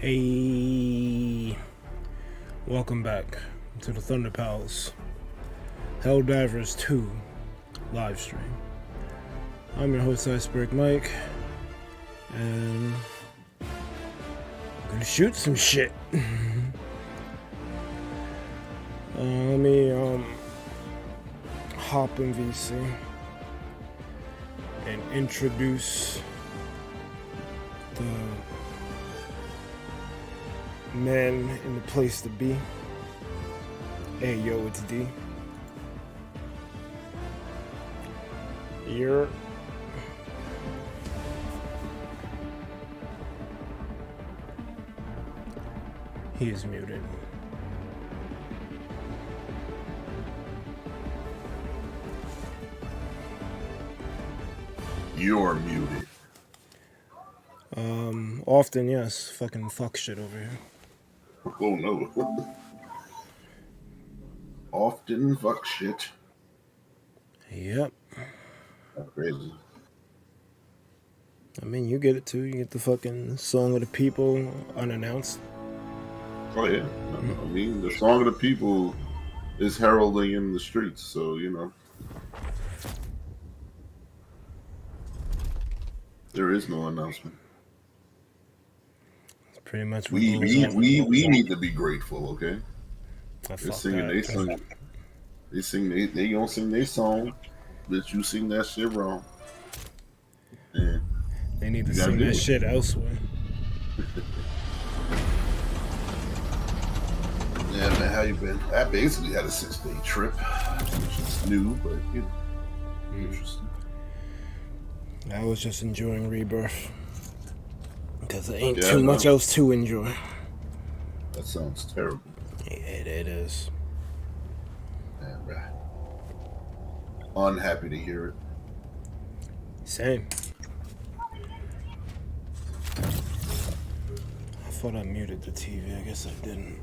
Hey, welcome back to the ThunderPals Helldivers 2 live stream. I'm your host, Iceberg Mike, and I'm gonna shoot some shit. Let me hop in VC and introduce the man in the place to be. Hey yo, it's D. You're he is muted. You're muted. Often, yes. Fucking fuck shit over here. Oh no. Often fuck shit. Yep. That's crazy. I mean, you get it too. You get the fucking song of the people unannounced. Oh yeah. I mean, the song of the people is heralding in the streets, so you know. There is no announcement. It's pretty much what we need to be grateful, okay? They're singing they song. They gonna sing their song, but you sing that shit wrong. And they need to sing that shit elsewhere. Yeah, man, how you been? I basically had a 6-day trip, which is new, but you know, interesting. I was just enjoying Rebirth because there ain't too much else to enjoy. That sounds terrible. It is. Yeah, right. Unhappy to hear it. Same. I thought I muted the TV. I guess I didn't.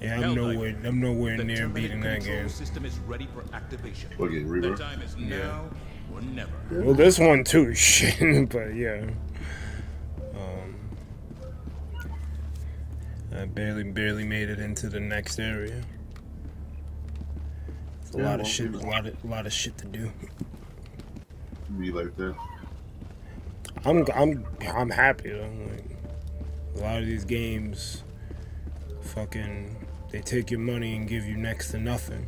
Yeah, I'm nowhere near beating that game. System is ready for activation. What game, Rebirth? The time is now or never. Well, this one too, shit. But yeah, I barely made it into the next area. It's a lot of shit. A lot of shit to do. Be like that. I'm happy though. Like, a lot of these games, fucking, they take your money and give you next to nothing.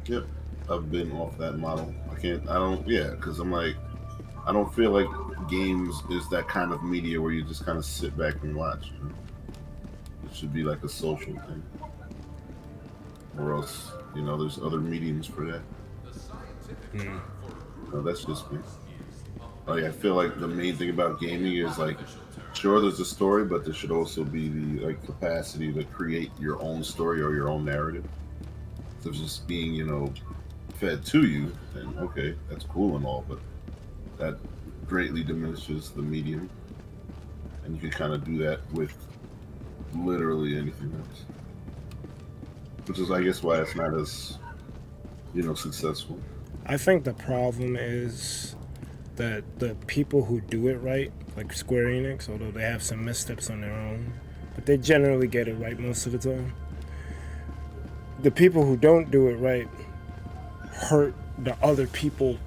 Yep, I've been off that model. Because I'm like, I don't feel like games is that kind of media where you just kind of sit back and watch. You know? It should be like a social thing. Or else, you know, there's other mediums for that. No, that's just me. Like, I feel like the main thing about gaming is like, sure, there's a story, but there should also be the like capacity to create your own story or your own narrative. So just being, you know, fed to you, then okay, that's cool and all, but that greatly diminishes the medium, and you can kind of do that with literally anything else. Which is, I guess, why it's not as, you know, successful. I think the problem is that the people who do it right, like Square Enix, although they have some missteps on their own, but they generally get it right most of the time. The people who don't do it right hurt the other people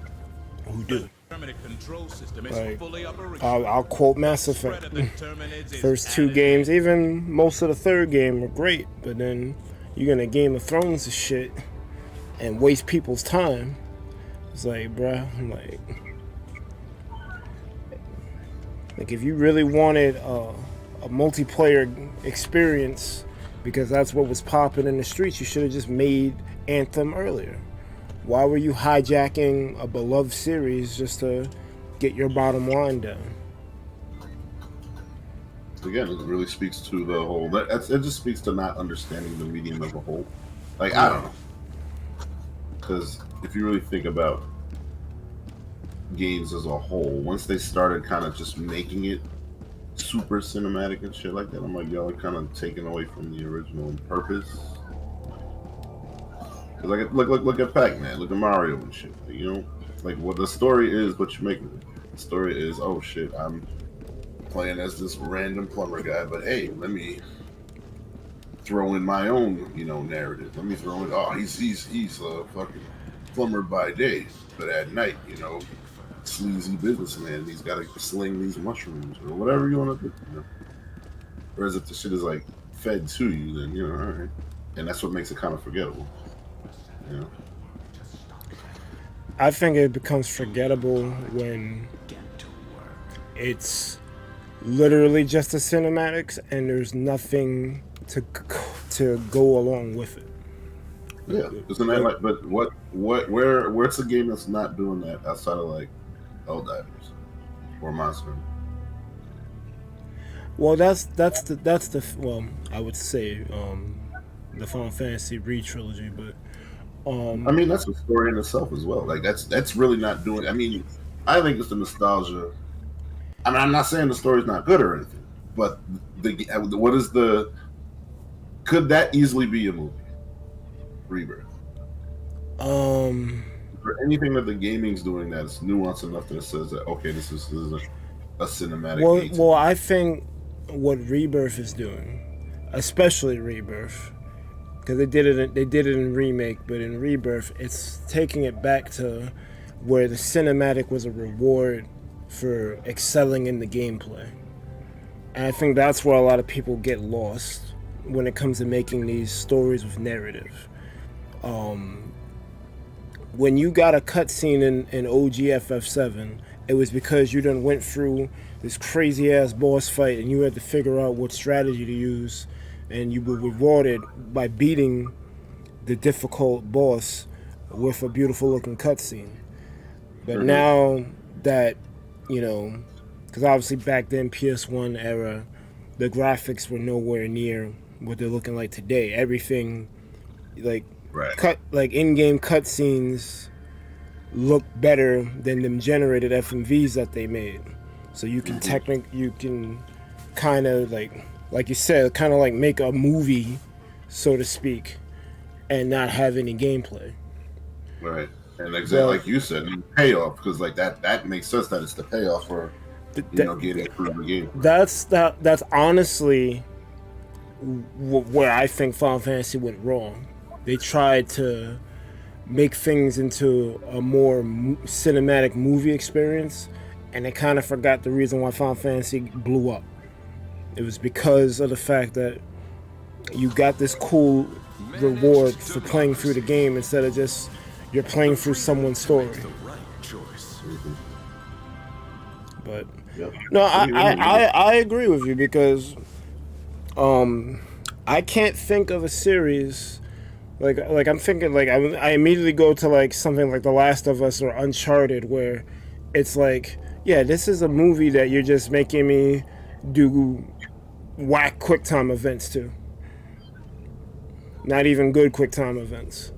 who do. Like, I'll quote Mass Effect. First 2 games, even most of the 3rd game were great, but then you're gonna Game of Thrones and shit and waste people's time. It's like, bruh, I'm like if you really wanted a multiplayer experience, because that's what was popping in the streets, you should have just made Anthem earlier. Why were you hijacking a beloved series just to get your bottom line down? Again, it really speaks to the whole. It just speaks to not understanding the medium as a whole. Like, I don't know. Because if you really think about games as a whole, once they started kind of just making it super cinematic and shit like that, I'm like, y'all are kind of taking away from the original purpose. Like look at Pac-Man, look at Mario and shit. Like, you know, like what the story is, what you make of it. The story is, oh shit, I'm playing as this random plumber guy, but hey, let me throw in my own, you know, narrative. Let me throw in, oh, he's a fucking plumber by day, but at night, you know, sleazy businessman. He's got to sling these mushrooms or whatever you want to do. You know? Whereas if the shit is like fed to you, then you know, all right, and that's what makes it kind of forgettable. You know. I think it becomes forgettable when it's literally just the cinematics and there's nothing to go along with it. Yeah, isn't that like? But where's the game that's not doing that outside of like Helldivers or Monster? Well, that's the well, I would say the Final Fantasy re-trilogy, but I mean, that's a story in itself as well. Like that's really not doing. I mean, I think it's the nostalgia. I mean, I'm not saying the story's not good or anything, but what is the? Could that easily be a movie? Rebirth. Is there anything that the gaming's doing that's nuanced enough that it says that okay, this is a cinematic? Well, I think what Rebirth is doing, especially Rebirth, because they did it in Remake, but in Rebirth, it's taking it back to where the cinematic was a reward for excelling in the gameplay. And I think that's where a lot of people get lost when it comes to making these stories with narrative. When you got a cutscene in OGFF7, it was because you done went through this crazy ass boss fight and you had to figure out what strategy to use, and you were rewarded by beating the difficult boss with a beautiful looking cutscene. But now that, you know, because obviously back then, PS1 era, the graphics were nowhere near what they're looking like today. Everything, like, like in-game cutscenes look better than them generated FMVs that they made. So you can you can kind of like you said, kind of like make a movie, so to speak, and not have any gameplay. Right. And exactly like you said, the payoff, because like that makes sense that it's the payoff for getting through the game. That's honestly where I think Final Fantasy went wrong. They tried to make things into a more cinematic movie experience, and they kind of forgot the reason why Final Fantasy blew up. It was because of the fact that you got this cool reward for playing through the game instead of just you're playing through someone's story. But no, I agree with you because I can't think of a series like I'm thinking like I immediately go to like something like The Last of Us or Uncharted where it's like, yeah, this is a movie that you're just making me do whack QuickTime events to. Not even good QuickTime events.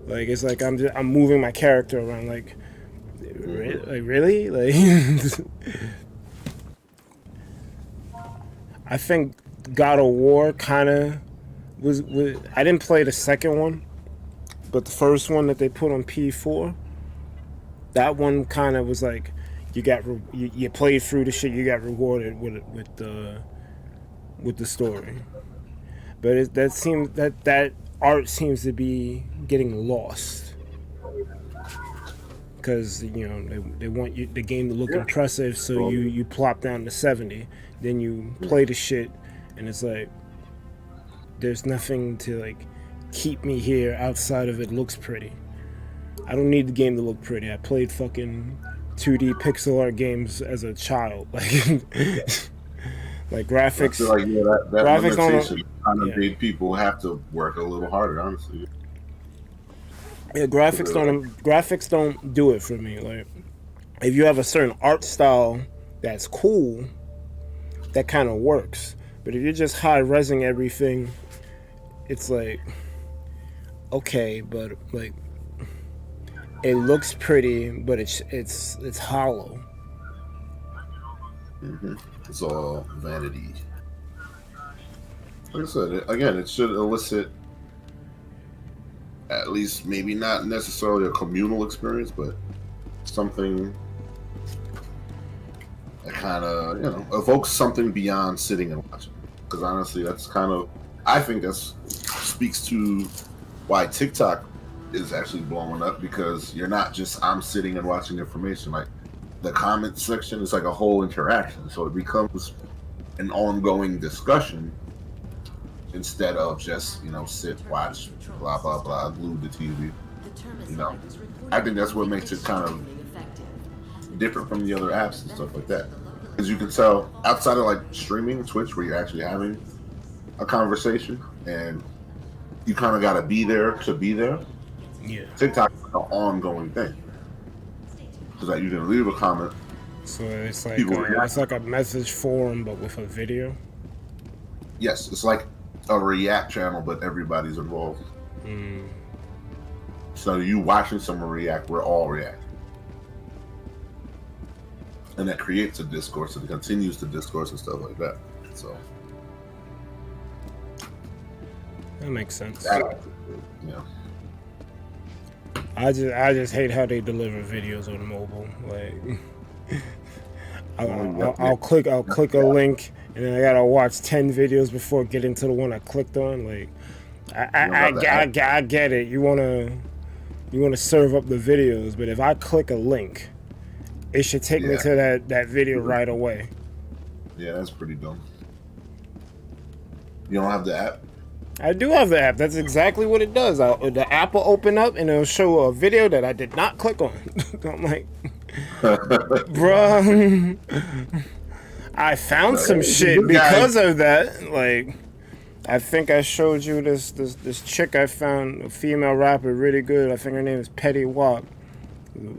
Like it's like I'm moving my character around. Like really? Like I think God of War kind of was. I didn't play the second one, but the first one that they put on P4, that one kind of was like you played through the shit, you got rewarded with the story. But that seems that art seems to be getting lost because they want the game to look impressive, so you plop down to 70, then you play the shit, and it's like there's nothing to like keep me here outside of it looks pretty. I don't need the game to look pretty. I played fucking 2D pixel art games as a child, like like graphics. I feel like that graphics limitation kind of made people have to work a little harder, honestly. Yeah, graphics don't do it for me. Like, if you have a certain art style that's cool, that kind of works. But if you're just high-resing everything, it's like, okay, but like, it looks pretty, but it's hollow. It's all vanity. Like I said, again, it should elicit at least maybe not necessarily a communal experience, but something that kind of, evokes something beyond sitting and watching. Because honestly, that's kind of, I think that's speaks to why TikTok is actually blowing up, because you're not just, I'm sitting and watching information. Like, the comment section is like a whole interaction. So it becomes an ongoing discussion instead of just, sit, watch, blah, blah, blah, glued to TV. I think that's what makes it kind of different from the other apps and stuff like that. Because you can tell, outside of like streaming, Twitch, where you're actually having a conversation and you kind of got to be there to be there. Yeah. TikTok is an ongoing thing. So that you can leave a comment. So it's like a message forum, but with a video. Yes, it's like a React channel, but everybody's involved. So you watching someone react, we're all reacting. And that creates a discourse, and it continues the discourse and stuff like that. So that makes sense. Yeah. I just hate how they deliver videos on mobile. Like, I'll click a link, and then I gotta watch 10 videos before getting to the one I clicked on. Like, I get it. You wanna serve up the videos, but if I click a link, it should take me to that video right away. Yeah, that's pretty dumb. You don't have the app? I do have the app. That's exactly what it does. The app will open up and it'll show a video that I did not click on. I'm like, bruh, I found some shit because of that. Like, I think I showed you this chick I found, a female rapper, really good. I think her name is Petty Wap.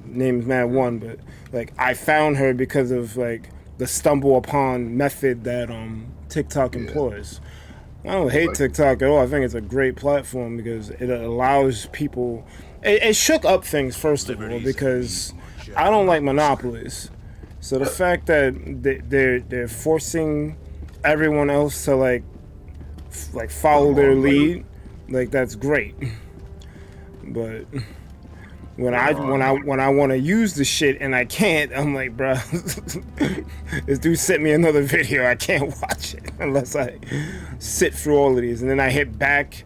Name's Mad One, but like I found her because of like the stumble upon method that TikTok employs. I don't hate TikTok at all. I think it's a great platform because it allows people. It shook up things first of all because I don't like monopolies. So the fact that they're forcing everyone else to like follow their lead, like that's great. But when I want to use the shit and I can't, I'm like, bro, this dude sent me another video. I can't watch it unless I sit through all of these. And then I hit back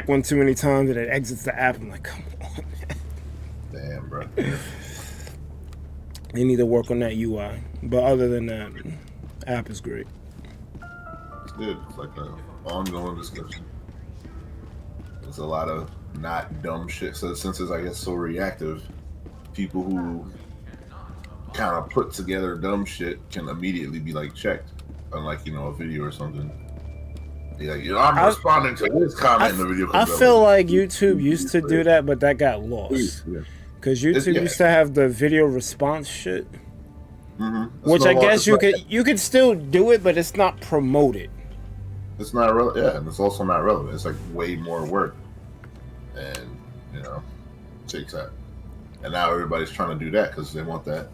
one too many times and it exits the app. I'm like, come on, man. Damn, bro. They need to work on that UI. But other than that, app is great. It's good. It's like an ongoing discussion. There's a lot of not dumb shit. So since it's, I guess, so reactive, people who kind of put together dumb shit can immediately be like checked, unlike a video or something. Yeah, I'm responding to this comment in the video. I feel like YouTube used to do that, but that got lost. Because YouTube used to have the video response shit, which I guess you could still do it, but it's not promoted. It's not relevant. Yeah, and it's also not relevant. It's like way more work. And takes that, and now everybody's trying to do that because they want that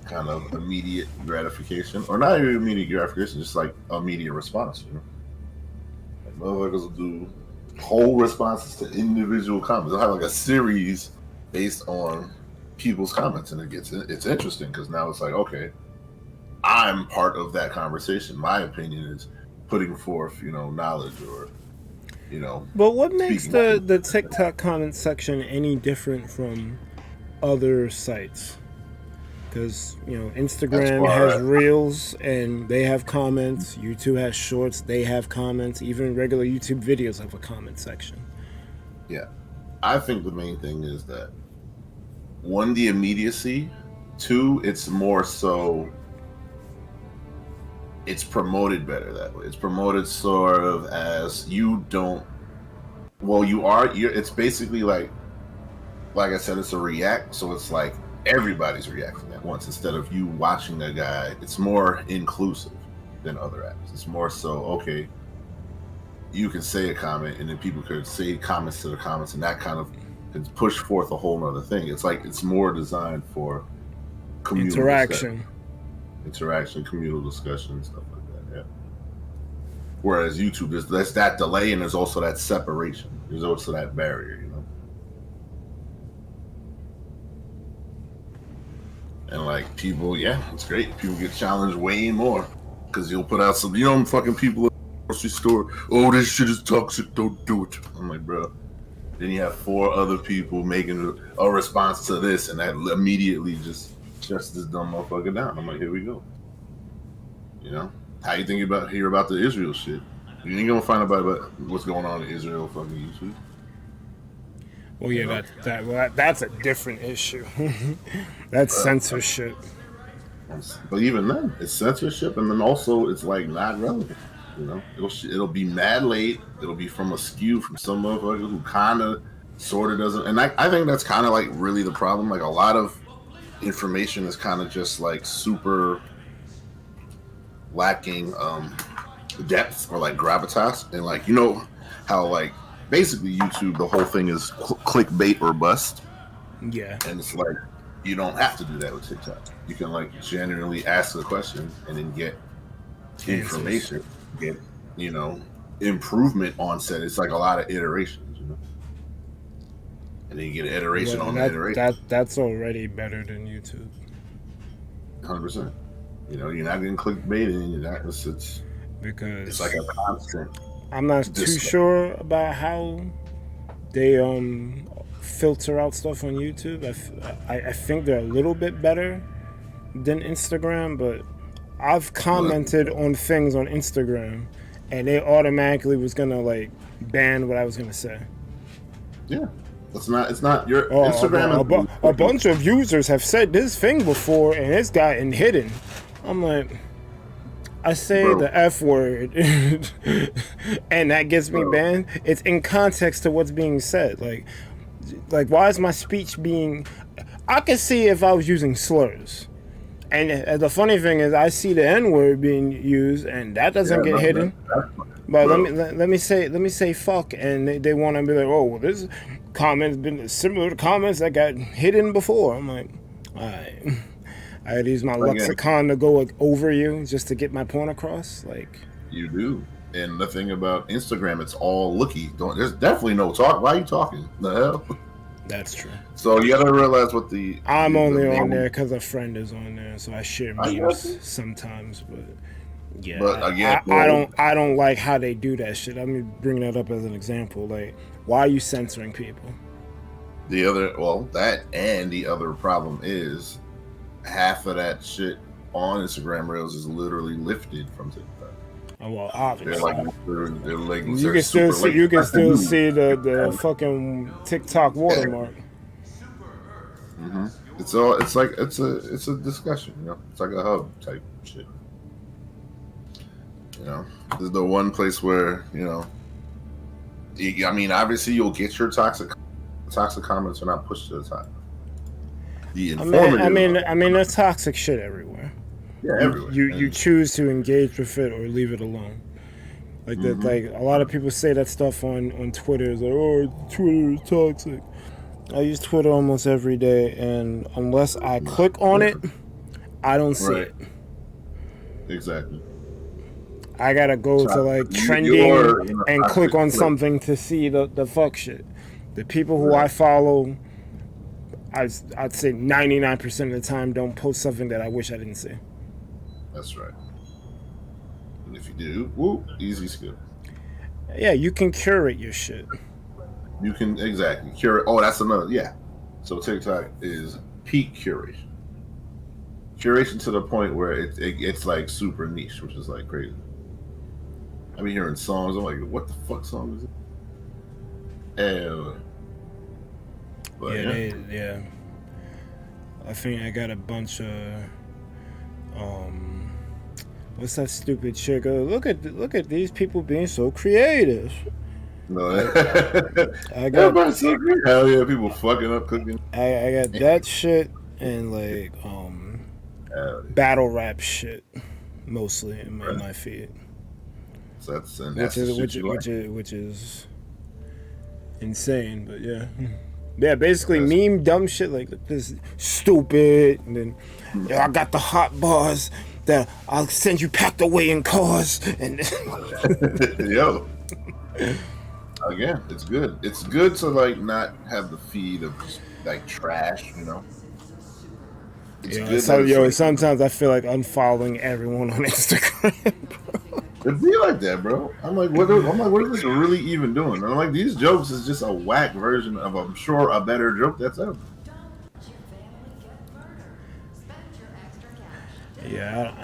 kind of immediate gratification, or not even immediate gratification, just like immediate response. Like motherfuckers will do whole responses to individual comments. They'll have like a series based on people's comments, and it's interesting because now it's like, okay, I'm part of that conversation. My opinion is putting forth knowledge or. But what makes the TikTok comment section any different from other sites? Because Instagram has Reels and they have comments. YouTube has Shorts, they have comments. Even regular YouTube videos have a comment section. Yeah, I think the main thing is that one, the immediacy. Two, it's more so. It's promoted better that way. It's promoted sort of as it's basically like I said, it's a react. So it's like everybody's reacting at once instead of you watching a guy. It's more inclusive than other apps. It's more so, okay, you can say a comment and then people could say comments to the comments and that kind of can push forth a whole nother thing. It's like, it's more designed for communal interaction, communal discussion, stuff like that. Yeah. Whereas YouTube, there's that delay and there's also that separation. There's also that barrier. And like people, yeah, it's great. People get challenged way more because you'll put out some, fucking people at the grocery store. Oh, this shit is toxic. Don't do it. I'm like, bro. Then you have 4 other people making a response to this, and that immediately just shuts this dumb motherfucker down. I'm like, here we go. How you think hear about the Israel shit? You ain't gonna find out about what's going on in Israel fucking YouTube. Well, yeah, that's a different issue. That's censorship. But even then, it's censorship, and then also it's like not relevant. It'll be mad late. It'll be from a skew from some motherfucker who kind of, sort of doesn't. And I think that's kind of like really the problem. Like a lot of information is kind of just like super lacking depth or like gravitas, and like how like basically YouTube, the whole thing is clickbait or bust. Yeah. And it's like, you don't have to do that with TikTok. You can like genuinely ask a question and then get information, get, improvement on set. It's like a lot of iterations, And then you get an iteration on that iteration. That's already better than YouTube. 100%. You're not getting clickbait and you're not, because it's like a constant. I'm not too sure about how they filter out stuff on YouTube. I think they're a little bit better than Instagram, but I've commented on things on Instagram and they automatically was gonna like ban what I was gonna say. Yeah. It's not your Instagram. A bunch of users have said this thing before and it's gotten hidden. I'm like, I say the F word and that gets me banned. It's in context to what's being said. Like why is my speech being... I could see if I was using slurs. And the funny thing is I see the N word being used and that doesn't get hidden. But let me say fuck, and they want to be like, oh, well, this comment's been similar to comments that got hidden before. I'm like, all right. I had to use my lexicon to go over you just to get my point across. Like, you do. And the thing about Instagram, it's all looky. There's definitely no talk. Why are you talking? The hell? That's true. So you gotta realize what I'm only on there because a friend is on there, so I share memes sometimes. But yeah, but again, I don't like how they do that shit. I'm bringing that up as an example. Like, why are you censoring people? That and the other problem is half of that shit on Instagram Reels is literally lifted from TikTok. Oh, well, obviously. They're like, you can still see the fucking TikTok watermark. Mm-hmm. It's a discussion, It's like a hub type shit. This is the one place where obviously you'll get your toxic comments are not pushed to the top. The informative. I mean, there's toxic shit everywhere. Yeah, everywhere. You choose to engage with it or leave it alone. Like that. Like a lot of people say that stuff on Twitter. Is like, oh, Twitter is toxic. I use Twitter almost every day, and unless I click on it, I don't see it. Exactly. I gotta go to like trending and click on something to see the fuck shit. The people who I follow, I'd say 99% of the time don't post something that I wish I didn't see. That's right. And if you do, easy skill. Yeah, you can curate your shit. You can exactly curate. Oh, that's another. Yeah. So TikTok is peak curation. Curation to the point where it's like super niche, which is like crazy. I be hearing songs. I'm like, what the fuck song is it? But yeah. I think I got a bunch of what's that stupid chick? Look at these people being so creative. No, I got hell yeah, people fucking up cooking. I got that shit and like battle rap shit mostly in my feed. So which is insane, but yeah, basically meme dumb shit like this stupid, and then I got the hot bars that I'll send you packed away in cars, and yo. Again, it's good. It's good to like not have the feed of like trash, It's Yo, good. so, that yo, it's like, sometimes I feel like unfollowing everyone on Instagram. it be like that, bro. I'm like, what is this really even doing? And I'm like, these jokes is just a whack version of, I'm sure, a better joke that's out. Yeah,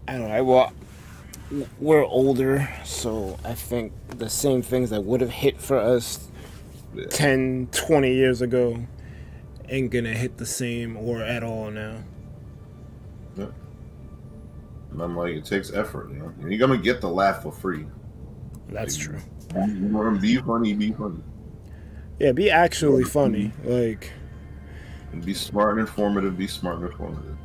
I don't know. Well, we're older, so I think the same things that would have hit for us Yeah. 10, 20 years ago ain't gonna hit the same or at all now. Yeah. And I'm like, it takes effort, you know. You're gonna get the laugh for free. That's true. You want to be funny, be funny. Yeah, be actually funny. Like, And be smart and informative, be smart and informative.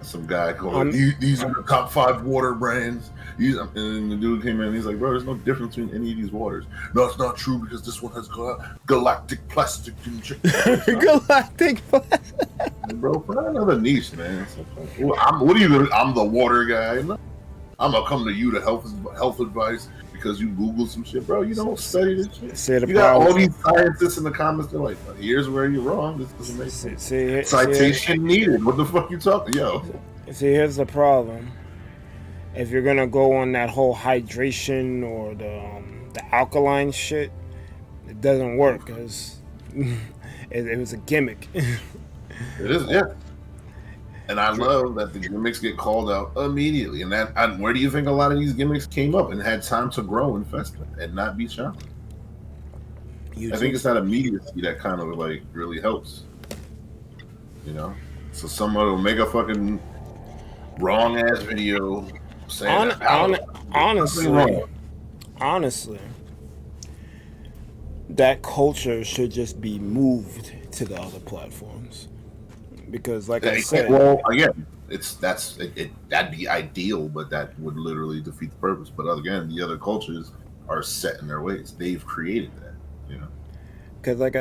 Some guy called these are the top 5 water brands. And the dude came in and he's like, bro, there's no difference between any of these waters. No, it's not true because this one has galactic plastic injection. galactic. Bro, find another niche, man. What are you gonna? I'm the water guy. No, I'm gonna come to you to health advice because you Google some shit, bro. You don't study this shit. Say the You got all problem. these scientists in the comments. They're like, here's where you're wrong. This doesn't make sense. See, Citation needed. What the fuck you talking? Yo. See, here's the problem. If you're gonna go on that whole hydration or the alkaline shit, it doesn't work because it was a gimmick. It is, yeah. And I love that the gimmicks get called out immediately. And where do you think a lot of these gimmicks came up and had time to grow and fester and not be challenged? I think it's that immediacy that kind of like really helps. You know? So someone will make a fucking wrong ass video saying honestly, that culture should just be moved to the other platforms. Because, like I said, well, again, that'd be ideal, but that would literally defeat the purpose. But again, the other cultures are set in their ways; they've created that, you know. Because, like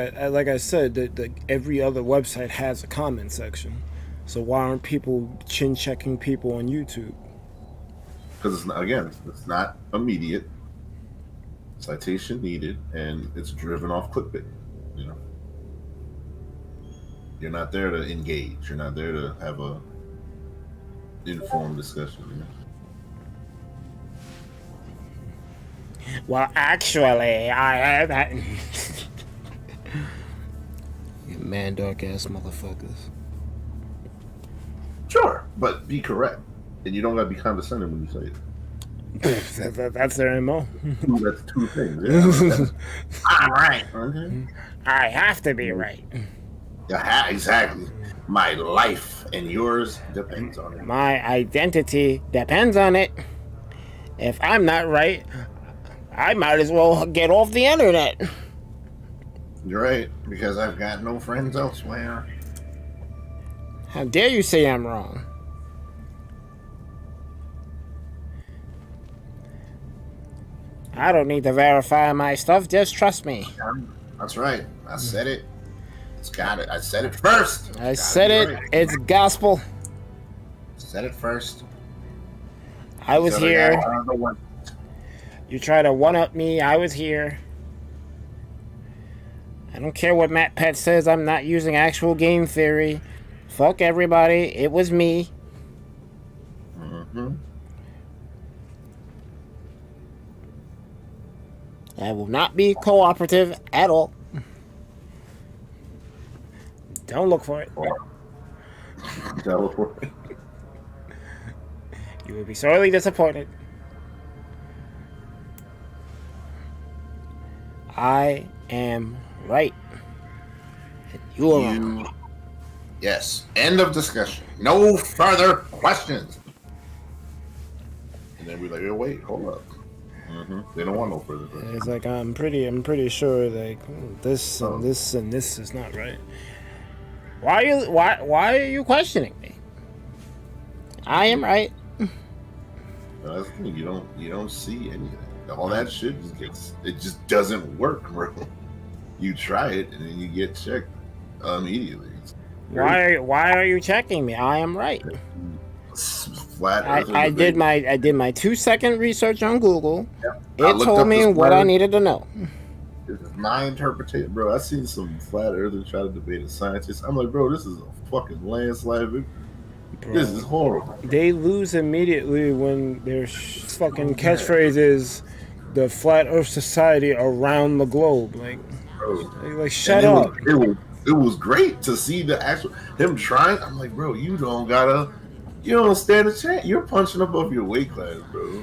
I said, every other website has a comment section. So why aren't people chin checking people on YouTube? Because it's not immediate. Citation needed, and it's driven off clickbait. You know. You're not there to engage. You're not there to have a informed discussion. You know? Well, actually, I have that. You man, dark ass motherfuckers. Sure, but be correct, and you don't gotta be condescending when you say it. That's their MO. That's 2 things. Yeah. I'm right. Okay. I have to be right. Yeah, exactly. My life and yours depends on it. My identity depends on it. If I'm not right, I might as well get off the internet. You're right, because I've got no friends elsewhere. How dare you say I'm wrong? I don't need to verify my stuff, just trust me. That's right. I said it. It's got it. I said it first. I said it. Right. It's gospel. Said it first. I was here. You try to one-up me. I was here. I don't care what Matt Pett says. I'm not using actual game theory. Fuck everybody. It was me. Mm-hmm. I will not be cooperative at all. Don't look for it. Don't look for it. You will be sorely disappointed. I am right. You are wrong. Yes. End of discussion. No further questions. And then we're like, oh, wait, hold up. Mm-hmm. They don't want no further questions. It's like I'm pretty sure like this and this and this is not right. Why are you questioning me? I am right. That's the thing. You don't see anything. All that shit just doesn't work, bro. You try it and then you get checked immediately. Why are you checking me? I am right. Flat I did my 2-second research on Google. Yep. It told me what I needed to know. This is my interpretation, bro. I seen some flat earthers try to debate a scientist. I'm like, bro, this is a fucking landslide victory. Bro, This is horrible. they lose immediately when their fucking catchphrase is the flat Earth society around the globe. Like shut up. It was great to see the actual him trying. I'm like, bro, you don't stand a chance. You're punching above your weight class, bro.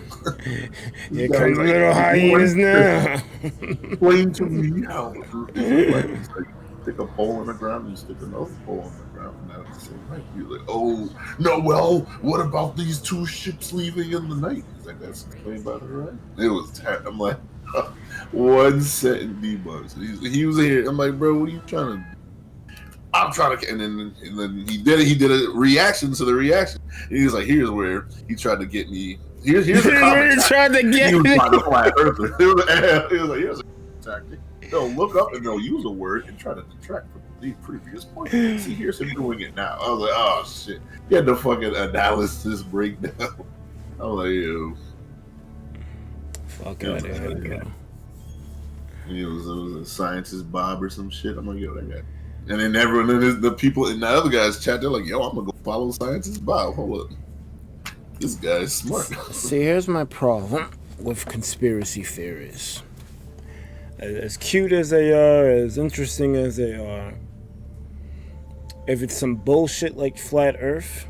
Here comes little hyenas now. Explain to me how. It's like stick a pole in the ground, you stick another pole in the ground, and that's the same height. You're like, oh no, well, what about these two ships leaving in the night? He's like, that's explained by the horizon. It was terrible. I'm like, 1 set in debugs. He was here. I'm like, bro, what are you trying to do? I'm trying to, and then he did it. He did a reaction to the reaction. And he was like, "Here's where he tried to get me. Here's a comment. Tried to get he was me. trying to flat earther. He was like, here's a tactic. They'll look up and they'll use a word and try to detract from the previous point. See, here's him doing it now. I was like, oh shit. He had the fucking analysis breakdown. I was like, yo, Fuck out of here. It was a scientist Bob or some shit. I'm like, yo, that guy. And then everyone, the people in the other guy's chat, they're like, yo, I'm gonna go follow scientist Bob. Hold up. This guy's smart. See, here's my problem with conspiracy theories. As cute as they are, as interesting as they are, if it's some bullshit like flat Earth,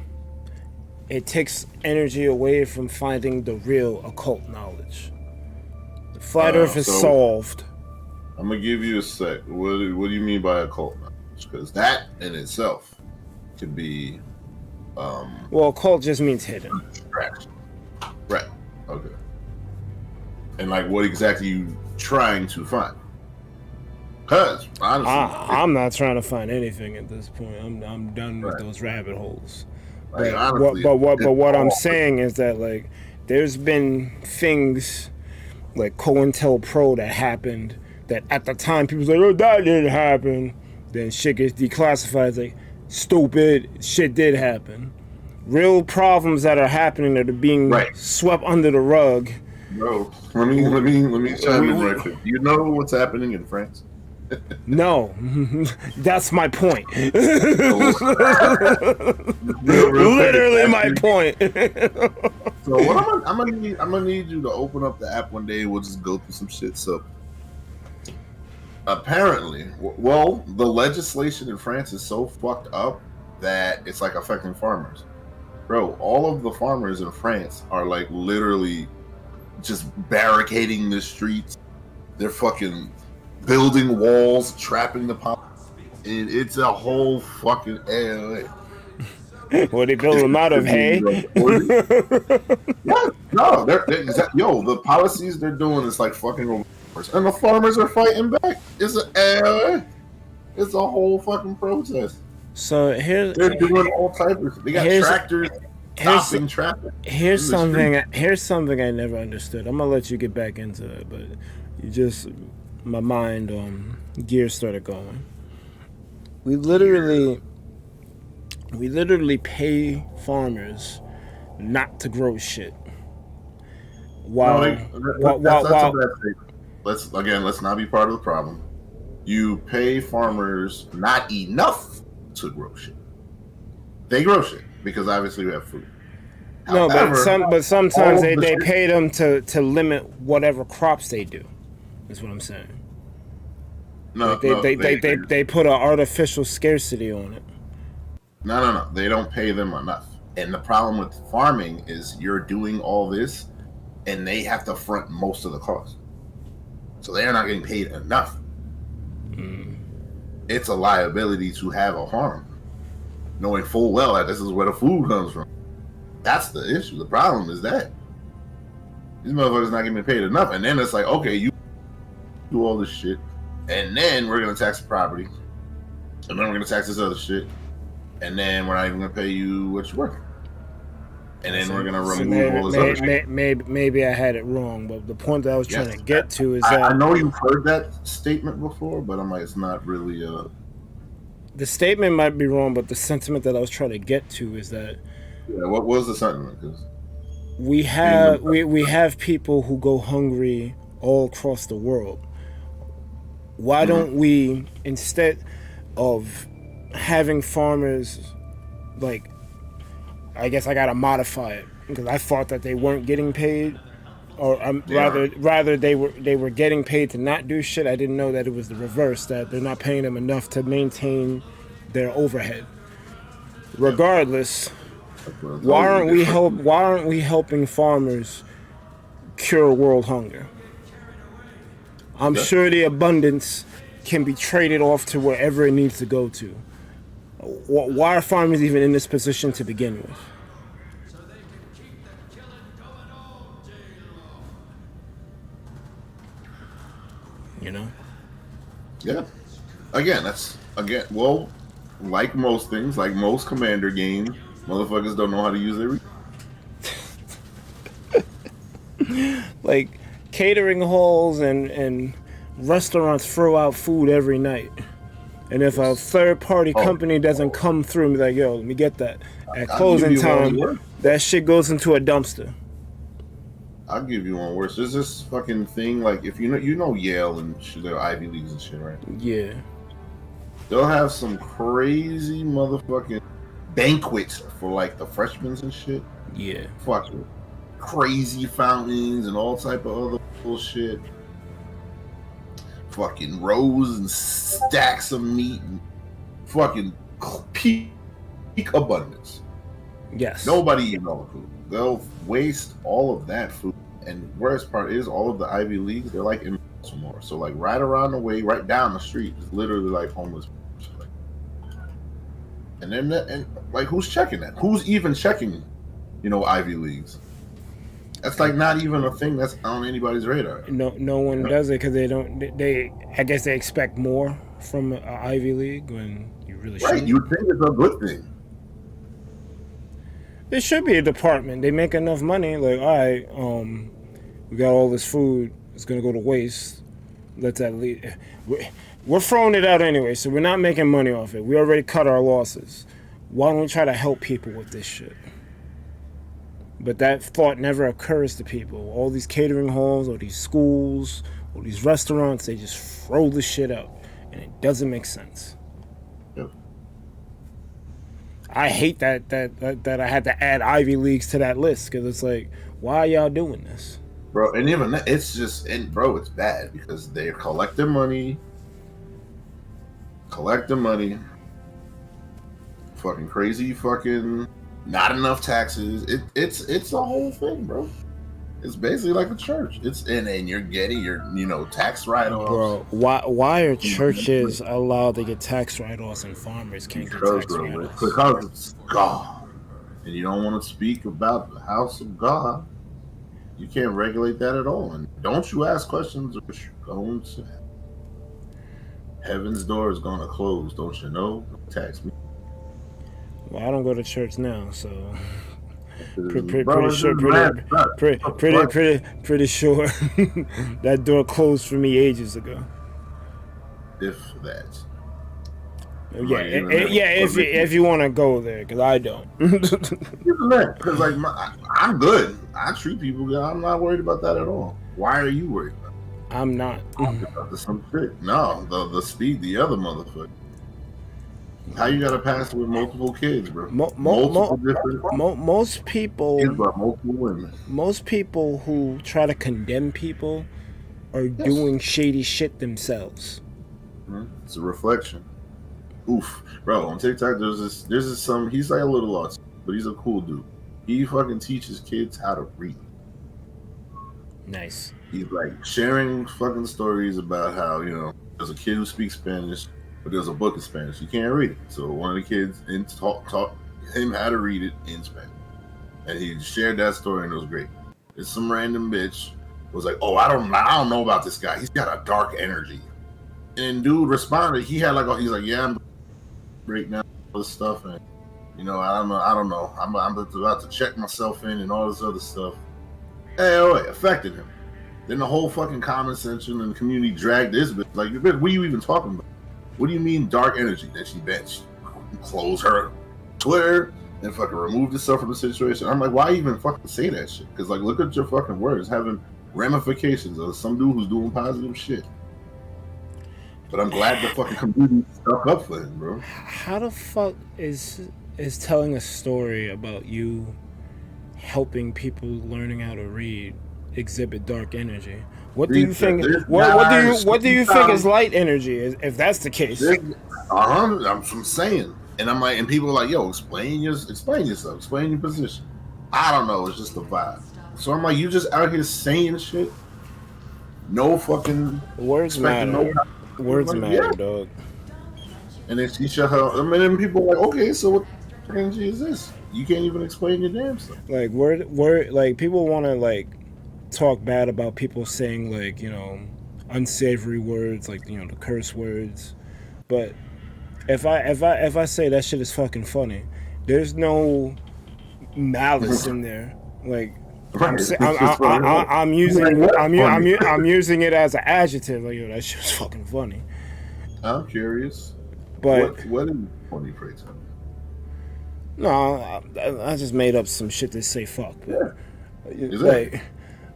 it takes energy away from finding the real occult knowledge. The flat Earth is solved. I'm gonna give you a sec. What do you mean by occult knowledge? Because that in itself could be. Well, occult just means hidden. Right. Okay. And like, what exactly are you trying to find? Because honestly, I'm not trying to find anything at this point. I'm done with those rabbit holes. Like, But what I'm saying is that like there's been things like COINTELPRO that happened that at the time people was like, oh, that didn't happen. Then shit gets declassified as like stupid shit did happen. Real problems that are happening that are being swept under the rug. Bro, let me chime in right quick. You know what's happening in France? No, that's my point. Literally my point. So what I'm gonna need you to open up the app one day. We'll just go through some shit. So apparently, well, the legislation in France is so fucked up that it's like affecting farmers. Bro, all of the farmers in France are like literally just barricading the streets. They're fucking building walls, trapping the pop, and it's a whole fucking Well, they build them out of hay. Yeah, no, the policies they're doing is like fucking, and the farmers are fighting back. It's a whole fucking protest. So they're doing all types of. They got tractors stopping traffic. Here's something I never understood. I'm gonna let you get back into it, but my mind gears started going. We literally pay farmers not to grow shit. That's a bad statement. Let's not be part of the problem. You pay farmers not enough to grow shit. They grow shit because obviously we have food. No, but sometimes they pay them to limit whatever crops they do. Is what I'm saying. No, they put an artificial scarcity on it. No. They don't pay them enough. And the problem with farming is you're doing all this, and they have to front most of the cost. So they're not getting paid enough. It's a liability to have a farm, knowing full well that this is where the food comes from. That's the issue. The problem is that these motherfuckers not getting paid enough, and then it's like, okay, you do all this shit, and then we're gonna tax the property, and then we're gonna tax this other shit, and then we're not even gonna pay you what you're worth, and then we're gonna remove all this other shit. Maybe I had it wrong, but the point that I was trying to get to is that I know you've heard that statement before, but I'm like, it's not really. The statement might be wrong, but the sentiment that I was trying to get to is that. Yeah, what was the sentiment? We have people who go hungry all across the world. Why don't we, instead of having farmers, like, I guess I gotta modify it because I thought that they weren't getting paid, or rather they were getting paid to not do shit. I didn't know that it was the reverse, that they're not paying them enough to maintain their overhead. Regardless, why aren't we helping farmers cure world hunger? I'm sure the abundance can be traded off to wherever it needs to go to. Why are farmers even in this position to begin with? You know? Yeah. Well, like most things, like most Commander games, motherfuckers don't know how to use their Like, catering halls and restaurants throw out food every night. And if a third-party company doesn't come through and be like, yo, let me get that, at closing time, that shit goes into a dumpster. I'll give you one worse. There's this fucking thing, like, if you know Yale and shit, they're Ivy Leagues and shit, right? Yeah. They'll have some crazy motherfucking banquets for, like, the freshmen and shit. Yeah. Fucking crazy fountains and all type of other bullshit. Fucking rows and stacks of meat and fucking peak abundance. Yes. Nobody eats all the food. They'll waste all of that food. And worst part is, all of the Ivy Leagues, they're like in Baltimore. So like right around the way, right down the street, is literally like homeless people. And then like, who's checking that? Who's even checking, Ivy Leagues? That's like not even a thing that's on anybody's radar. No one does it because they don't. I guess they expect more from an Ivy League when you really should. Right, you think it's a good thing. There should be a department. They make enough money. Like, all right, we got all this food. It's gonna go to waste. Let's at least we're throwing it out anyway, so we're not making money off it. We already cut our losses. Why don't we try to help people with this shit? But that thought never occurs to people. All these catering halls, or these schools, or these restaurants, they just throw the shit out. And it doesn't make sense. Yep. I hate that I had to add Ivy Leagues to that list, because it's like, why are y'all doing this? Bro, and even that, it's it's bad because they collect their money, fucking crazy, fucking not enough taxes. It's a whole thing, bro. It's basically like a church. And you're getting your tax write-offs. Bro, why are churches allowed to get tax write-offs and farmers can't get tax write-offs? Because it's God, and you don't want to speak about the house of God. You can't regulate that at all. And don't you ask questions, or you're going to heaven's door is going to close. Don't you know? Tax me. Well, I don't go to church now, so pretty sure that door closed for me ages ago. If that. If you want to go there, because I don't. Because I'm good. I treat people good. I'm not worried about that at all. Why are you worried about it? I'm not. Some shit. No, the speed, the other motherfucker. How you got to pass with multiple kids, bro? Most people. Kids by multiple women. Most people who try to condemn people are doing shady shit themselves. It's a reflection. Oof, bro. On TikTok, there's this some. He's like a little autistic, but he's a cool dude. He fucking teaches kids how to read. Nice. He's like sharing fucking stories about how there's a kid who speaks Spanish, but there's a book in Spanish. He can't read it, so one of the kids taught him how to read it in Spanish, and he shared that story, and it was great. It's some random bitch was like, "Oh, I don't know about this guy. He's got a dark energy." And dude responded. He's like, "Yeah, I'm right now, all this stuff, and I don't know. I'm about to check myself in and all this other stuff." Hey, it affected him. Then the whole fucking comment section and the community dragged this bitch. Like, what are you even talking about? What do you mean dark energy? That she benched, close her Twitter, and fucking removed herself from the situation. I'm like, why even fucking say that shit? Because look at your fucking words having ramifications of some dude who's doing positive shit. But I'm glad the fucking community stuck up for him, bro. How the fuck is telling a story about you helping people learning how to read exhibit dark energy? What do you think? What do you think is light energy? If that's the case, I'm saying, and I'm like, and people are like, "Yo, explain yourself, explain your position." I don't know. It's just a vibe. So I'm like, you just out here saying shit. No fucking words matter. No, words like, matter, yeah. dog. And then she shut her. I mean, then people are like, okay, so what energy is this? You can't even explain your damn stuff. Like word, like people want to like talk bad about people saying like, you know, unsavory words, like, you know, the curse words. But if I say that shit is fucking funny, there's no malice in there. Like I'm using it as an adjective. Like, yo, that shit was fucking funny. I'm curious. But what is funny, pray tell me? No, I just made up some shit to say fuck. But, yeah.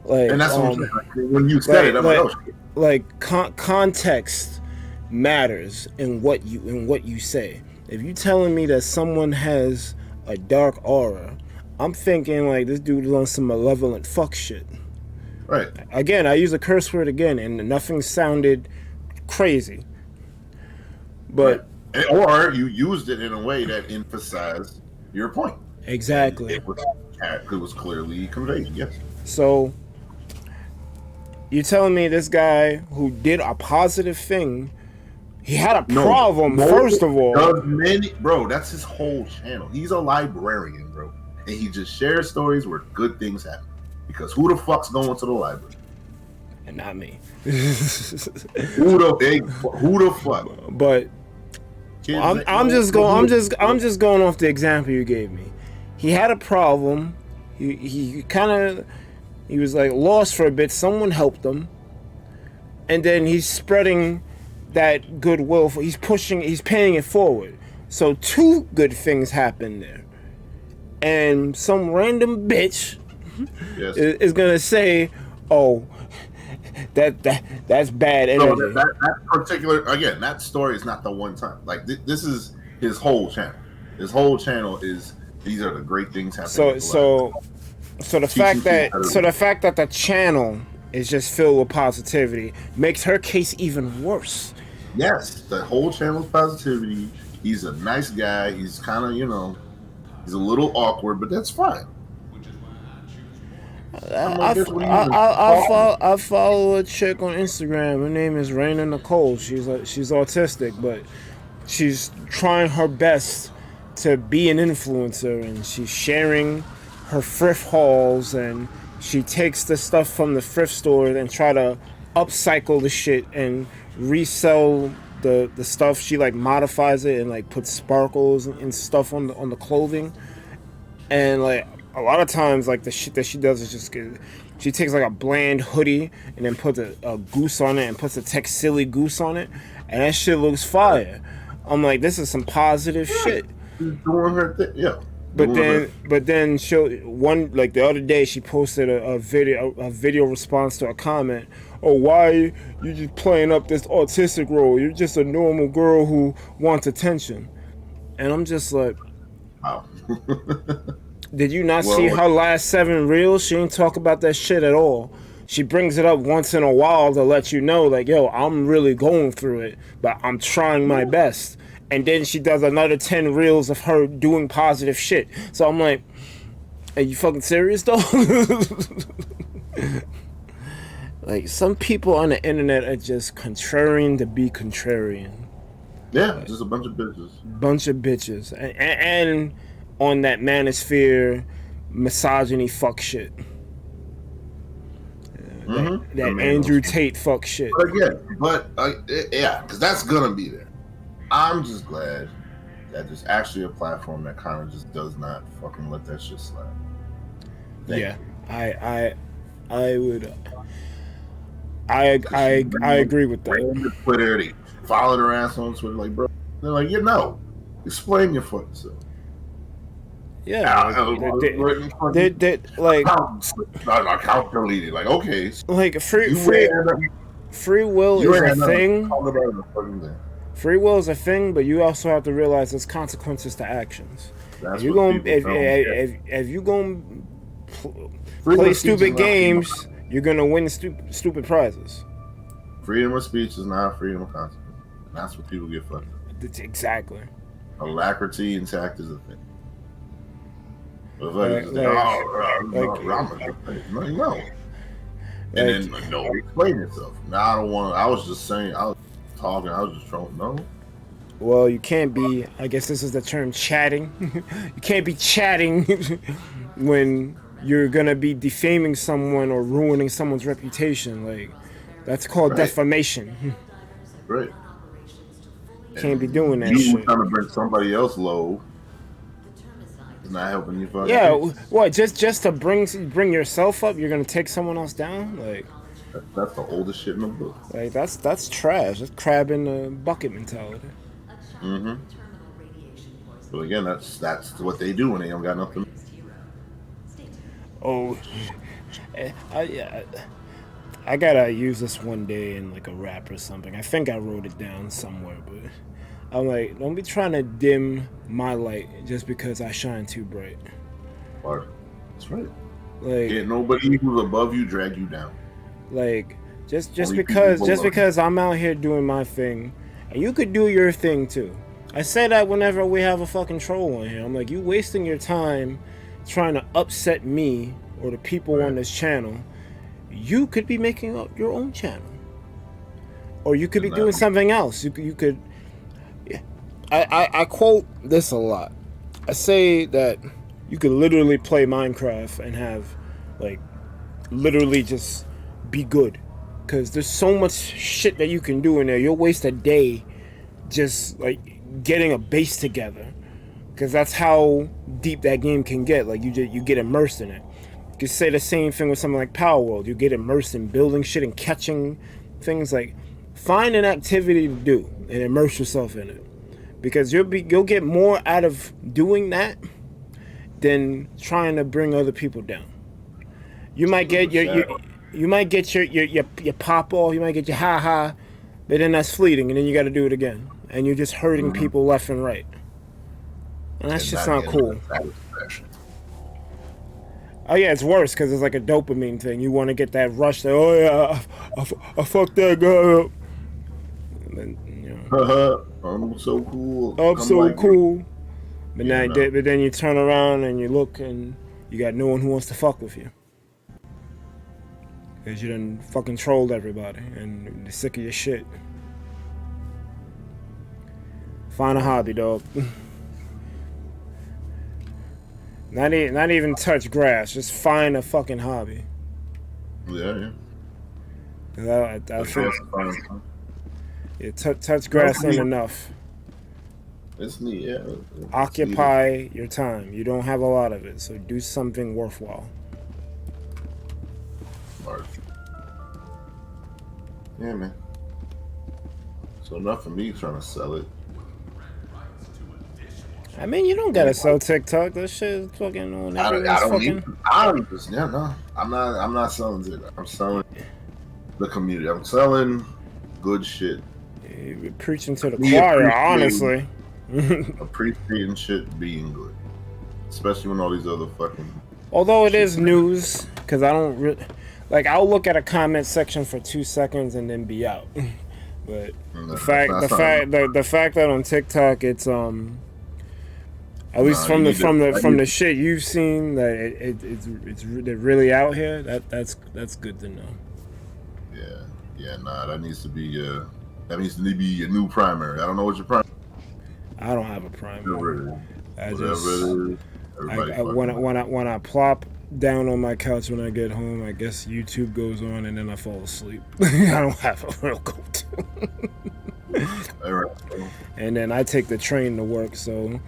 Like, and that's what I'm saying. When you said it, I'm like, oh shit. Like context matters in what you say. If you telling me that someone has a dark aura, I'm thinking like this dude is on some malevolent fuck shit. Right. Again, I use a curse word again, and nothing sounded crazy. But right. Or you used it in a way that emphasized your point. Exactly. It was clearly conveyed. Yes. So you're telling me this guy who did a positive thing, he had a problem, first of all. Bro, that's his whole channel. He's a librarian, bro. And he just shares stories where good things happen. Because who the fuck's going to the library? And not me. Who the fuck? But I'm just going off the example you gave me. He had a problem. He was like lost for a bit. Someone helped him, and then he's spreading that goodwill. He's paying it forward. So 2 good things happen there, and some random bitch is gonna say, "Oh, that's bad energy." So that particular, again, that story is not the one time. Like this is his whole channel. His whole channel is these are the great things happening. So the fact that the channel is just filled with positivity makes her case even worse. Yes, the whole channel's positivity. He's a nice guy. He's kind of, he's a little awkward, but that's fine. I follow a chick on Instagram. Her name is Raina Nicole. She's autistic, but she's trying her best to be an influencer, and she's sharing her thrift hauls, and she takes the stuff from the thrift store and try to upcycle the shit and resell the stuff. She like modifies it and like puts sparkles and stuff on the clothing, and like a lot of times like the shit that she does is just good. She takes like a bland hoodie and then puts a goose on it and puts a Texili goose on it, and that shit looks fire. I'm like, this is some positive shit. She's doing her thing, yeah. But then the other day she posted a video response to a comment. Oh, why you just playing up this autistic role? You're just a normal girl who wants attention. And I'm just like, wow. Did you not see her last 7 reels? She didn't talk about that shit at all. She brings it up once in a while to let you know, like, yo, I'm really going through it, but I'm trying my best. And then she does another 10 reels of her doing positive shit. So I'm like, are you fucking serious though? Like, some people on the internet are just contrarian to be contrarian. Yeah, like, just a bunch of bitches. And on that manosphere, misogyny fuck shit. That Andrew Tate fuck shit. Yeah, because that's gonna be there. I'm just glad that there's actually a platform that kind of just does not fucking let that shit slide. I agree with that. Twitter, they followed her ass on Twitter, like, bro. They're like, explain your fucking self. Yeah, account deleted. Like, okay, like free free will You is ain't a had nothing to thing. talk about in the fucking thing. Free will is a thing, but you also have to realize there's consequences to actions. That's If you what gonna people don't get. if you gonna Freedom play of speech is stupid not games, you're gonna win stupid prizes. freedom of speech is not freedom of consequence. And that's what people get fucked up. Exactly. Alacrity and tact is a thing. But no. And then no, explain yourself. Now I don't want. I was just saying. I was talking. I was just trolling. No. Well, you can't be. I guess this is the term chatting. You can't be chatting when you're gonna be defaming someone or ruining someone's reputation. Like that's called defamation. Right. Can't be doing that you shit. Trying to bring somebody else low. It's not helping you. Fucking Yeah. What? Just to bring yourself up, you're gonna take someone else down. Like that's the oldest shit in the book. Like that's trash. That's crab in the bucket mentality. Mm-hmm. But again, that's what they do when they don't got nothing. Oh, I gotta use this one day in like a rap or something. I think I wrote it down somewhere, but I'm like, don't be trying to dim my light just because I shine too bright. That's right. Like, can't nobody who's above you drag you down. Like, just because I'm out here doing my thing, and you could do your thing too. I say that whenever we have a fucking troll on here. I'm like, you wasting your time trying to upset me or the people on this channel. You could be making up your own channel, or you could be doing something else. You could. I quote this a lot. I say that you could literally play Minecraft and have, like, literally just be good, because there's so much shit that you can do in there. You'll waste a day just like getting a base together, because that's how deep that game can get. Like you get immersed in it. You could say the same thing with something like Power World. You get immersed in building shit and catching things. Like, find an activity to do and immerse yourself in it, because you'll get more out of doing that than trying to bring other people down. You might get your pop off, you might get your ha ha, but then that's fleeting, and then you got to do it again, and you're just hurting people left and right, and that's just not cool. Oh yeah, it's worse because it's like a dopamine thing. You want to get that rush. That, oh yeah, I fucked that guy up. And then, you know, I'm so cool. I'm so like cool. But yeah, but then you turn around and you look and you got no one who wants to fuck with you. Because you done fucking trolled everybody and they're sick of your shit. Find a hobby, dog. Not even touch grass. Just find a fucking hobby. Yeah. I think touch grass ain't enough. It's neat, yeah. Occupy your time. You don't have a lot of it, so do something worthwhile. Smart. Yeah, man. So enough for me trying to sell it. I mean, you don't gotta sell TikTok. That shit is fucking on everyone's I'm not selling it. I'm selling the community. I'm selling good shit. You're preaching to the choir, honestly. Appreciating shit being good, especially when all these other fucking. Although it is news, because I don't really like. I'll look at a comment section for 2 seconds and then be out. But the fact that on TikTok it's at least from the shit you've seen, that it's really out here. That's good to know. That needs to be a new primary. I don't know what your primary. I don't have a primary. When I plop down on my couch when I get home, I guess YouTube goes on and then I fall asleep. I don't have a real go-to. And then I take the train to work, so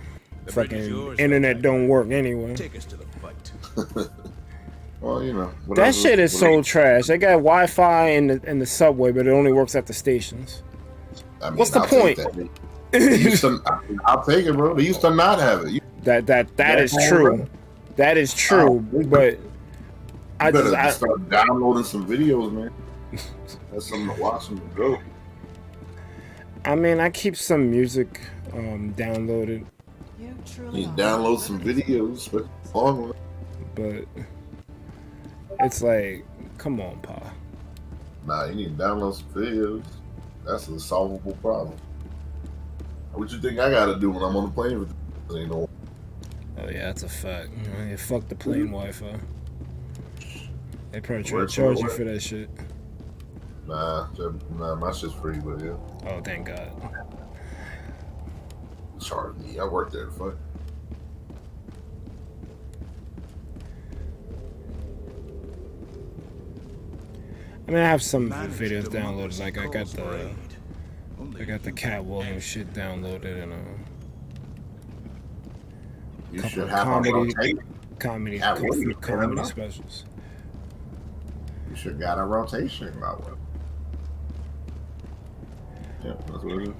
fucking internet don't work anyway. Take us to the fight. Well, you know, that shit is so trash. They got Wi-Fi in the subway, but it only works at the stations. I mean, what's the point? I'll take it, bro. They used to not have it. That is true. Bro. That is true, but I start downloading some videos, man. That's something to watch and go. I mean, I keep some music downloaded, You truly You need are. to download some videos, but long one. but it's like, come on, Pa. Nah, you need to download some videos. That's a solvable problem. What you think I gotta do when I'm on the plane with this? Ain't no. Oh yeah, that's a fact. Yeah, fuck the plane Wi-Fi. They probably try to Word for charge you word. for that shit. Nah, my shit's free, but yeah. Oh, thank God. Charge me. I work there. Fuck. I mean, I have some Manage videos downloaded. democracy Like I got calls the for aid. Only I got the you Cat Williams shit downloaded and You Couple should of have comedy- a rotation. comedy Cat Williams, comedy man. specials. You should got a rotation about what? Yeah, that's what it is.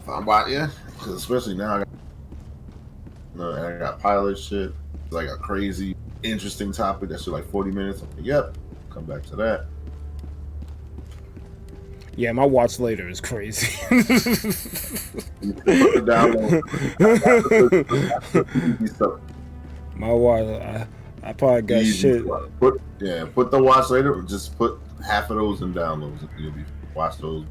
If I'm about yeah, because especially now, I got pilot shit. It's like a crazy, interesting topic. That shit like 40 minutes. I'm like, yep, come back to that. Yeah, my watch later is crazy. You put it down on easy stuff. My watch, I probably got Easy shit. stuff. Put the watch later. Just put half of those in downloads. And you'll be watch those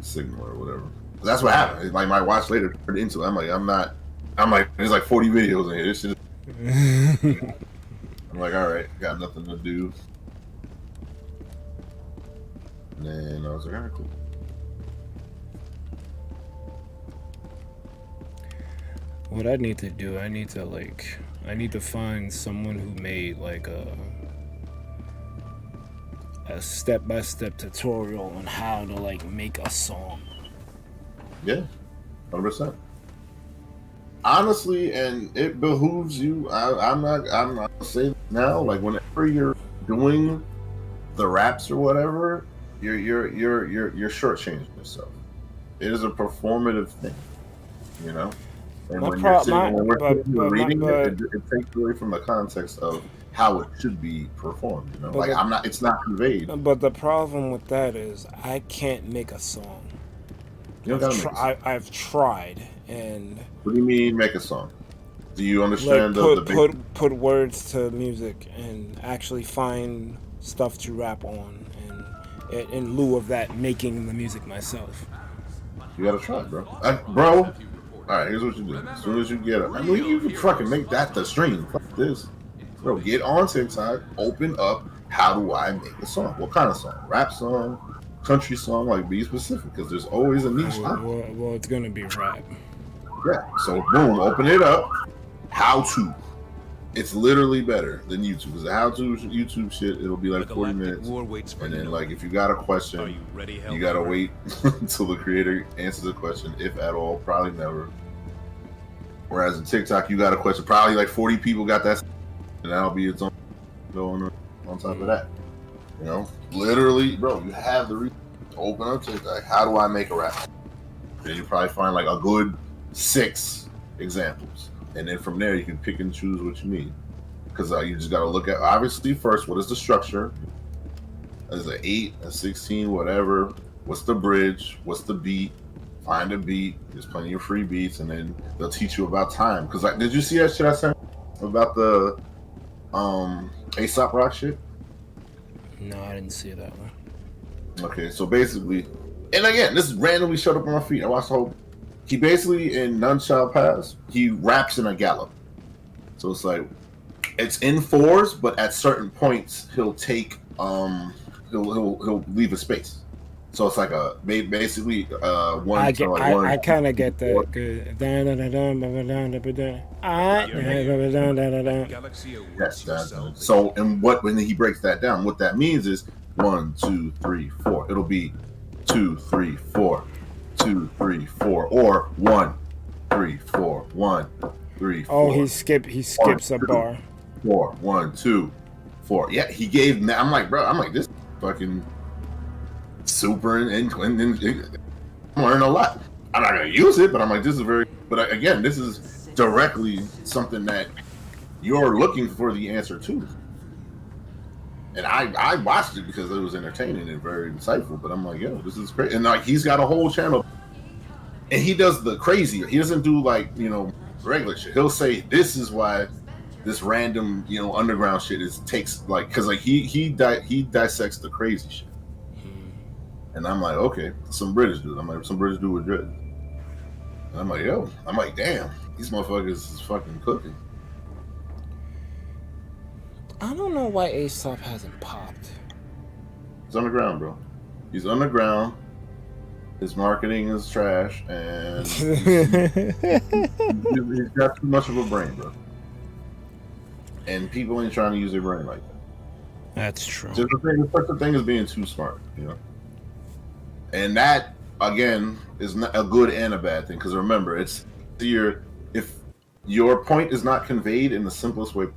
signal or whatever. That's what happened. It's like my watch later turned into. I'm like, there's like 40 videos in here. This shit is, I'm like, all right, got nothing to do. And then I was like, all right, cool. What I need to do, I need to find someone who made like a step-by-step tutorial on how to like make a song. Yeah, 100%. Honestly, and it behooves you. I'm not saying now. Like whenever you're doing the raps or whatever, you're shortchanging yourself. It is a performative thing, you know. And My when pro- you're sitting, my- when we're but- sitting here but my- reading but- it takes away from the context of how it should be performed. You know, But like the- it's not conveyed. But the problem with that is I can't make a song. You don't gotta make a song. I've tried and What do you mean make a song? Do you like understand put words to music and actually find stuff to rap on, and in lieu of that, making the music myself. You gotta try, bro. Bro, all right. Here's what you do. As soon as you get up, I mean, you can fucking make that the stream. Fuck this, bro. Get on TikTok. Open up. How do I make a song? What kind of song? Rap song, country song? Like, be specific, because there's always a niche. Well, it's gonna be rap. Yeah. So boom, open it up. How to. It's literally better than YouTube. Because the how to YouTube shit, it'll be like The 40 galactic minutes. war waits for And then, no like, one. if you got a Are question, you ready, you gotta Helldiver? wait until the creator answers the question, if at all. Probably never. Whereas in TikTok, you got a question, probably like 40 people got that, and that'll be its own going on top of that. You know, literally, bro, you have the reason to open up TikTok. How do I make a rap? Then you probably find like a good 6 examples, and then from there you can pick and choose what you need. Because you just got to look at, obviously, first, what is the structure? Is it 8, a 16, whatever? What's the bridge? What's the beat? Find a beat. There's plenty of free beats, and then they'll teach you about time. Because did you see that shit I sent about the Aesop Rock shit? No, I didn't see that one. Okay, so basically, and again, this randomly showed up on my feed. I watched the whole. He basically in None Shall Pass. He raps in a gallop. So it's like it's in 4s, but at certain points he'll take he'll leave a space. So it's like a basically one. I to like one. I kind of get that. Good. Galaxy awaits Yes, your that. salvation. So and when he breaks that down, what that means is 1, 2, 3, 4. It'll be 2, 3, 4, 2, 3, 4, or 1, 3, 4, 1, 3, 4. Oh, he skips a bar. 4, 1, 2, 4. Yeah, he gave. I'm like, bro. I'm like, this fucking super and I'm learning a lot. I'm not gonna use it, but I'm like, this is very. But again, this is directly something that you're looking for the answer to. And I watched it because it was entertaining and very insightful. But I'm like, yo, this is great. And like he's got a whole channel, and he does the crazier. He doesn't do like regular shit. He'll say this is why this random underground shit takes like because like he dissects the crazy shit. And I'm like, okay, some British dude. I'm like, some British dude with dread. And I'm like, yo, damn, these motherfuckers is fucking cooking. I don't know why Aesop hasn't popped. He's underground, bro. He's underground. His marketing is trash, and he's got too much of a brain, bro. And people ain't trying to use their brain like that. That's true. Just such a thing as being too smart, And that, again, is not a good and a bad thing. Because remember, if your point is not conveyed in the simplest way,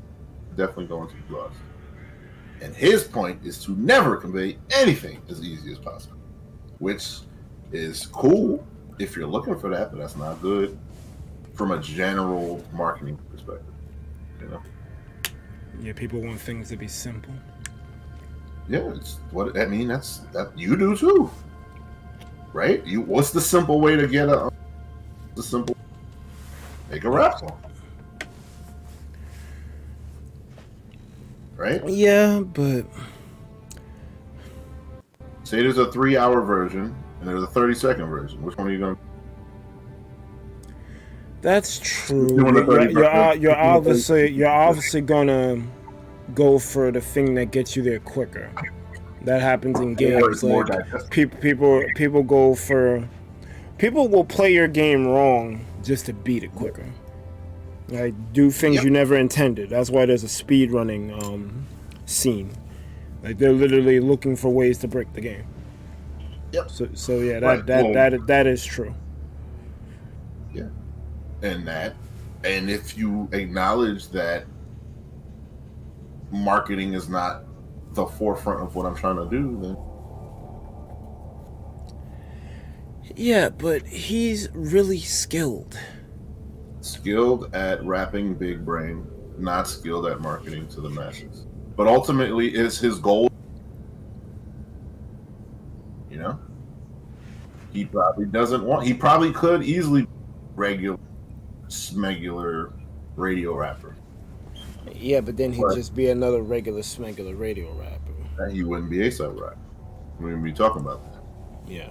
definitely going to be lost. And his point is to never convey anything as easy as possible, which is cool if you're looking for that, but that's not good from a general marketing perspective. Yeah, people want things to be simple. Yeah, it's what I mean. That you do too, right? What's the simple way to get make a rap song, right? Yeah, but say there's a 3-hour version and there's a 30-second version. Which one are you gonna? That's true. You're obviously gonna go for the thing that gets you there quicker. That happens in games. Like people will play your game wrong just to beat it quicker. Like do things you never intended. That's why there's a speed running scene. Like they're literally looking for ways to break the game. Yep. So yeah, that is true. Yeah. And if you acknowledge that marketing is not the forefront of what I'm trying to do, then yeah, but he's really skilled at rapping big brain, not skilled at marketing to the masses. But ultimately is his goal, he probably could easily regular radio rapper. Yeah, but then he'd just be another regular smegular radio rapper. And he wouldn't be A$AP Rocky. We wouldn't be talking about that. Yeah.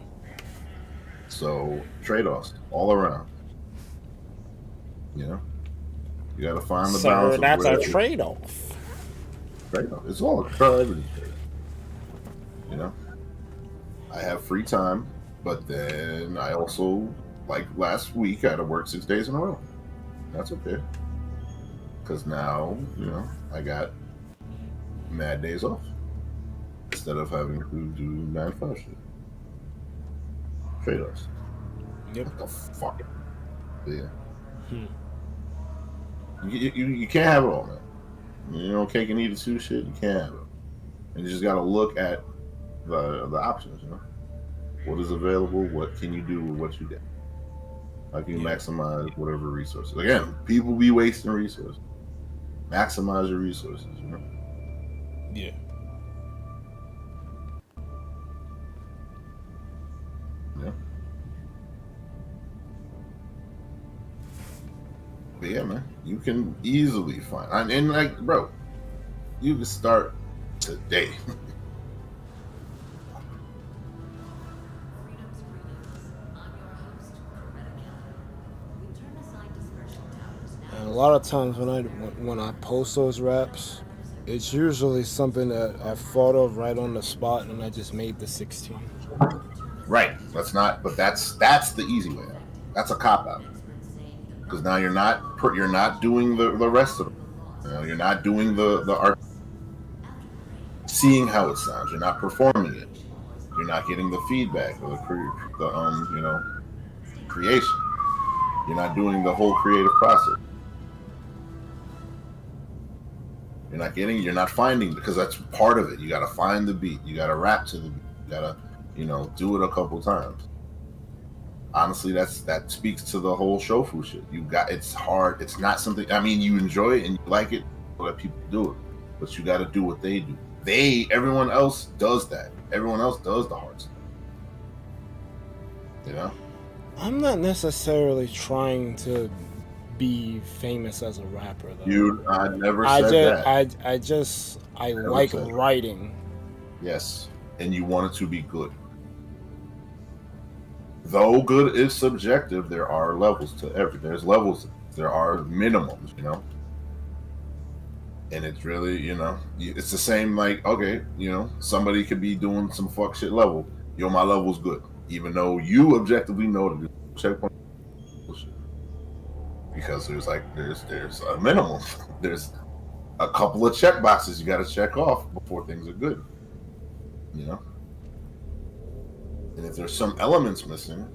So trade-offs all around. You got to find the balance. That's a trade-off. Trade-off. It's all a trade-off. I have free time, but then I also, like last week, I had to work 6 days in a row. That's okay. Because now, I got mad days off instead of having to do 9-5 shit. Trade-offs. Yep. What the fuck? Yeah. You can't have it all, man. Cake and eat it too shit. You can't have it. And you just got to look at the options. What is available? What can you do with what you get? How can you maximize whatever resources? Again, people be wasting resources. Maximize your resources. Yeah. Yeah. But yeah, man, you can easily find, and like, bro, you can start today. And a lot of times when I post those raps, it's usually something that I've thought of right on the spot, and I just made the 16. Right. That's the easy way out. That's a cop out. Because now you're not doing the rest of it. You're not doing the art, seeing how it sounds. You're not performing it. You're not getting the feedback or the creation. You're not doing the whole creative process. You're not finding, because that's part of it. You got to find the beat. You got to rap to the beat. You got to, do it a couple times. Honestly, that speaks to the whole shofu shit. It's hard. It's not something, you enjoy it and you like it, let people do it, but you got to do what they do. Everyone else does that. Everyone else does the hard stuff. You know? I'm not necessarily trying to be famous as a rapper though. I never said that. I like writing. Yes, and you want it to be good. Though good is subjective, there are levels to there's levels. There are minimums, you know. And it's really, you know, it's the same. Like, okay, you know, somebody could be doing some fuck shit level. Yo, my level's good, even though you objectively know that the checkpoint bullshit. Because there's a minimum. There's a couple of check boxes you got to check off before things are good. You know, and if there's some elements missing,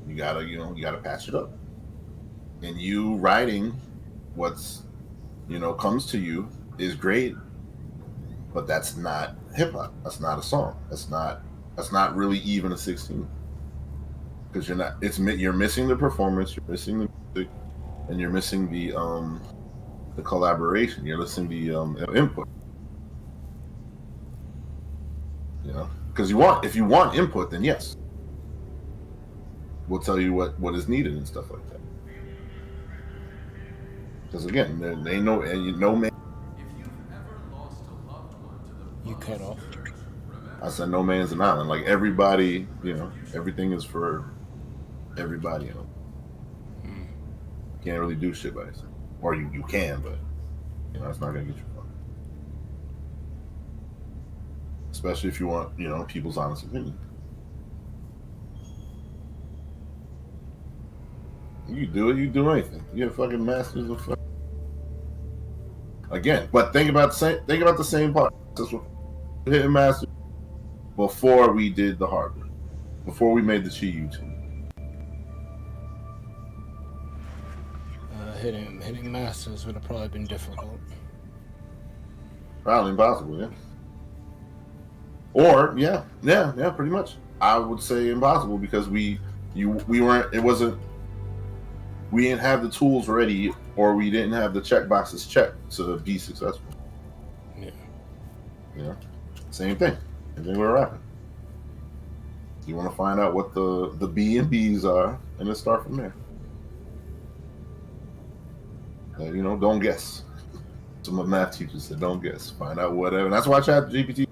you gotta patch it up. And you writing what's, you know, comes to you is great, but that's not hip hop. That's not a song. That's not really even a 16. Because you're missing the performance, you're missing the music, and you're missing the collaboration. You're missing the input. You know, because if you want input, then yes, we'll tell you what is needed and stuff like that. Because again, there ain't no man. You cut off. I said no man's an island. Like everybody, you know, everything is for everybody. You know, you can't really do shit by yourself, or you can, but you know, it's not gonna get you far. Especially if you want, you know, people's honest opinion. You do it. You do anything. You're fucking masters of fucking. Again, but think about the same part. That's what hitting master before we did the hardware, before we made the Chi YouTube. Hitting masters would have probably been difficult. Probably impossible, yeah. Or yeah, pretty much. I would say impossible because we didn't have the tools ready, or we didn't have the check boxes checked to be successful. Yeah. You know, same thing. Same thing with rapping. You want to find out what the B and B's are, and then start from there. You know, don't guess. Some of my math teachers said, don't guess. Find out whatever. And that's why ChatGPT.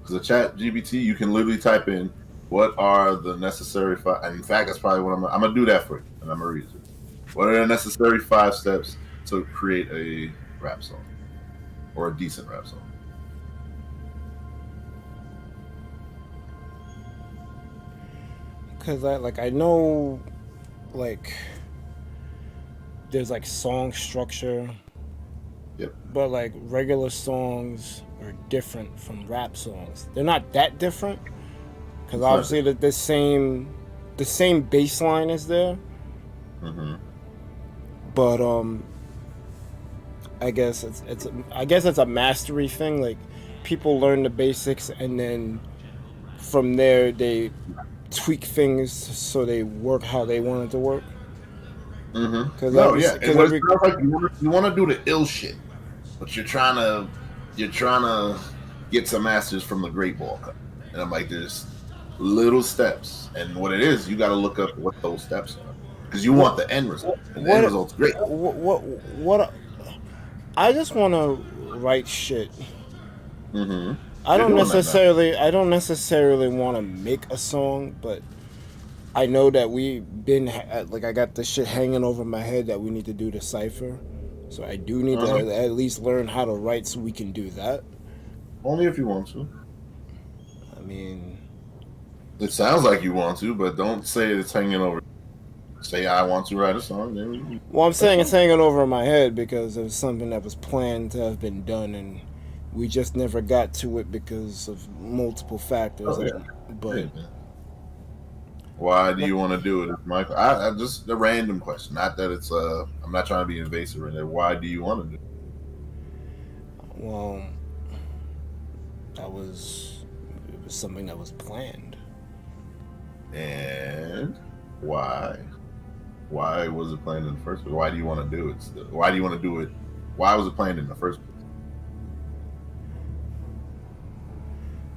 Because the ChatGPT, you can literally type in what are the necessary five. And in fact, that's probably what I'm gonna do that for you, and I'm gonna read it. What are the necessary 5 steps to create a rap song or a decent rap song? Because I know, like, there's like song structure. Yep. But like regular songs are different from rap songs. They're not that different because obviously the same bass line is there. Mm-hmm. But I guess it's a mastery thing. Like people learn the basics and then from there they tweak things so they work how they want it to work. Mm-hmm. No, yeah. It sounds like you want to do the ill shit, but you're trying to get some masters from the Great Ball Cut. And I'm like, there's little steps, and what it is, you got to look up what those steps are because you want the end result. And the end result's great. What? I just want to write shit. Mm-hmm. I don't necessarily want to make a song, but I know that I got this shit hanging over my head that we need to do the cipher. So I do need to at least learn how to write so we can do that. Only if you want to. I mean, it sounds like you want to, but don't say it's hanging over. Say I want to write a song. Well, I'm saying it's hanging over my head because it was something that was planned to have been done, and we just never got to it because of multiple factors. Oh, yeah. But why do you want to do it, Michael? I just a random question. Not that it's I'm not trying to be invasive in there. Why do you want to do it? Well, it was something that was planned. And why? Why was it planned in the first place? Why do you want to do it? Why do you want to do it? Why was it planned in the first place?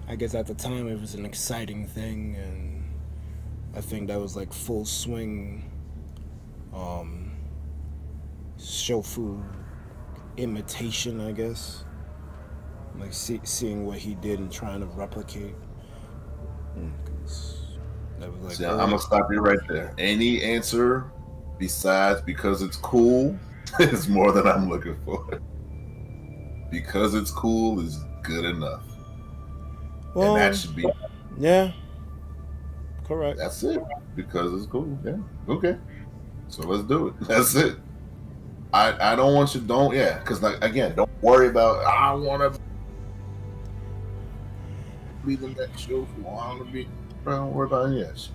I guess at the time it was an exciting thing, and I think that was like full swing shofu imitation, I guess. Like seeing what he did and trying to replicate. 'Cause that was like, See, I'm gonna stop you right there. Any answer besides because it's cool is more than I'm looking for. Because it's cool is good enough. well, And that should be yeah, correct. that's it. Because it's cool. Yeah. Okay. So let's do it. That's it. I don't want you because like again, don't worry about I wanna be the next show for I wanna be don't worry about any of that shit.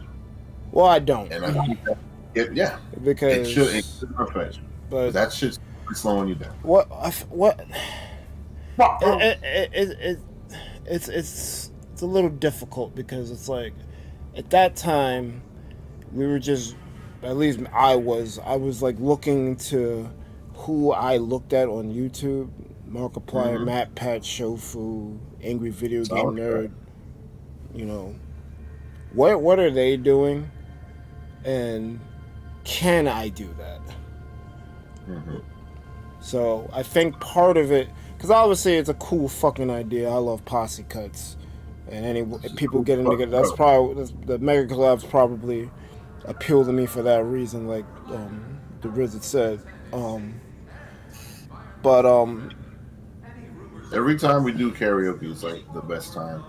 Well, I don't. And I think that because it should affect you. but That shit's slowing you down. what it's a little difficult because it's like at that time we were just, at least I was like looking to who I looked at on YouTube: Markiplier, Matt Pat, Shofu, Angry Video Game Nerd. You know, what are they doing, and can I do that? So I think part of it, because obviously it's a cool fucking idea. I love posse cuts, and people getting together. That's probably the mega collabs probably appeal to me for that reason, like the Rizard said. But every time we do karaoke, it's like the best time,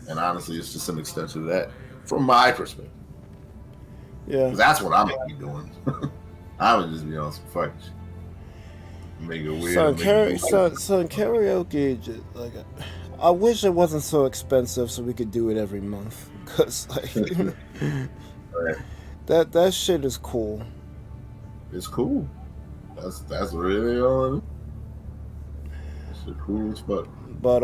and honestly, it's just an extension of that from my perspective. yeah, 'Cause that's what I'm gonna be doing. I would just be on some fuck shit. Make it weird. so karaoke, just, like, I wish it wasn't so expensive so we could do it every month, cause like Right. that shit is cool. It's cool. That's really all. It's cool as fuck. But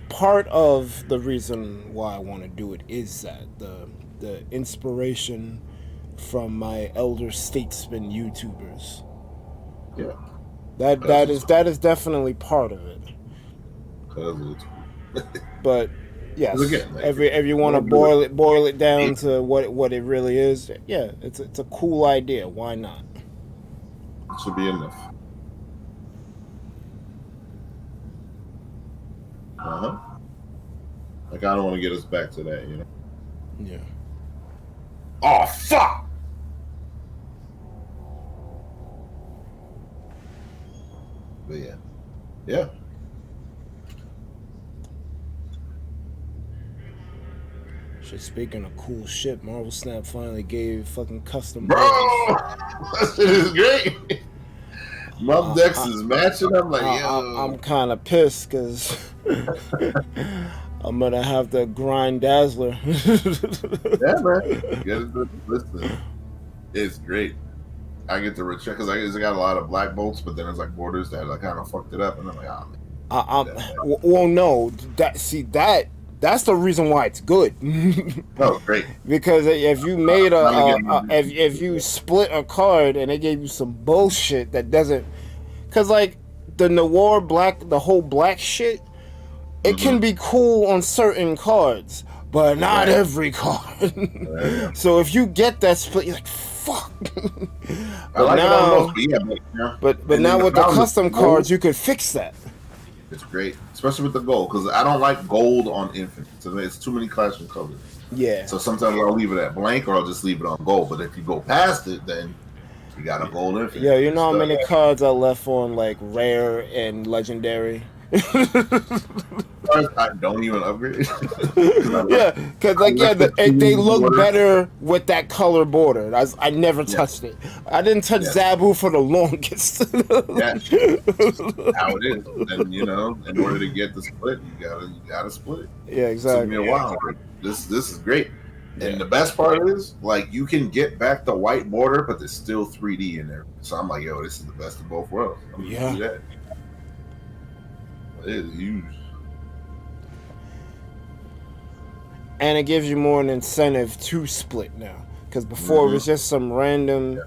part of the reason why I want to do it is that the inspiration from my elder statesman YouTubers. Yeah. That is definitely part of it. Cause it's But yes, again, like, if you want to boil it down to what it really is, yeah, it's a cool idea. Why not? it should be enough. Like I don't want to get us back to that, you know. Yeah. Oh fuck! But yeah. Shit, speaking of cool shit, Marvel Snap finally gave fucking custom Bro, buttons. that shit is great. My decks is matching. I'm like, yo. I'm kind of pissed because I'm gonna have to grind Dazzler. Yeah, man. Listen, it's great. I get to recheck because I got a lot of black bolts, but then it's like borders that I kind of fucked it up, and I'm like, oh man. Well, no, that's the reason why it's good. Oh, great. Because if you made if you split a card and they gave you some bullshit that doesn't, because like the noir black, the whole black shit, it can be cool on certain cards, but not every card. Right. So if you get that split, you're like, fuck. I like it on most, but now with the custom cards, you could fix that. It's great, especially with the gold, because I don't like gold on infinite. So it's too many clashing colors. Yeah. So sometimes I'll leave it at blank, or I'll just leave it on gold. But if you go past it, then you got a gold infinite. Yeah, you know how many cards I left on like rare and legendary. I don't even upgrade. Yeah, because like they look better with that color border. I never touched it. I didn't touch Zabu for the longest. How it is. And you know, in order to get the split, you gotta split it. Yeah, exactly. It took me a while. This is great. And the best part is, like, you can get back the white border, but there's still 3D in there. So I'm like, yo, this is the best of both worlds. I'm gonna do that. It is huge. And it gives you more an incentive to split now. Because before it was just some random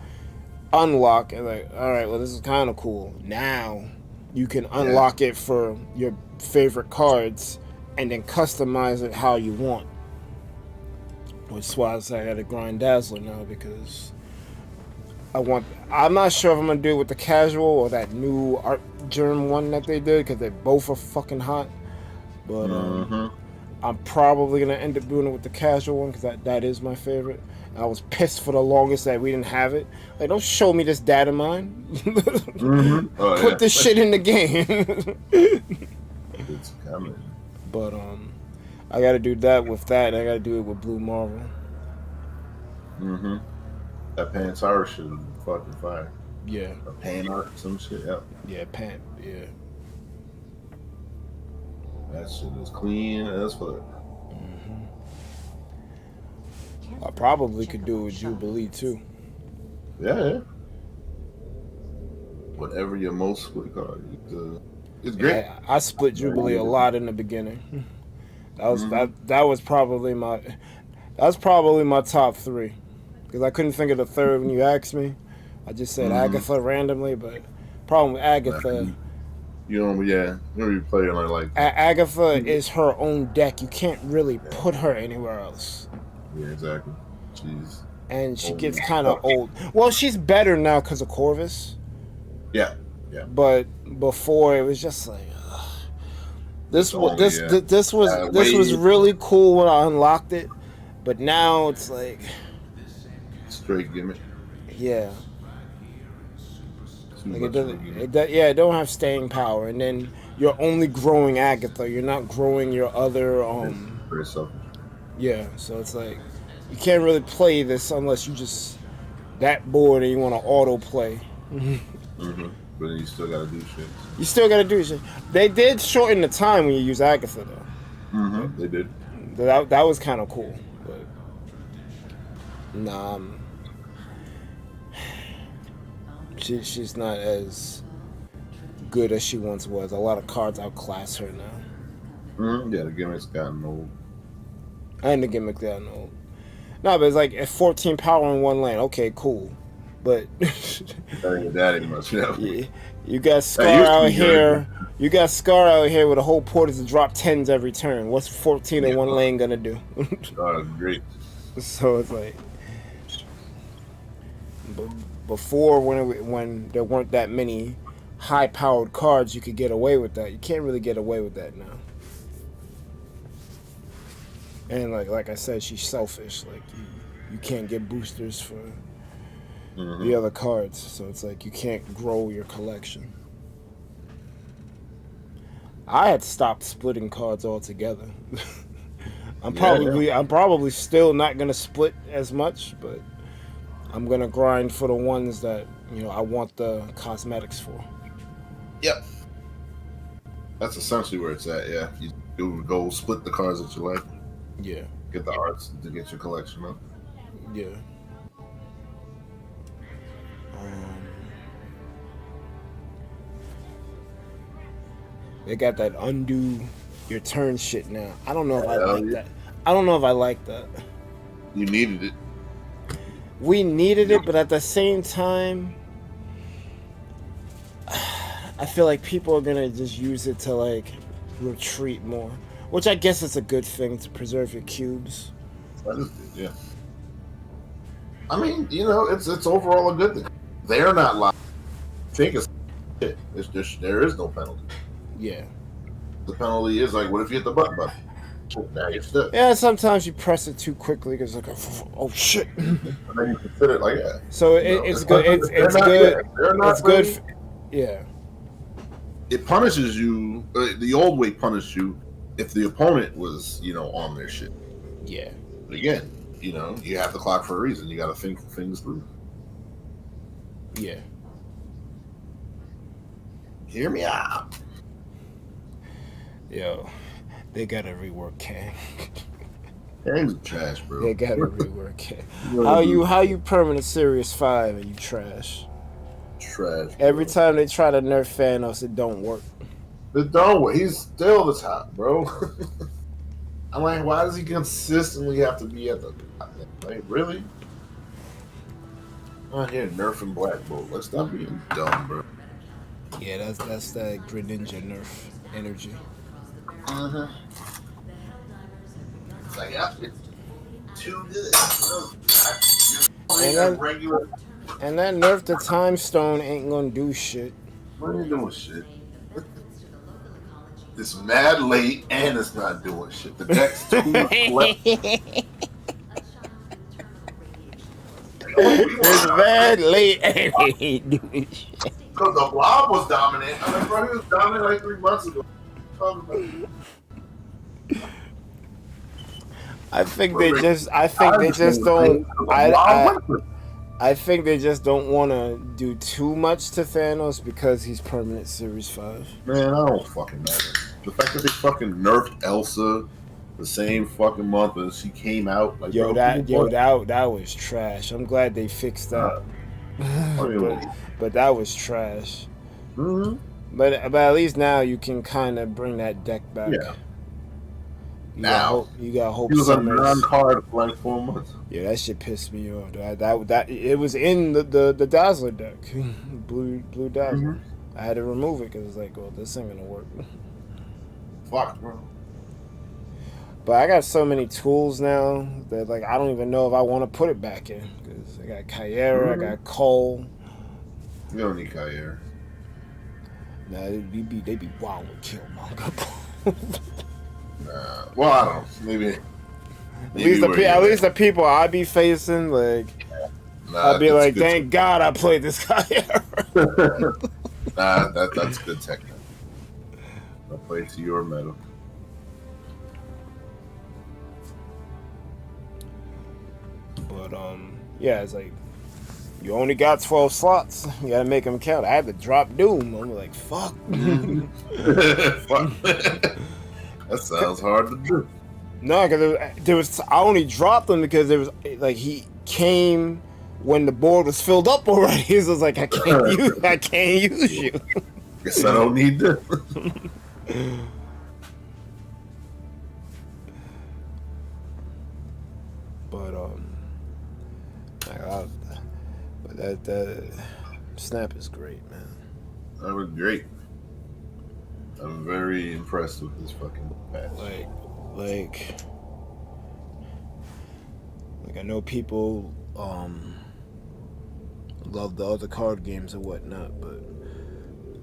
unlock. And like, all right, well, this is kind of cool. Now you can unlock it for your favorite cards and then customize it how you want. Which is why I say I gotta grind Dazzler now, because I'm not sure if I'm gonna do it with the casual or that new Art Germ one that they did, because they both are fucking hot. But I'm probably gonna end up doing it with the casual one, because that is my favorite. I was pissed for the longest that we didn't have it. Like, don't show me this data mine. Put this shit in the game. It's coming. But I gotta do that with that, and I gotta do it with Blue Marvel. That Pantara shit is fucking fire. Yeah. A Pan Art, some shit. Yep. Yeah, yeah. That shit is clean as fuck. I probably could do it with Jubilee too. Yeah. Whatever your most what you call it. It's great. Yeah, I split Jubilee a lot in the beginning. That was probably my top 3, because I couldn't think of the third when you asked me. I just said Agatha randomly, but problem with Agatha. You be playing like Agatha is her own deck. You can't really put her anywhere else. Yeah, exactly. And she gets kind of old. Well, she's better now because of Corvus. Yeah. But before it was just like, this was really cool when I unlocked it, but now it's like straight gimmick. Yeah. Like it don't have staying power, and then you're only growing Agatha. You're not growing your other Very selfish. Yeah, so it's like you can't really play this unless you just that bored and you want to auto play. But you still gotta do shit. You still gotta do shit. They did shorten the time when you use Agatha though. They did. That was kind of cool. But nah, she's not as good as she once was. A lot of cards outclass her now. Yeah, the gimmick's gotten old. And the gimmick gotten old. No, but it's like at 14 power in one lane. Okay, cool. But that ain't much. Yeah, you got Scar out here. You got Scar out here with a whole porter to drop 10s every turn. What's 14 in one lane gonna do? Great. So it's like before, when there weren't that many high-powered cards, you could get away with that. You can't really get away with that now. And like I said, she's selfish. Like you can't get boosters for the other cards, so it's like you can't grow your collection. I had stopped splitting cards altogether. I'm probably still not gonna split as much, but I'm gonna grind for the ones that I want the cosmetics for. Yep. That's essentially where it's at. Yeah, you do go split the cards that you like. Yeah. Get the arts to get your collection up. Yeah. They got that undo your turn shit now. I don't know if I like that. I don't know if I like that. You needed it. We needed it, but at the same time, I feel like people are gonna just use it to like retreat more, which I guess is a good thing to preserve your cubes. That is good, yeah. I mean, it's overall a good thing. They're not lying. I think it's shit. It's just there is no penalty. Yeah. The penalty is like, what if you hit the button? Now you're stuck. Yeah, sometimes you press it too quickly because like, oh shit. And then you consider it like that. So it's good. It's good. It's good. Yeah. It punishes you. The old way punished you if the opponent was, on their shit. Yeah. But again, you have the clock for a reason. You got to think things through. Yeah. Hear me out. Yo, they gotta rework Kang. Kang's trash, bro. They gotta rework Kang. How you permanent Sirius 5 and you trash? Trash. Bro. Every time they try to nerf Thanos, it don't work. It don't work. He's still the top, bro. I'm like, why does he consistently have to be at the top? Like, really? I'm out here nerfing Black Bolt. Let's stop being dumb, bro. Yeah, that's that Greninja nerf energy. Like, yeah, it's too good. And You're then, regular. and that nerf the time stone ain't gonna do shit. What are you doing, shit? It's mad late and it's not doing shit. The deck's too left. It's bad late and it ain't doing shit. Because the blob was dominant. I'm like, bro, he was dominant like 3 months ago. I think they just don't. I think they just don't want to do too much to Thanos because he's permanent Series 5. Man, I don't fucking matter. The fact that they fucking nerfed Elsa the same fucking month as she came out. Like, bro, that was trash. I'm glad they fixed that. But that was trash. Mm-hmm. But at least now you can kind of bring that deck back. Yeah. You got hope. He was a non-card for like 4 months. Yeah, that shit pissed me off. That it was in the Dazzler deck, blue Dazzler. Mm-hmm. I had to remove it because it's like, well, this ain't gonna work. Fuck, bro. But I got so many tools now that like I don't even know if I want to put it back in because I got Kyera, I got Cole. You don't need Kyera. Nah, they be wild with Killmonger. Nah. Well, I don't know. Maybe at least the people I be facing, like, I'd be like, thank God I played this Kyera. Nah, that's good technique. I'll play to your meta. But yeah, it's like you only got 12 slots. You gotta make them count. I had to drop Doom. I'm like, fuck. Fuck. That sounds hard to do. No, because there was. I only dropped him because there was like he came when the board was filled up already. So it's like I can't use you. Guess I don't need this. But that Snap is great, man. That was great. I'm very impressed with this fucking patch. Like I know people love the other card games and whatnot, but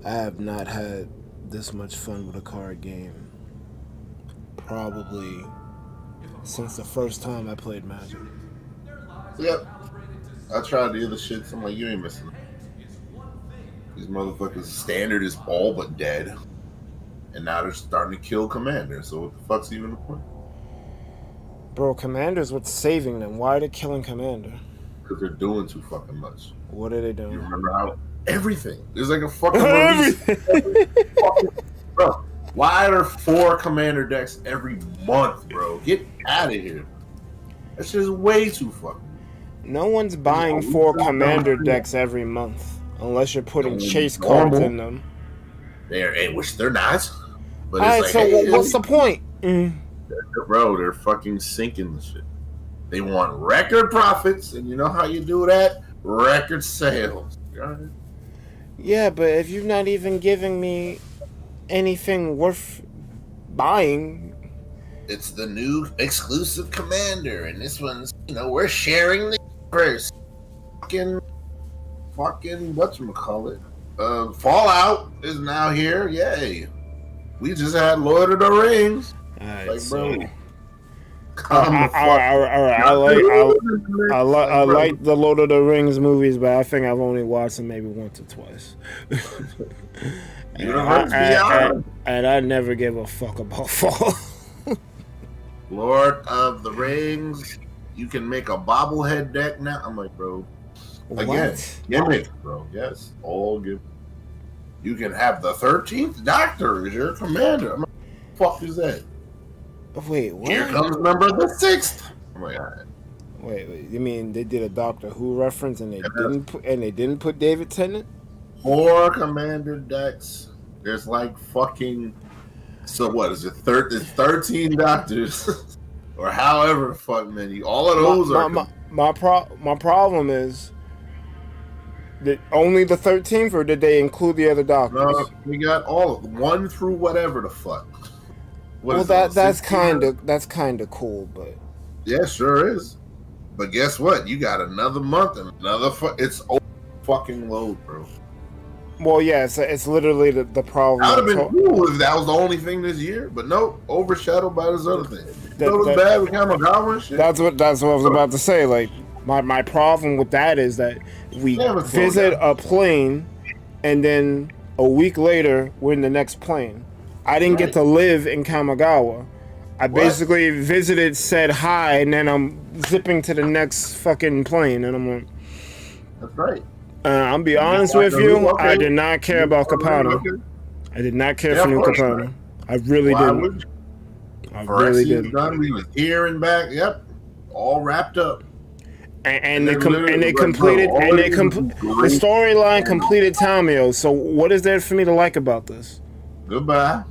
I have not had this much fun with a card game probably since the first time I played Magic. Yep. I tried the other shit. I'm like, you ain't missing. These motherfuckers' standard is all but dead. And now they're starting to kill Commander. So what the fuck's even the point? Bro, Commander's what's saving them. Why are they killing Commander? Because they're doing too fucking much. What are they doing? You remember how everything? There's like a fucking release. Bro, why are there 4 Commander decks every month, bro? Get out of here. That's just way too fucking. No one's buying 4 Commander decks every month unless you're putting chase cards in them. Which they're not. But all right, it's so like, what's the point? Bro, they're fucking sinking the shit. They want record profits, and you know how you do that? Record sales. Yeah, but if you're not even giving me anything worth buying. It's the new exclusive Commander, and this one's, we're sharing the universe. Fucking whatchamacallit. Fallout is now here. Yay. We just had Lord of the Rings. Alright, like, so... bro. I like the Lord of the Rings movies, but I think I've only watched them maybe once or twice. And I never gave a fuck about Fallout. Lord of the Rings, you can make a bobblehead deck now. I'm like, bro, again, gimmick, bro. Yes, all gimmick. You can have the 13th Doctor as your commander. I'm like, fuck is that? Wait, what? Here comes number the 6th. I'm like, all right. Wait, you mean they did a Doctor Who reference and they didn't put David Tennant? 4 commander decks. There's like fucking. So what is it? It's 13 doctors, or however the fuck many. All of those my problem is that only the 13th, or did they include the other doctors? No, we got all of them, 1 through whatever the fuck. What Well, is it, that's 60 kind hours? of cool, but Yeah, sure is. But guess what? You got another month and another. It's fucking load, bro. well, yeah, it's literally the problem. That would have been cool if that was the only thing this year, but nope, overshadowed by this other thing. That was bad with Kamigawa and shit. That's what I was about to say. Like my problem with that is that we visit a plane, and then a week later we're in the next plane. I didn't get to live in Kamigawa. I basically visited, said hi, and then I'm zipping to the next fucking plane, and I'm like, that's right. I'll be honest with you, I did not care about Capano. I did not care for New Capano. I really didn't. I really didn't. Done. We was here and back. Yep, all wrapped up. And they completed the storyline completed Tamio. So what is there for me to like about this? Goodbye.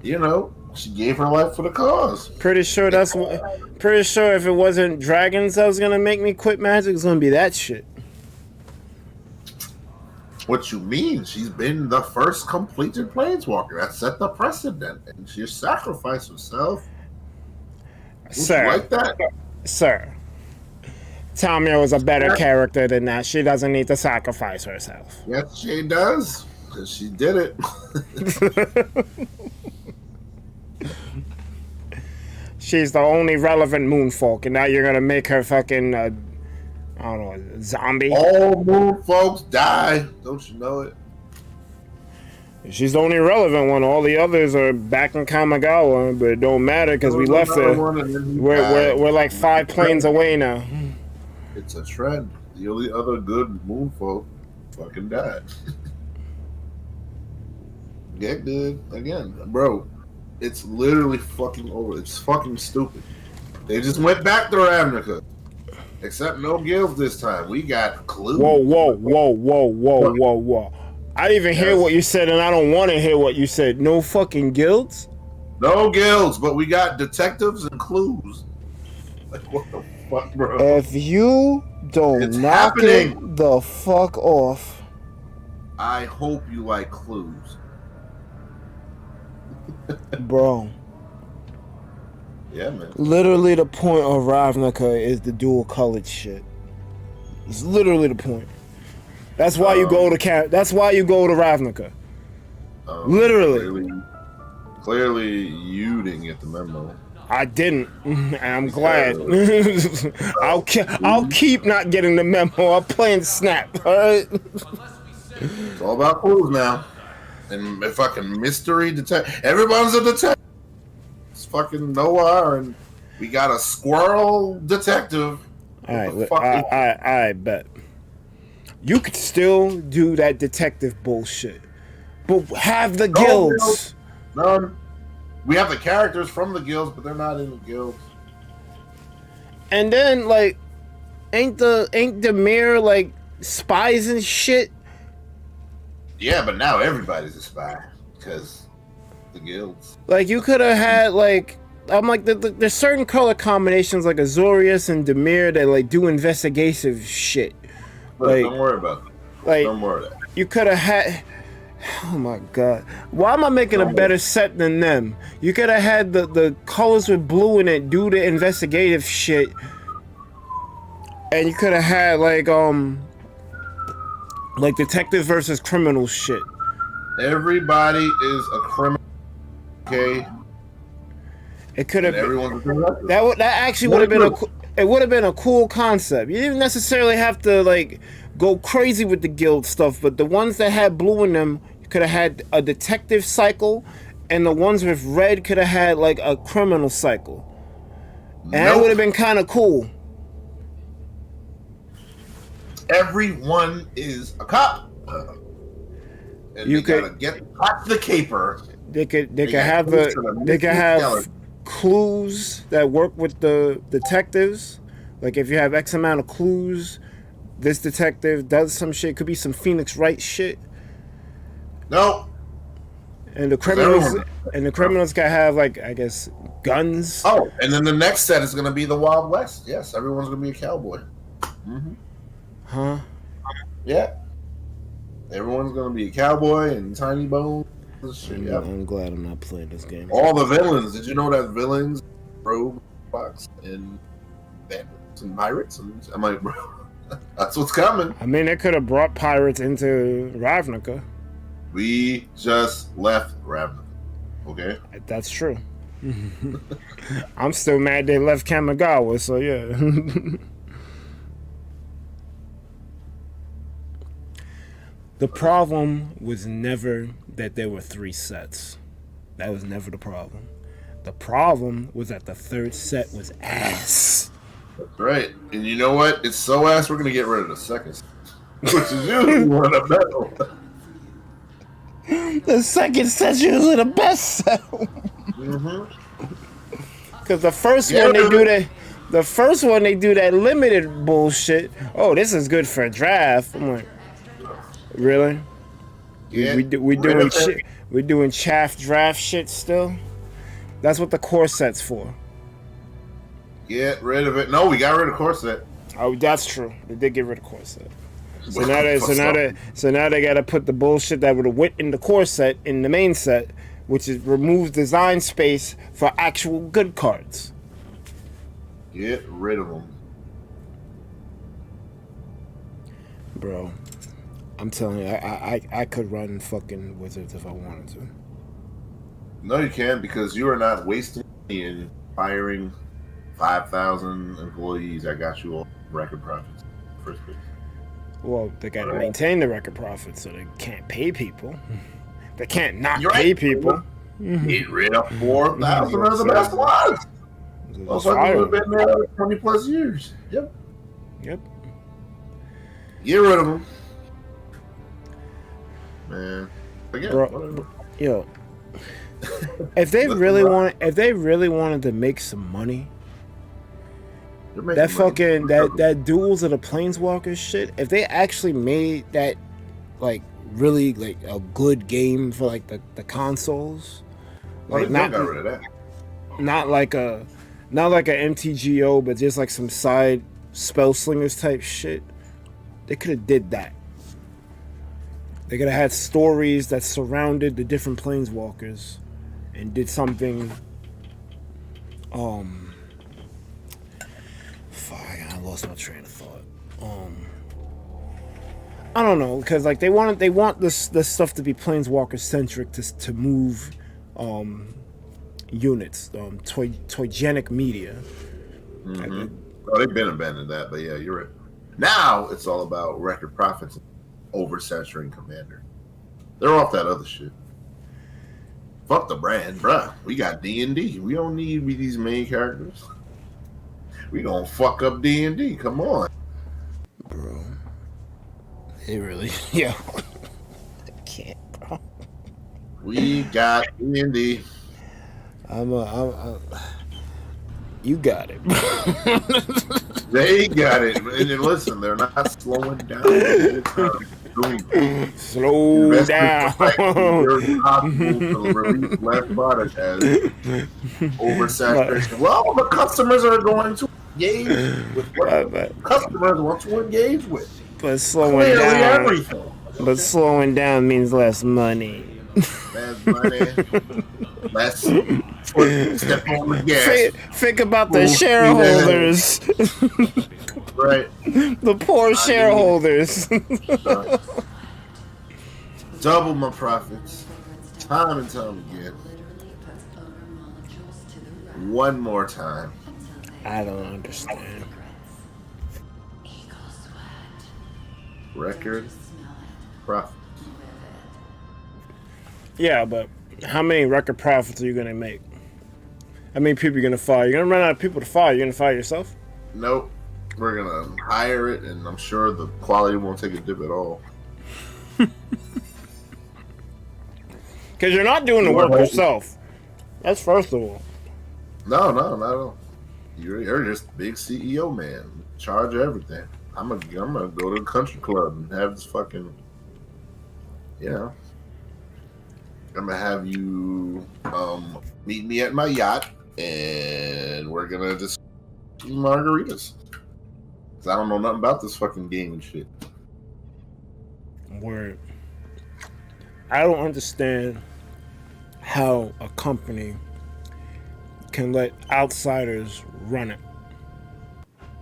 You know, she gave her life for the cause. Pretty sure if it wasn't dragons that was gonna make me quit Magic, it's gonna be that shit. What you mean? She's been the first completed planeswalker that set the precedent, and she sacrificed herself. Sir, like that? Sir, Tamio is a better character than that. She doesn't need to sacrifice herself. Yes, she does, because she did it. She's the only relevant Moonfolk, and now you're gonna make her fucking, I don't know, zombie? All moon folks die. Don't you know it? She's the only relevant one. All the others are back in Kamigawa, but it don't matter because we left there. We're like 5 planes away now. It's a trend. The only other good moon folk fucking died. Yeah, dude. Again, bro. It's literally fucking over. It's fucking stupid. They just went back to Ravnica. Except no guilds this time. We got clues. Whoa. I didn't even hear what you said, and I don't want to hear what you said. No fucking guilds? No guilds, but we got detectives and clues. Like, what the fuck, bro? If you don't knock it the fuck off. I hope you like clues. Bro. Yeah, man. Literally the point of Ravnica is the dual colored shit. It's literally the point. That's why you go to that's why you go to Ravnica. Literally. Clearly you didn't get the memo. I didn't. And I'm glad. I'll keep not getting the memo. I'm playing Snap, alright? It's all about clues now. And fucking mystery detective. Everyone's a detective. It's fucking Noah, and we got a squirrel detective. I bet. You could still do that detective bullshit. But have the guilds. None. We have the characters from the guilds, but they're not in the guilds. And then, like, ain't the mirror like spies and shit? Yeah, but now everybody's a spy because the guilds. Like, you could have had, like, I'm like, there's certain color combinations like Azorius and Demir that like do investigative shit. Like, don't worry about it. Like, don't worry about it. You could have had. Oh my god! Why am I making a better set than them? You could have had the colors with blue in it do the investigative shit, and you could have had like detective versus criminal shit. Everybody is a criminal. Okay. It could have that actually would have been it would have been a cool concept. You didn't necessarily have to like go crazy with the guild stuff, but the ones that had blue in them could have had a detective cycle, and the ones with red could have had like a criminal cycle, and that would have been kind of cool. Everyone is a cop, and you gotta get the caper. They could have clues that work with the detectives. Like if you have X amount of clues, this detective does some shit. Could be some Phoenix Wright shit. No. And the criminals can have like, I guess, guns. Oh, and then the next set is gonna be the Wild West. Yes, everyone's gonna be a cowboy. Mm-hmm. Huh? Yeah. Everyone's gonna be a cowboy and Tiny Bone. Shit, yeah. I'm glad I'm not playing this game. All the villains. Did you know that villains, robots, and bandits and pirates? And I'm like, bro, that's what's coming. I mean, they could have brought pirates into Ravnica. We just left Ravnica. Okay. That's true. I'm still mad they left Kamigawa, so yeah. The problem was never that there were 3 sets. That was never the problem. The problem was that the 3rd set was ass. That's right. And you know what? It's so ass we're gonna get rid of the 2nd set, which is usually one of the better. The 2nd set's usually the best set. Because the first one they do that. The first one they do that limited bullshit. Oh, this is good for a draft. I'm like, really? Yeah, we doing shit. We're doing chaff draft shit still. That's what the core set's for. Get rid of it. No, we got rid of core set. Oh, that's true. They did get rid of core set. So now they got to put the bullshit that would have went in the core set in the main set, which is removes design space for actual good cards. Get rid of them, bro. I'm telling you, I could run fucking Wizards if I wanted to. No, you can't, because you are not wasting money in firing 5,000 employees. I got you all record profits. First place. Well, they got to maintain the record profits, so they can't pay people. They can't not pay people. Get rid of 4,000 of the best ones. Those have been there 20 plus years. Yep. Get rid of them, man. Again, bro, yo. If they really wanted to make some money, that fucking that Duels of the Planeswalkers shit. If they actually made that like really like a good game for like the consoles, like not like a MTGO, but just like some side spell slingers type shit, they could have did that. They could have had stories that surrounded the different Planeswalkers and did something. I lost my train of thought. I don't know, because like they want this stuff to be Planeswalker centric to move units, toygenic media. Oh, they've been abandoning that, but yeah, you're right. Now it's all about record profits, oversaturating Commander. They're off that other shit. Fuck the brand, bruh. We got D&D. We don't need these main characters. We gonna fuck up D&D. Come on, bro. They really, yeah. I can't, bro. We got D&D. You got it. They got it. And then listen, they're not slowing down. Slow down. There's possible to release less product as oversaturation. Well, the customers are going to engage with what customers want to engage with. But slowing down means less money. Less money. Less step on the gas. Think about the shareholders. Right. The poor shareholders. Double my profits. Time and time again. One more time. I don't understand. Record profit. Yeah, but how many record profits are you gonna make? How many people are you gonna fire? You're gonna run out of people to fire. You're gonna fire yourself? Nope. We're gonna hire it, and I'm sure the quality won't take a dip at all. Because you're not doing the work yourself. That's first of all. No, not at all. You're just big CEO man, charge of everything. I'm gonna go to the country club and have this fucking, I'm gonna have you meet me at my yacht, and we're gonna just eat margaritas. Cause I don't know nothing about this fucking game and shit. Word. I don't understand how a company can let outsiders run it.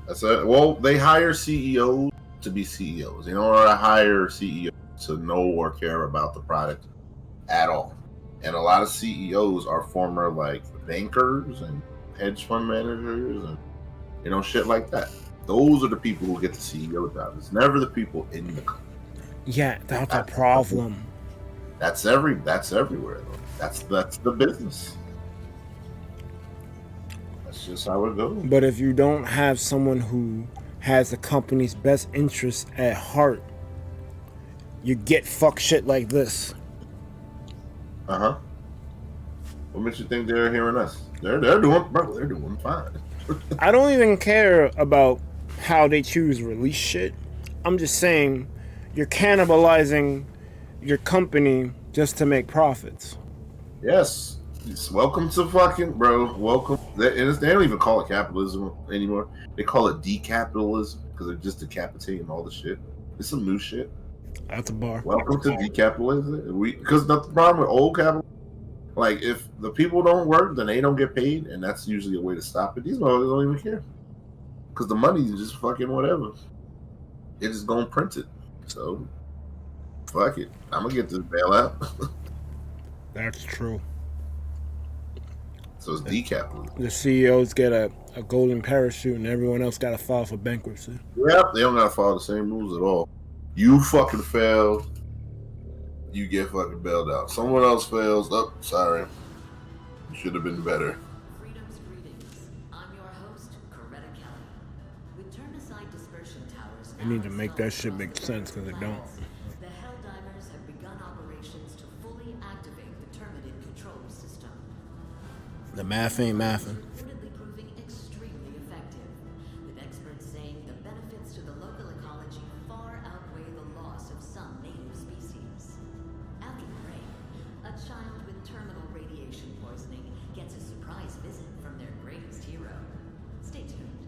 That's it. Well, they hire CEOs to be CEOs. They don't hire CEOs to know or care about the product at all. And a lot of CEOs are former like bankers and hedge fund managers and shit like that. Those are the people who get the CEO job. It's never the people in the company. Yeah, that's a problem. That's everywhere though. That's the business. That's just how it goes. But if you don't have someone who has the company's best interests at heart, you get fuck shit like this. Uh-huh. What makes you think they're hearing us? They're doing fine. I don't even care about how they choose to release shit. I'm just saying you're cannibalizing your company just to make profits. Yes. Welcome to fucking, bro. Welcome. They don't even call it capitalism anymore. They call it decapitalism because they're just decapitating all the shit. It's some new shit. That's a bar. Welcome to decapitalism. Because the problem with old capitalism, like if the people don't work, then they don't get paid, and that's usually a way to stop it. These motherfuckers don't even care because the money is just fucking whatever. They're just gonna print it. So fuck it. I'm gonna get this bailout. That's true. So it's decapitalism. The CEOs get a golden parachute and everyone else got to file for bankruptcy. Yep, they don't gotta follow the same rules at all. You fucking fail, you get fucking bailed out. Someone else fails, oh, sorry. You should have been better. Freedom's greetings. I'm your host, Coretta Kelly. With turn-aside dispersion towers, They need to make that shit make sense because it don't. the Helldivers have begun operations to fully activate the Terminated control system. The math ain't mathing. Reportedly proving extremely effective, with experts saying the benefits to the local ecology far outweigh the loss of some native species. After the break, a child with terminal radiation poisoning gets a surprise visit from their greatest hero. Stay tuned.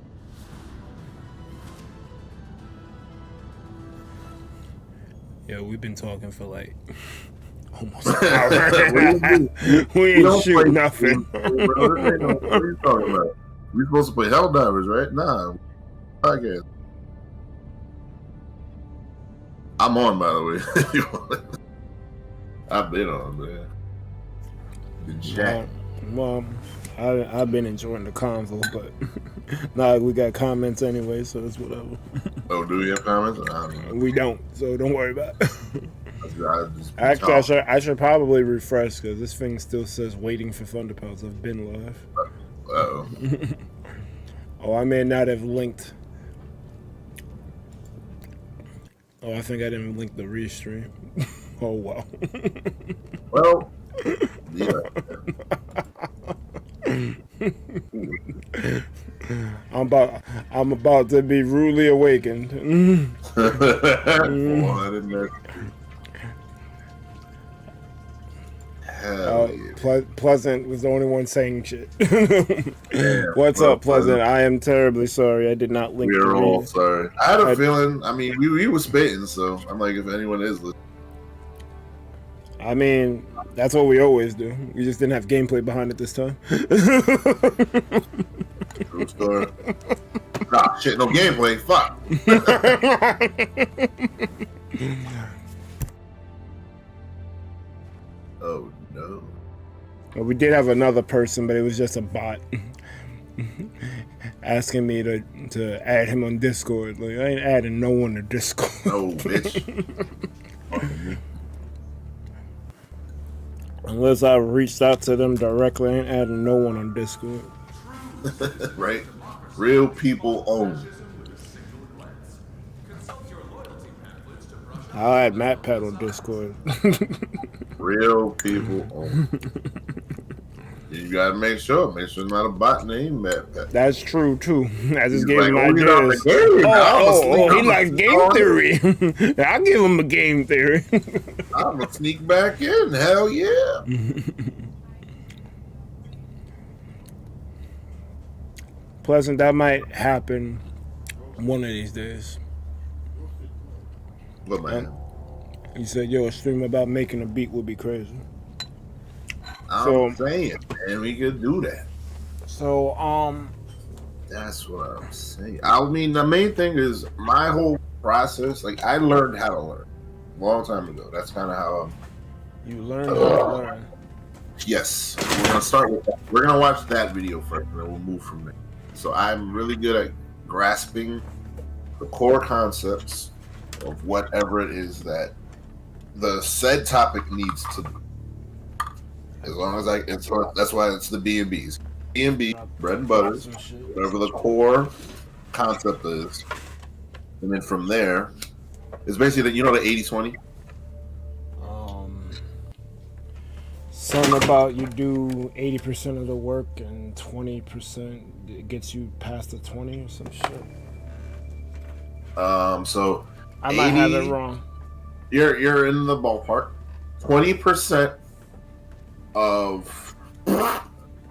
Yo, we've been talking for like almost an hour. We ain't shoot nothing. What are you talking about? We're supposed to play Helldivers, right? Nah. Podcast. I'm on, by the way. I've been on, man. The jack. Well, I've been enjoying the convo, but nah, we got comments anyway, so it's whatever. Oh, do we have comments? I don't know. We don't, so don't worry about it. Actually, I should probably refresh because this thing still says waiting for ThunderPals. I've been live. Uh-oh. Oh, I may not have linked. Oh, I think I didn't link the restream. Oh, wow. Well, yeah. I'm about to be rudely awakened. Boy, I didn't know. Hell yeah. Pleasant was the only one saying shit. Yeah, What's well, up, Pleasant? I am terribly sorry. I did not link We're the all read. sorry. I had a feeling. I mean, we were spitting, so I'm like, if anyone is listening. I mean, that's what we always do. We just didn't have gameplay behind it this time. True story. Nah, shit, no gameplay. Fuck. Oh no. Well, we did have another person, but it was just a bot asking me to add him on Discord. Like, I ain't adding no one to Discord. No, bitch. Unless I reached out to them directly, I ain't adding no one on Discord. Right? Real people own. I'll add MatPat on Discord. Real people own. You gotta make sure it's not a bot named Matt. That's true too. I just He's gave him like, oh, ideas. he He likes game theory. I'll give him a game theory. I'm gonna sneak back in. Hell yeah. Pleasant, that might happen one of these days. What, man? You said, yo, a stream about making a beat would be crazy. So- I'm saying, man, we could do that. So That's what I'm saying. I mean, the main thing is my whole process. Like, I learned how to learn a long time ago. That's kind of how. you learn how to learn. Yes, we're gonna start with that. We're gonna watch that video first, and then we'll move from there. So I'm really good at grasping the core concepts of whatever it is that the said topic needs to be. As long as that's why it's the B&Bs. B&B, bread and butter, Some shit. whatever the core concept is. And then from there, it's basically, you know, the 80-20? Something about you do 80% of the work and 20% gets you past the 20 or some shit. So I might have it wrong. You're in the ballpark. 20% of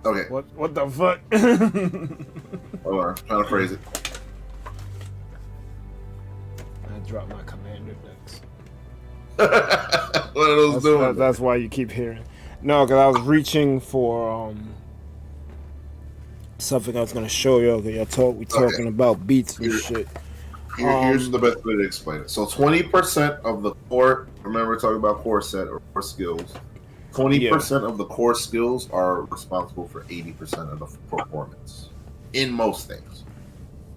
okay. What the fuck? Hold on, I'm trying to phrase it. I dropped my commander decks. What are those doing? That's why you keep hearing. No, because I was reaching for something I was gonna show y'all. We talking about beats and shit. Here's the best way to explain it. So 20% of the core. Remember, we're talking about core set or core skills. 20% of the core skills are responsible for 80% of the performance in most things.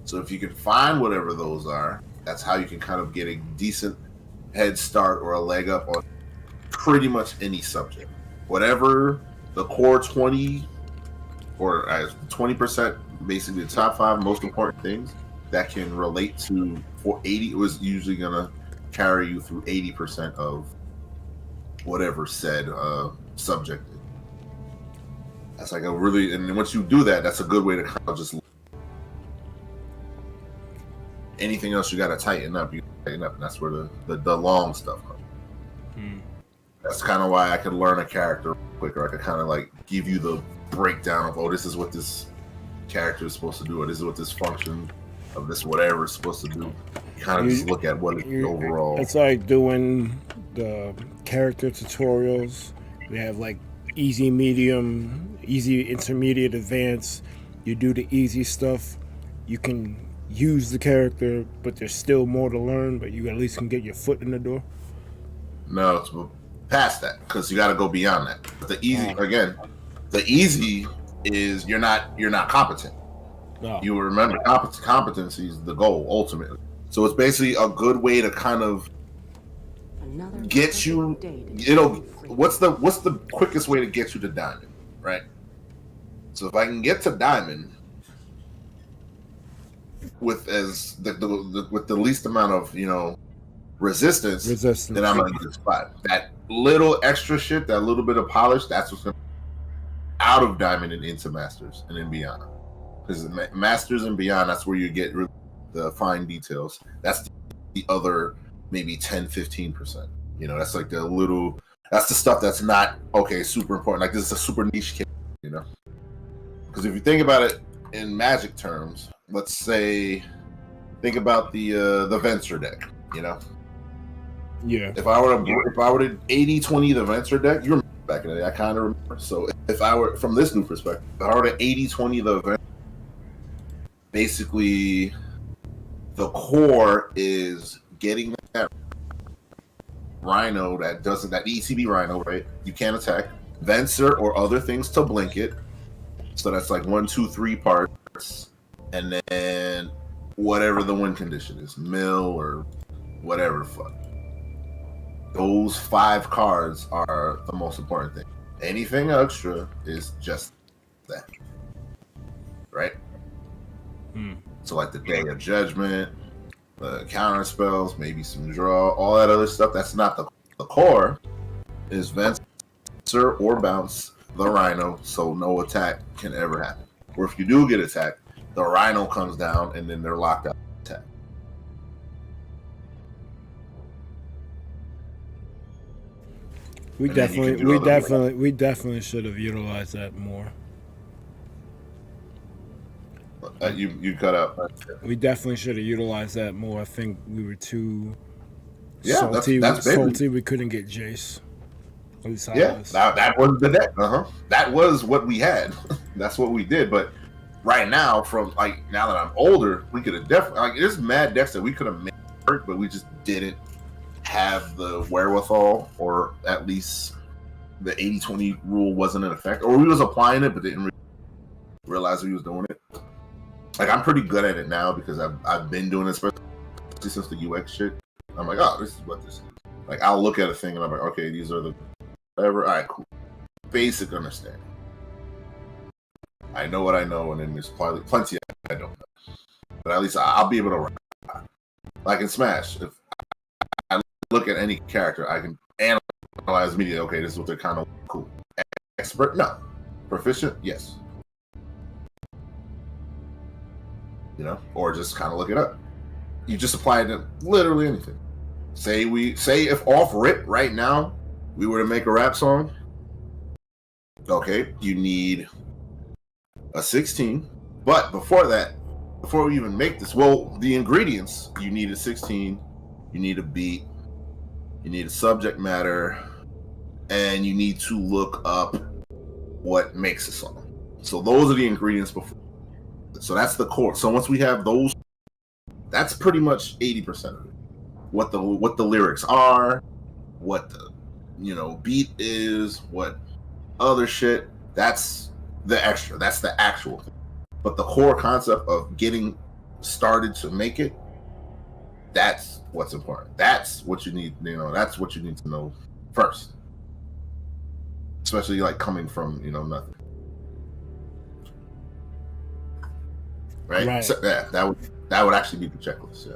So if you can find whatever those are, that's how you can kind of get a decent head start or a leg up on pretty much any subject. Whatever the core 20 or as 20%, basically the top 5 most important things that can relate to for 80 was usually gonna carry you through 80% of whatever said subject. That's like a really, and once you do that, that's a good way to kind of just. Anything else you got to tighten up, and that's where the long stuff comes. That's kind of why I could learn a character quicker. I could kind of like give you the breakdown of, oh, this is what this character is supposed to do, or this is what this function of this whatever is supposed to do. You kind of just look at what the overall. It's like doing the character tutorials. They have like easy, medium, easy, intermediate, advanced. You do the easy stuff. You can use the character, but there's still more to learn. But you at least can get your foot in the door. No, it's past that because you got to go beyond that. The easy again, the easy is you're not competent. No. You remember competency is the goal ultimately. So it's basically a good way to kind of get you. What's the quickest way to get you to diamond, right? So if I can get to diamond with with the least amount of resistance, then I'm gonna get a spot. That little extra shit, that little bit of polish, that's what's gonna out of diamond and into masters and then beyond. Because masters and beyond, that's where you get the fine details. That's the other maybe 10-15%. That's like that's the stuff that's not super important. Like this is a super niche kit, Because if you think about it in Magic terms, let's say think about the Venture deck, Yeah. If I were to 80-20 the Venture deck, you remember back in the day, I kind of remember. So if I were, from this new perspective, if I were to 80-20 the Venture, basically the core is getting that Rhino that ETB Rhino, right? You can't attack. Venser or other things to blink it. So that's like 1, 2, 3 parts. And then whatever the win condition is, mill or whatever the fuck. Those 5 cards are the most important thing. Anything extra is just that. Right? So like the Day of Judgment, the counter spells, maybe some draw, all that other stuff. That's not the core. Is Venser or bounce the Rhino, so no attack can ever happen. Or if you do get attacked, the Rhino comes down and then they're locked out of attack. We definitely should have utilized that more. You cut out. We definitely should have utilized that more. I think we were too Yeah, salty. that's salty. We couldn't get Jace. At least I Yeah, was. that was the deck. That was what we had. That's what we did. But right now, now that I'm older, we could have definitely there's mad decks that we could have made work, but we just didn't have the wherewithal, or at least the 80-20 rule wasn't in effect, or we was applying it but didn't realize we was doing it. Like, I'm pretty good at it now because I've been doing it, especially since the UX shit. I'm like, oh, this is what this is. Like, I'll look at a thing and I'm like, okay, these are the whatever. All right, cool. Basic understanding. I know what I know, and then there's plenty I don't know. But at least I'll be able to ride. Like in Smash, if I look at any character, I can analyze immediately. Okay, this is what they're kind of cool. Expert? No. Proficient? Yes. You know, or just kind of look it up. You just apply it to literally anything. Say if off rip right now we were to make a rap song. Okay, you need a 16, but before that, before we even make this, well, the ingredients, you need a 16, you need a beat, you need a subject matter, and you need to look up what makes a song. So those are the ingredients before. So that's the core. So once we have those, that's pretty much 80% of it. What the lyrics are, what the beat is, what other shit. That's the extra. That's the actual thing. But the core concept of getting started to make it, that's what's important. That's what you need. That's what you need to know first. Especially like coming from nothing. Right? So, yeah, that would actually be the checklist. Yeah.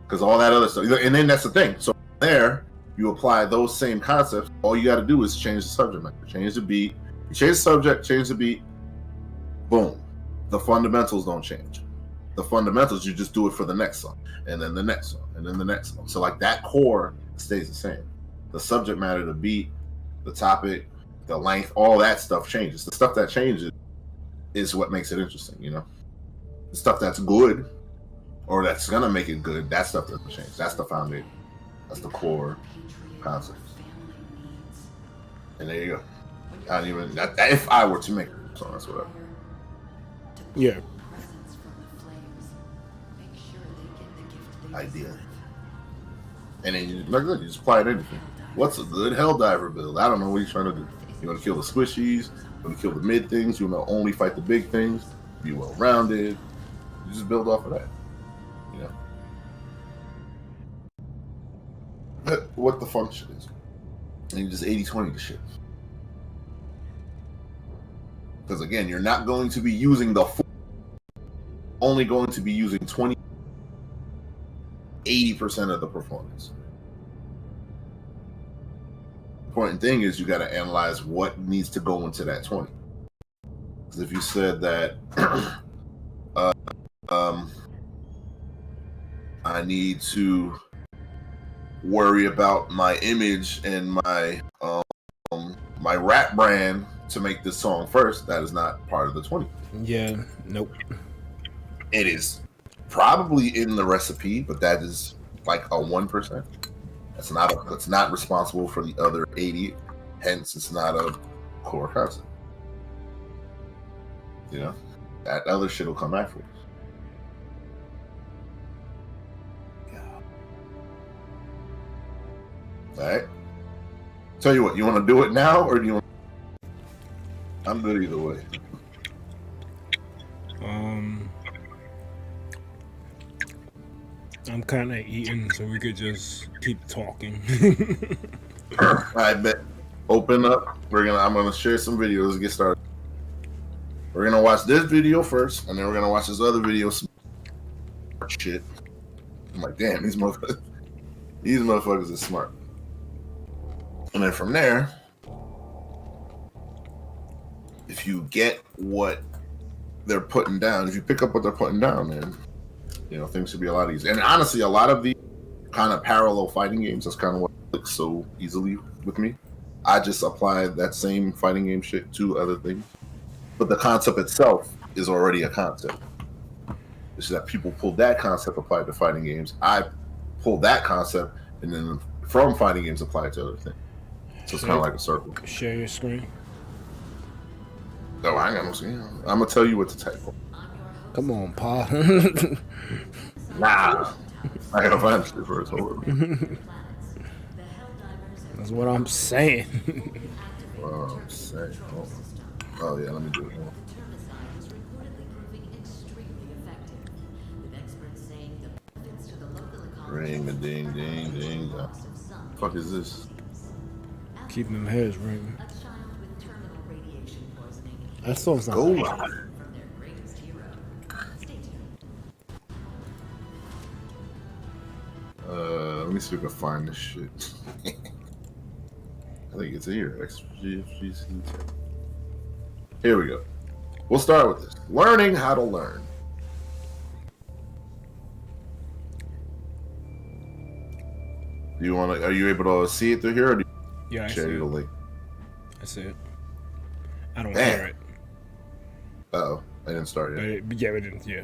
Because all that other stuff, and then that's the thing. So there, you apply those same concepts. All you got to do is change the subject matter, change the beat. You change the subject, change the beat. Boom. The fundamentals don't change. The fundamentals, you just do it for the next song, and then the next song, and then the next song. So like that core stays the same. The subject matter, the beat, the topic, the length, all that stuff changes. The stuff that changes is what makes it interesting. The stuff that's good, or that's gonna make it good, that stuff doesn't change. That's the foundation. That's the core concept. And there you go. I don't even if I were to make a song, that's whatever. Yeah. Ideally. And then you just apply it to anything. What's a good Helldiver build? I don't know what you're trying to do. You want to kill the squishies? You want to kill the mid things? You want to only fight the big things? Be well rounded? You just build off of that. What the function is. And you just 80-20 the shit. Because again, you're not going to be using the full, only going to be using 80% of the performance. The important thing is you got to analyze what needs to go into that 20. Because if you said that I need to worry about my image and my rap brand to make this song first, that is not part of the 20. Yeah, nope. It is probably in the recipe, but that is like a 1%. It's not responsible for the other 80. Hence, it's not a core concept. That other shit will come afterwards. All right. Tell you what, you want to do it now, or do you want? I'm good either way. I'm kind of eating, so we could just keep talking. I bet. Open up. I'm gonna share some videos and get started. We're gonna watch this video first, and then we're gonna watch this other video. Some shit. I'm like, damn, these motherfuckers are smart. And then from there, if you get what they're putting down, if you pick up what they're putting down, then things should be a lot easier. And honestly, a lot of the kind of parallel fighting games, that's kind of what clicks so easily with me. I just apply that same fighting game shit to other things. But the concept itself is already a concept. It's that people pull that concept, apply it to fighting games. I pull that concept, and then from fighting games, apply it to other things. So it's kind of like a circle. Share your screen. No, I ain't got no screen. I'm gonna tell you what to type. Come on, Pa. Nah, I gotta find shit first. Hold on. The Helldivers That's what I'm saying. Oh yeah, let me do it. Termicide is reportedly proving extremely effective, with experts saying the benefits to the local ecology Ring a ding ding ding. The loss of some fuck is this? Keep them heads ringing. a child with terminal radiation poisoning That song's not. Go. from their greatest hero. Stay tuned. Let me see if I can find this shit. I think it's here. XGC. Here we go. We'll start with this. Learning how to learn. Do you want to? Are you able to see it through here, or do you Yeah, I see share your it. link? I see it. I don't Man. hear it. Oh, I didn't start yet. But yeah, we didn't. Yeah.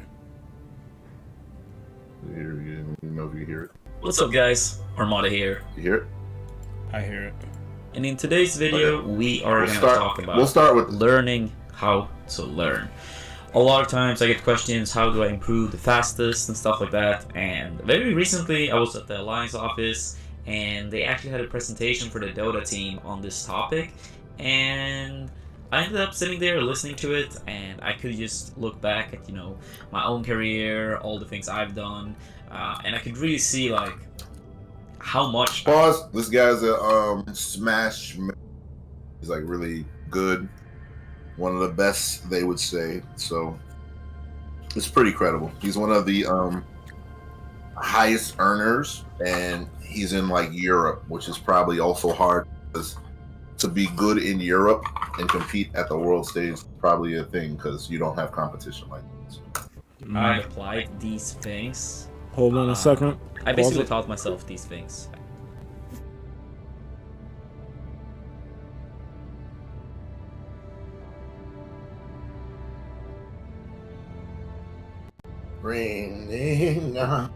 Here we go. Let me know if you hear it. What's up, guys? Armada here, You hear it? I hear it. and in today's video we are We'll going to start. talk about We'll start with learning how to learn. A lot of times I get questions, how do I improve the fastest and stuff like that, and very recently I was at the Alliance office and they actually had a presentation for the Dota team on this topic, and I ended up sitting there listening to it, and I could just look back at, you know, my own career, all the things I've done, and I could really see like how much pause. This guy's a smash. He's like really good. One of the best, they would say. So it's pretty credible. He's one of the highest earners, and he's in like Europe, which is probably also hard because to be good in Europe and compete at the world stage is probably a thing because you don't have competition like this. I've applied these things. Hold on a second. I basically Pause it. taught myself these things. Ring, ding, dong.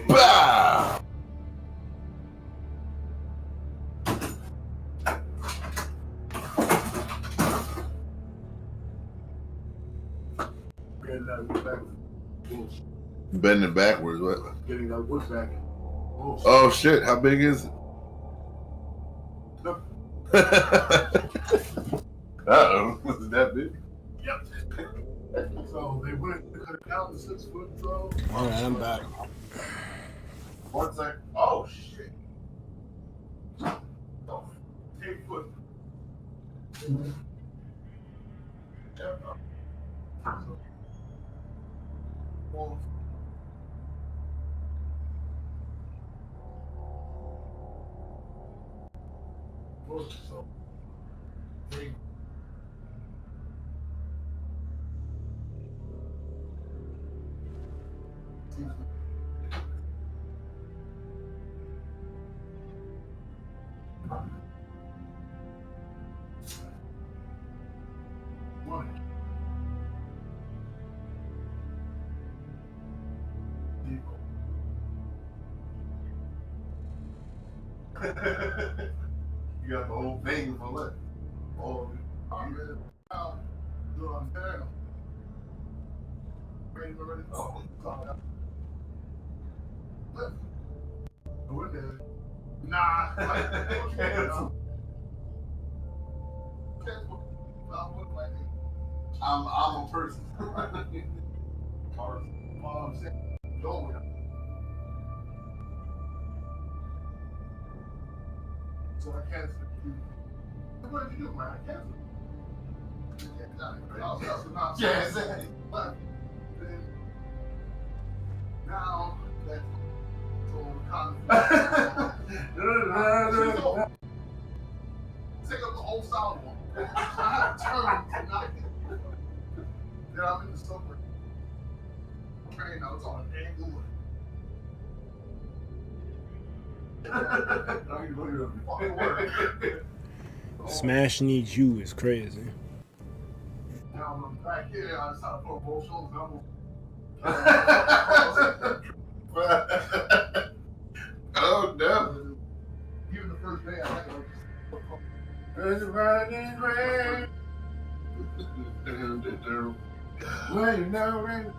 Bah! Bending backwards, what? Getting that wood back. Oh shit, how big is it? Uh-oh, was it that big? Yep. So they went to cut it down to 6 foot. So All right, I'm back. 1 second. Oh shit. 8 foot. So they money. You got the whole thing for what? Oh, I'm ready. Do I'm down. Ready, ready. Oh, what? We're there. Nah. Cancel. I'm a person. Mom said, don't. So I canceled you. What did you do, man? I canceled. Yeah, exactly. But then now that's so conflict. Take up the whole solid one. I had to turn to not get. Then I'm in the subway. Train, I was on an angle. Smash needs you is crazy. Now I'm back here. I just had to put both shoulders. Oh no. Even the first day I had It's running rain. Well, you know, rain.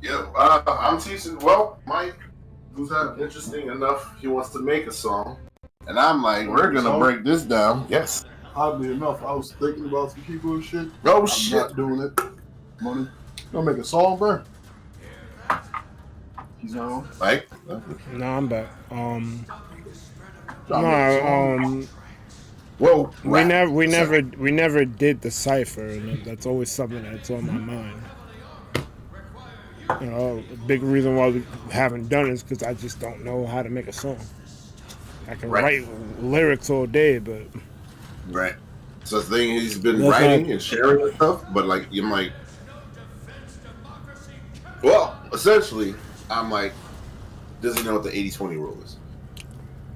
Yeah, I'm teaching. Well, Mike, who's that? Interesting enough, he wants to make a song, and I'm like, we're gonna break this down. Yes. Oddly enough, I was thinking about some people and shit. Oh I'm shit. not doing it. Money. Gonna make a song, bro. He's not on. Mike. No, I'm back. Trying to make a song. No, Whoa. we never did the cipher, and that's always something that's on my mind. You know, a big reason why we haven't done it is because I just don't know how to make a song. I can write lyrics all day, but Right. So the thing he's been That's writing not- and sharing and stuff, but like you're like, well, essentially, I'm like, does he know what the 80-20 rule is?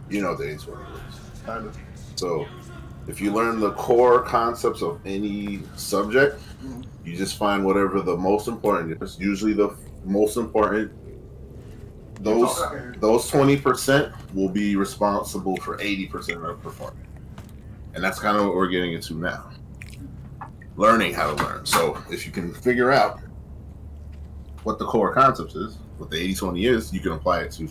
You know what the 80-20 rule is. Kind of. So if you learn the core concepts of any subject, you just find whatever the most important is. Usually the most important, those 20% will be responsible for 80% of performance. And that's kind of what we're getting into now. Learning how to learn. So if you can figure out what the core concepts is, what the 80-20 is, you can apply it to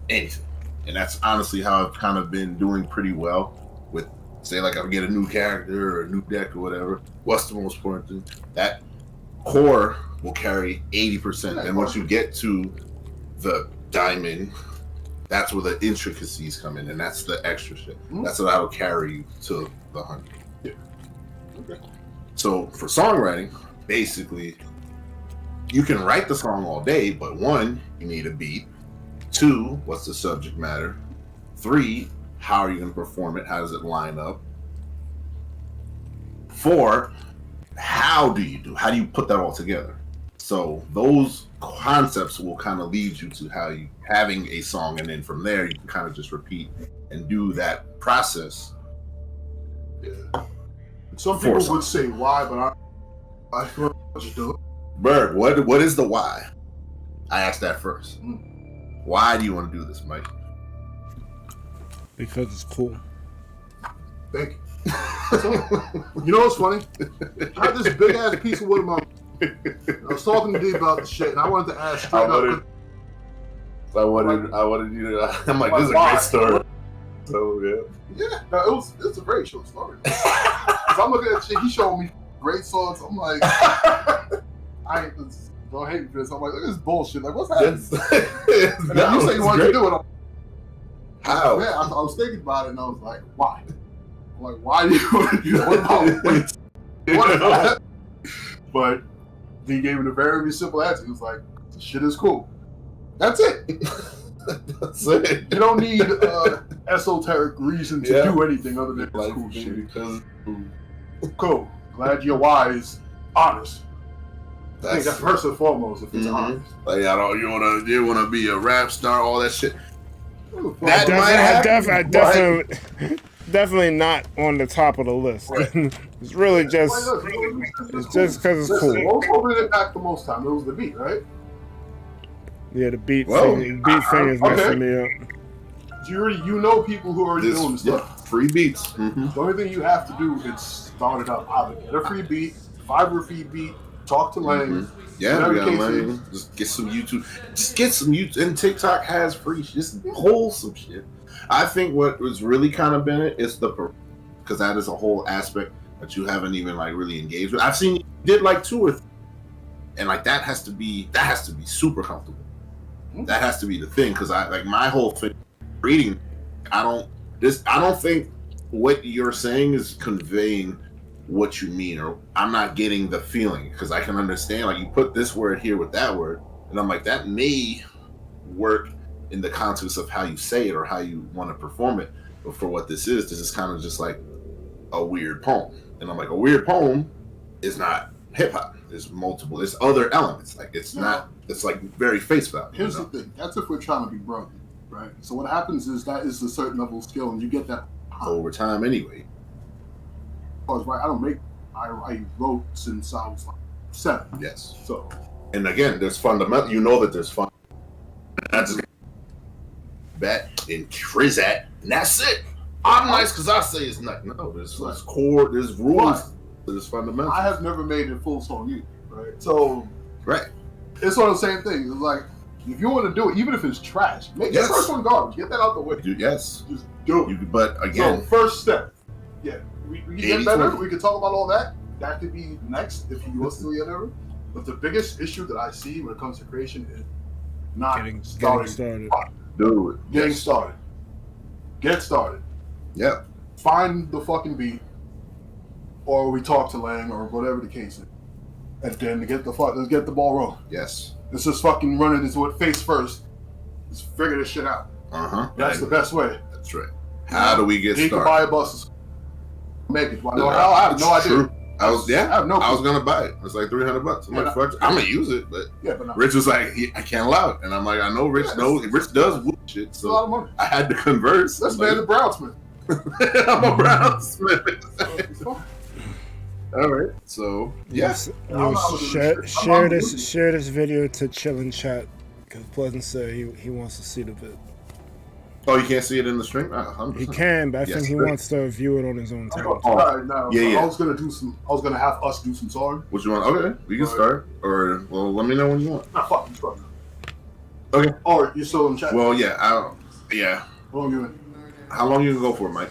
anything. And that's honestly how I've kind of been doing pretty well with, say, like I get a new character or a new deck or whatever. What's the most important thing? That core will carry 80%. And once you get to the diamond, that's where the intricacies come in, and that's the extra shit. That's what I will carry you to the 100. Yeah. Okay. So for songwriting, basically, you can write the song all day, but one, you need a beat. Two, what's the subject matter? Three, how are you going to perform it? How does it line up? Four, how do you put that all together? So those concepts will kind of lead you to how you having a song, and then from there you can kind of just repeat and do that process. Yeah. Some people would say why, but I feel like just do it. Berg, what is the why? I asked that first. Why do you want to do this, Mike? because it's cool. Thank you. You know what's funny? I had this big ass piece of wood in my. I was talking to D about the shit, and I wanted to ask straight up. I wanted you to. I'm like, this is a great story. So Yeah, no, it's a very short story. Cause I'm looking at shit, he showed me great songs. I'm like, don't hate me for this. I'm like, look at this bullshit. Like, what's happening? And then you say you wanted to do it. How? Man, I was thinking about it, and I was like, why? I'm like, why do you want to do that? What about that? But he gave it a very simple answer. He was like, shit is cool. That's it. That's it. You don't need esoteric reason to do anything other than Like, cool shit. because Cool. Glad your why is honest. I think that's first and foremost if it's honest. Like, you wanna be a rap star, all that shit. That might happen. Definitely not on the top of the list. It's really just because it's cool. What would impact the most time? It was the beat, right? Yeah, the beat Whoa. thing is messing me up. You know people who are already doing the stuff. Free beats. The only thing you have to do is start it up. Either get a free beat, Fiverr free beat, talk to Lane. Yeah, we got Lane. Just get some YouTube. And TikTok has free. Just wholesome shit. I think what was really kind of been it is because that is a whole aspect that you haven't even like really engaged with. I've seen you did like 2 or 3, and like that has to be super comfortable. That has to be the thing, because I like my whole thing reading. I don't think what you're saying is conveying what you mean, or I'm not getting the feeling, because I can understand like you put this word here with that word, and I'm like that may work in the context of how you say it or how you want to perform it, but for what this is kind of just like a weird poem, and I'm like a weird poem is not hip hop. There's other elements. Like it's not. It's like very face value. Here's the thing. That's if we're trying to be broken. right? So what happens is that is a certain level of skill, and you get that over time anyway. Because right, I wrote since I was like 7. Yes. So, and again, there's fundamental. You know that there's fun. That's that in Trizat, and that's it. I'm nice because I say it's not. No, there's core, there's rules, there's fundamentals. I have never made a full song either, right? So, right, it's sort of the same thing. It's like if you want to do it, even if it's trash, make the first one garbage. Get that out the way. Yes, just do it. But again, so first step, yeah, we can get better. 20. We can talk about all that. That could be next if you listen to the other. But the biggest issue that I see when it comes to creation is not getting started. Do it. Getting started. Get started. Yeah. Find the fucking beat, or we talk to Lang, or whatever the case is, and then let's get the ball rolling. Yes. Let's just fucking run it into it face first. Let's figure this shit out. That's the best way. That's right. How do we get started? You can buy a bus. Make it. I have no idea. I was gonna buy it. It's like $300. I'm like, fuck, I'm gonna use it, but Rich was like, I can't allow it, and I'm like, I know Rich knows. Rich does shit, so a lot of money. I had to converse. That's man the Brownsman. I'm a Brownsman. All right, so yes. Share this video to chill and chat because Pleasant said he wants to see the vid. Oh, you can't see it in the stream? He can, but I think he wants to view it on his own time. I was gonna have us do some songs. What you want? Okay, we can start. Or let me know when you want. Nah, fuck you, okay. All right, you're still in chat. Well, yeah, yeah. How long you can go for, Mike?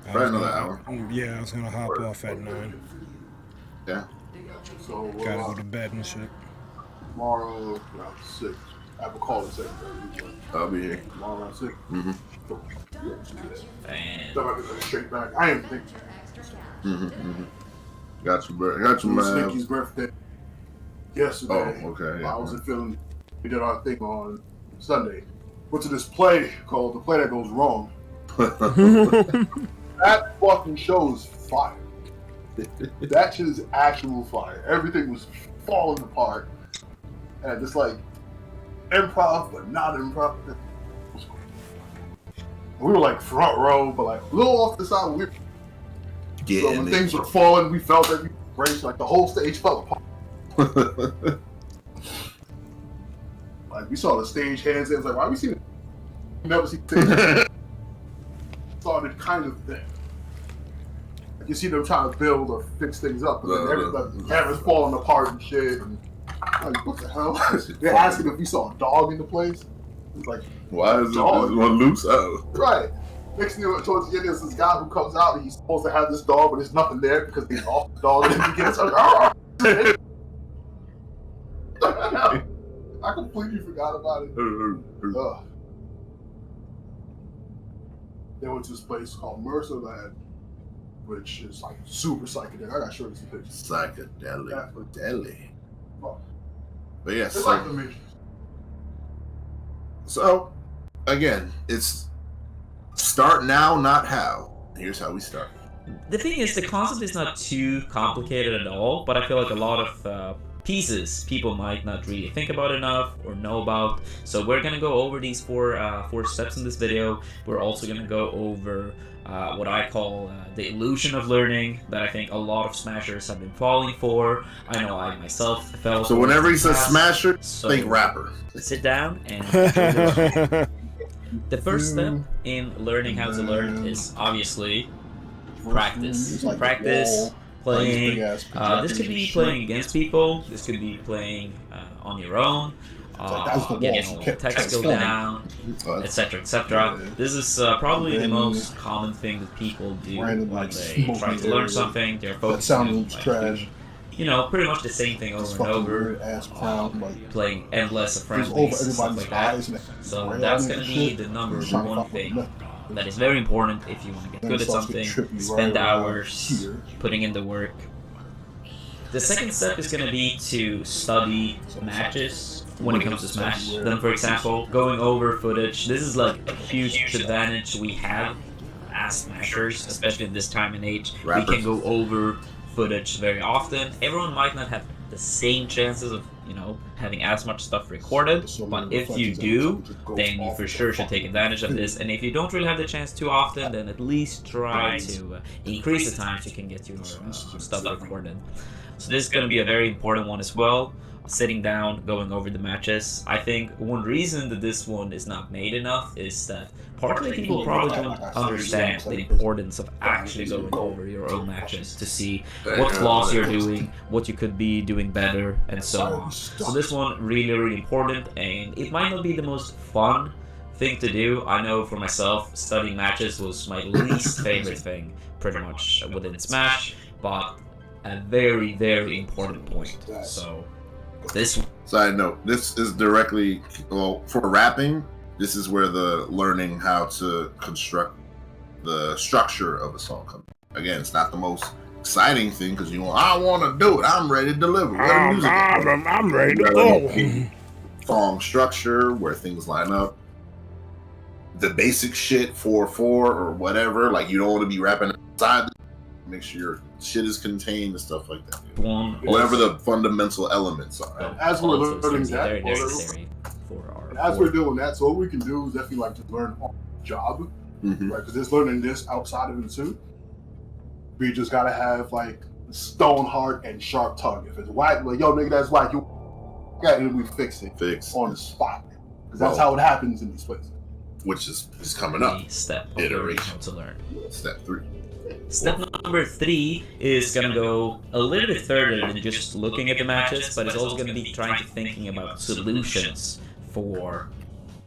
Probably another hour. Yeah, I was gonna hop off at 9. Yeah. So gotta go to bed and shit. Tomorrow around 6. I have a call at 7. I'll be here. Tomorrow around 6. Mm-hmm. And straight back. I am thinking. Got you, bro. Got you, man. Snicky's birthday yesterday. Oh, okay. Yeah, I wasn't feeling. We did our thing on Sunday. Went to this play called The Play That Goes Wrong. That fucking show is fire. That shit is actual fire. Everything was falling apart. And it's like improv, but not improv. We were like front row, but like a little off the side. So when things were falling, we felt every break. Like the whole stage fell apart. Like we saw the stage hands. It was like, why we seen it? Never seen things. Started kind of thing. Like you see them trying to build or fix things up, but then everything camera's falling apart and shit. And like, what the hell? They're asking if we saw a dog in the place. It's like, why is this one loose out? Right. Next thing towards the end, there's this guy who comes out and he's supposed to have this dog, but there's nothing there because they lost the dog and he gets like, I completely forgot about it. They went to this place called Mercerland, which is like super psychedelic. I gotta show you some pictures. Psychedelic. Deli. But yes, it's like the Matrix. So, again, it's start now, not how. Here's how we start. The thing is, the concept is not too complicated at all, but I feel like a lot of pieces people might not really think about enough or know about. So we're gonna go over these four steps in this video. We're also gonna go over what I call the illusion of learning that I think a lot of smashers have been falling for. I know I myself fell. So whenever he says smasher, think rapper. Sit down and enjoy the first step in learning how to learn is obviously practice. Practice playing. This could be playing against people. This could be playing on your own. Getting a tech skill down, etc., etc. This is probably the most common thing that people do when they try to learn something. They're focusing on you know, pretty much the same thing over and over, playing endless friendlies, stuff like that. So that's going to be the number one thing that is very important if you want to get good at something, spend hours putting in the work. The second step is going to be to study matches when it comes to Smash. Then, for example, going over footage. This is like a huge advantage we have as Smashers, especially at this time and age. We can go over footage very often. Everyone might not have the same chances of, having as much stuff recorded, but if you do, then you for sure should take advantage of this. And if you don't really have the chance too often, then at least try to increase the times you can get your stuff recorded. So this is going to be a very important one as well. Sitting down, going over the matches. I think one reason that this one is not made enough is that partly people probably don't understand the importance of actually going over your own matches to see what flaws you're doing, what you could be doing better, and so on. So this one really important, and it might not be the most fun thing to do. I know for myself, studying matches was my least favorite thing pretty much within Smash, but a very important point. So this side note, this is directly, well, for rapping, this is where the learning how to construct the structure of a song comes. Again, it's not the most exciting thing because I want to do it. I'm ready to deliver. I'm ready to go. Song structure, where things line up. The basic shit, 4/4 or whatever. Like, you don't want to be rapping outside. Make sure your shit is contained and stuff like that. Whatever the fundamental elements are. As we're learning that, very necessary for our as we're doing that, so what we can do is definitely like to learn on the job, right? Because there's learning this outside of it too. We just gotta have like stone hard and sharp tongue. If it's whack, like yo nigga, that's whack. You got it, we fix it on the spot. Because that's how it happens in these places. Which is coming up. Step of iteration to learn. Step 3. Step number 3 is going to go a little bit further than just looking at the matches, but it's also going to be trying to thinking about solutions for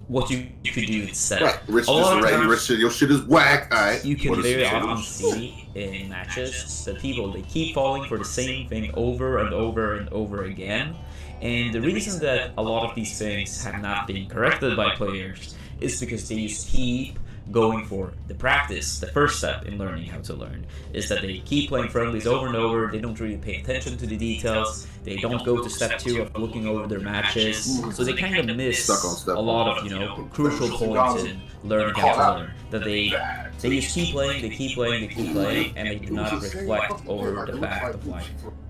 what you could do instead. Right. Your shit is whack. Right. You can very often see in matches that people, they keep falling for the same thing over and over and over again. And the reason that a lot of these things have not been corrected by players is because they just keep going for the practice. The first step in learning how to learn is that they keep playing friendlies over and over. They don't really pay attention to the details. They don't go to step 2 of looking over their matches. So they kind of miss a lot of crucial points in learning how to learn. That they just keep playing, and they do not reflect over the fact of like,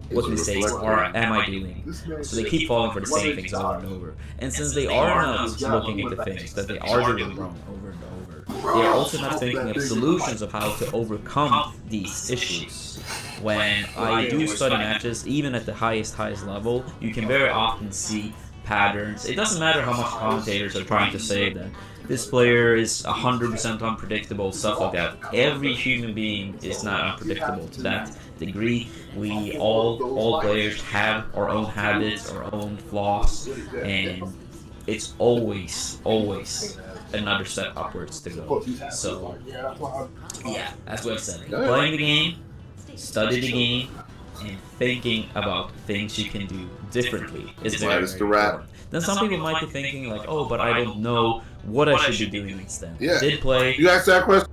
what mistakes am I doing? So they keep falling for the same things over and over. And since they are not looking at the things that they are doing wrong over and over, they are also not thinking of solutions of how to overcome these issues. When I do study matches, even at the highest level, you can very often see patterns. It doesn't matter how much commentators are trying to say that this player is 100% unpredictable, stuff like that. Every human being is not unpredictable to that degree. We all players have our own habits, our own flaws, and it's always another step upwards to go. So yeah, as we've said, playing the game, study the game, and thinking about things you can do differently is very important. Then some people might be thinking like, oh, but I don't know what I should be doing instead. Yeah. I did play. You asked that question.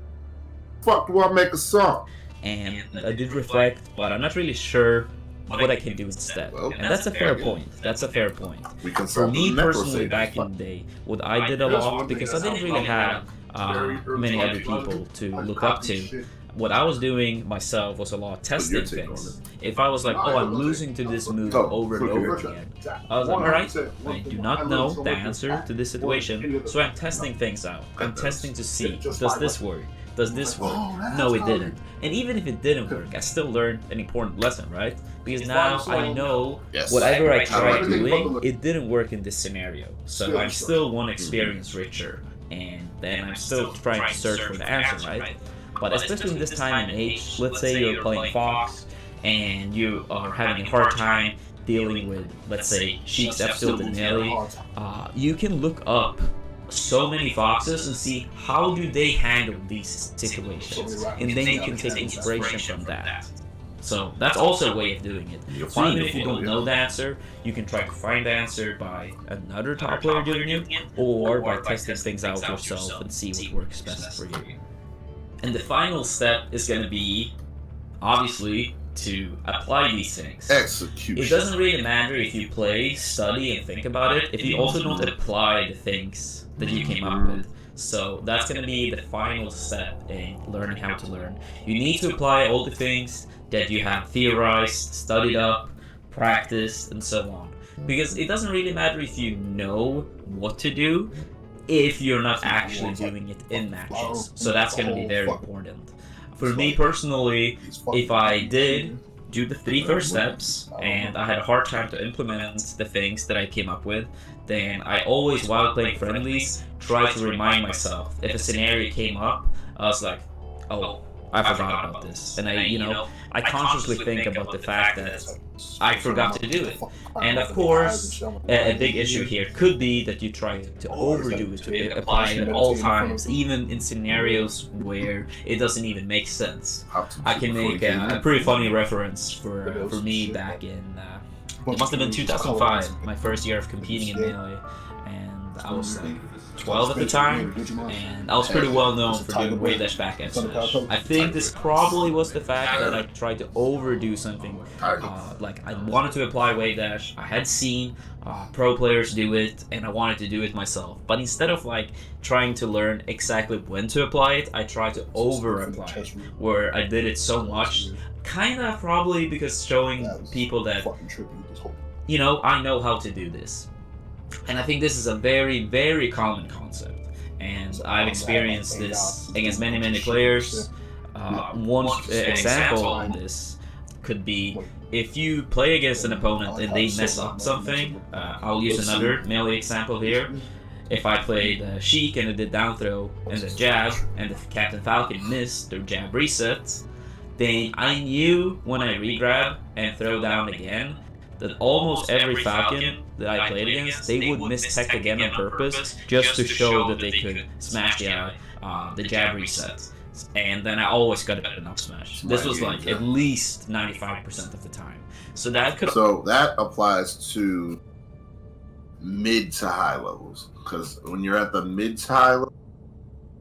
Fuck, do I make a song? And I did reflect, but I'm not really sure what I can do instead. And that's a fair point. For me personally, back in the day, what I did a lot, because I didn't really have many other people to look up to, what I was doing myself was a lot of testing things. If I was like, oh, I'm losing to this move over and over again, I was like, alright, I do not know the answer to this situation, so I'm testing things out. I'm testing to see, does this work? Does this work? No, it didn't. And even if it didn't work, I still learned an important lesson, right? Because now I know whatever I tried doing, it didn't work in this scenario. So I'm still one experience richer, and then I'm still trying to search for the answer, right? But especially in this time and age, let's say you're playing Fox, and you are having a hard time dealing with, let's say, Sheik's Epsilon and Nelly, you can look up so many foxes and see how do they handle these situations, and then you can take inspiration from that. So that's also a way of doing it. So even if you don't know the answer, you can try to find the answer by another top player doing it, or by testing things out yourself and see what works best for you. And the final step is going to be, obviously, to apply these things. Execution. It doesn't really matter if you play, study, and think about it if you also don't apply the things that you came up with. So that's going to be the final step in learning how to learn. You need to apply all the things that you have theorized, studied up, practiced, and so on. Because it doesn't really matter if you know what to do if you're not actually doing it in matches. So that's going to be very important. For me personally, if I did do the 3 first steps and I had a hard time to implement the things that I came up with, then I always, while playing friendlies, try to remind myself. If a scenario came up, I was like, oh, I forgot about this. And I consciously think about the fact that I forgot to do it. And of course, a big issue here could be that you try to overdo it, to apply it at all times, even in scenarios where it doesn't even make sense. I can make a pretty funny reference for me back in, it must have been 2005, my first year of competing in Melee, and I was like 12 at the time, and I was pretty well known for doing wave dash back end smash. I think this probably was the fact that I tried to overdo something. Like I wanted to apply wave dash, I had seen pro players do it, and I wanted to do it myself. But instead of like trying to learn exactly when to apply it, I tried to over apply it, where I did it so much, kinda probably because showing people that, I know how to do this. And I think this is a very, very common concept, and I've experienced this against many, many players. One example of this could be if you play against an opponent and they mess up something. I'll use another melee example here. If I played Sheik and I did down throw and the jab, and the Captain Falcon missed their jab reset, then I knew when I regrab and throw down again that almost every Falcon that I played against, they would miss tech again on purpose just to show that they could smash the jab reset. And then I always got an up smash. This was like at least 95% of the time. So that applies to mid to high levels, because when you're at the mid to high level,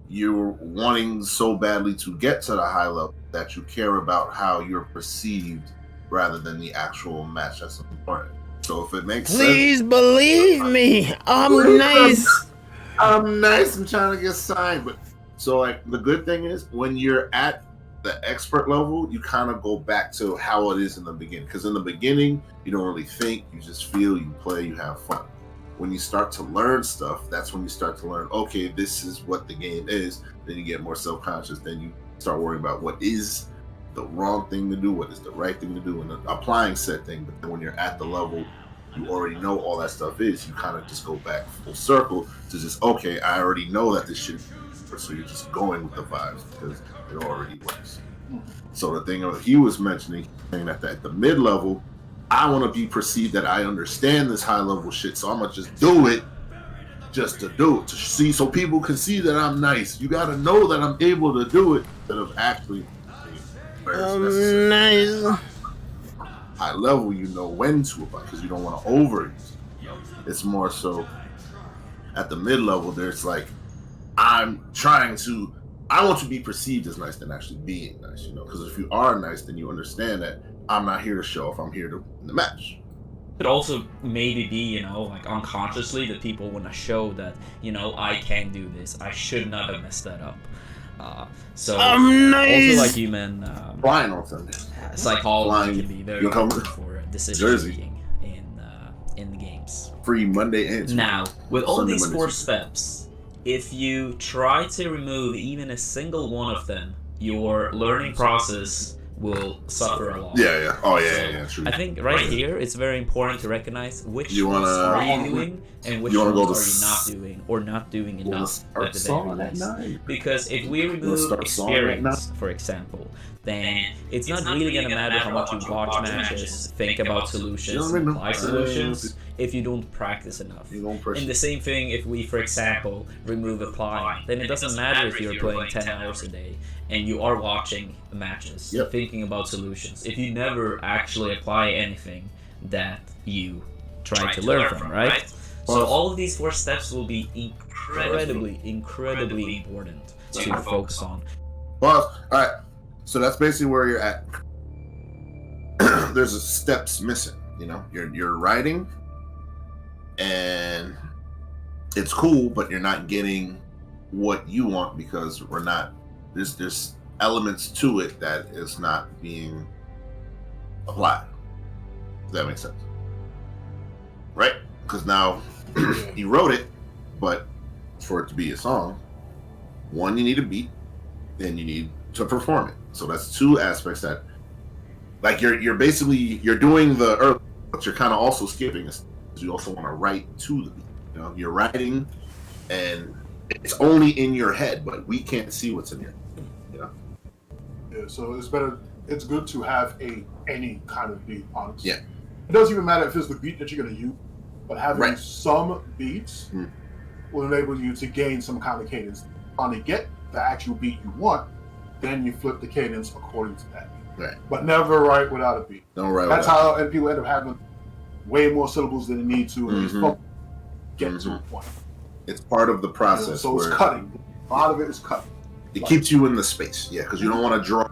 you're wanting so badly to get to the high level that you care about how you're perceived rather than the actual match that's important. So if it makes sense, please believe me, I'm nice. I'm nice. I'm trying to get signed. But so like the good thing is when you're at the expert level, you kind of go back to how it is in the beginning. Because in the beginning, you don't really think, you just feel, you play, you have fun. When you start to learn stuff, that's when you start to learn, okay, this is what the game is. Then you get more self-conscious. Then you start worrying about what is the wrong thing to do, what is the right thing to do, and applying said thing. But then when you're at the level you already know all that stuff is, you kind of just go back full circle to just, okay, I already know that this shit, so you're just going with the vibes because it already works. So the thing he was mentioning, saying that at the mid level, I want to be perceived that I understand this high level shit, so I'm gonna just do it just to do it, to see, so people can see that I'm nice. You gotta know that I'm able to do it instead of actually nice. High level, you know when to apply because you don't want to overuse it. It's more so at the mid level, there's like, I want to be perceived as nice than actually being nice, because if you are nice, then you understand that I'm not here to show off, I'm here to win the match. Could also maybe be, like unconsciously that people want to show that, I can do this. I should not have messed that up. So I'm nice. Also, like you, man, flying on Sunday. Psychology can be very important for decision making in the games. Free Monday answer. Now, with all Sunday, these Monday, 4 Tuesday. steps, if you try to remove even a single one of them, your learning process will suffer a lot. Yeah. Oh, yeah, true. I think here it's very important to recognize which ones are you doing and which ones are you not doing or not doing enough at the very least. Because if we remove experience, for example, then it's not really going to matter how much you watch matches, think about solutions, and apply solutions if you don't practice enough. And the same thing if we, for example, remove applying, then it doesn't matter if you're playing 10 hours a day and you are watching matches, thinking about solutions, if you never actually apply anything that you try to learn from, right? So all of these 4 steps will be incredibly important to focus on. Well, alright, so that's basically where you're at. There's steps missing, you're writing, and it's cool, but you're not getting what you want because we're not, there's elements to it that is not being applied. Does that make sense? right? Because now he wrote it, but for it to be a song, one, you need a beat, and you need to perform it. So that's two aspects that, like, you're basically you're doing the early, but you're kind of also skipping this. You also want to write to the beat. You know, you're writing, and it's only in your head, but we can't see what's in here. You know. Yeah, so it's better. It's good to have any kind of beat, honestly. Yeah. It doesn't even matter if it's the beat that you're going to use, but having Right. some beats will enable you to gain some kind of cadence. Finally get the actual beat you want, then you flip the cadence according to that. Right. But never write without a beat. Don't write. That's how and people end up having way more syllables than they need to, and get to a point. It's part of the process. So it's where cutting. A lot of it is cutting. It keeps you in the space, yeah, because you don't want to draw.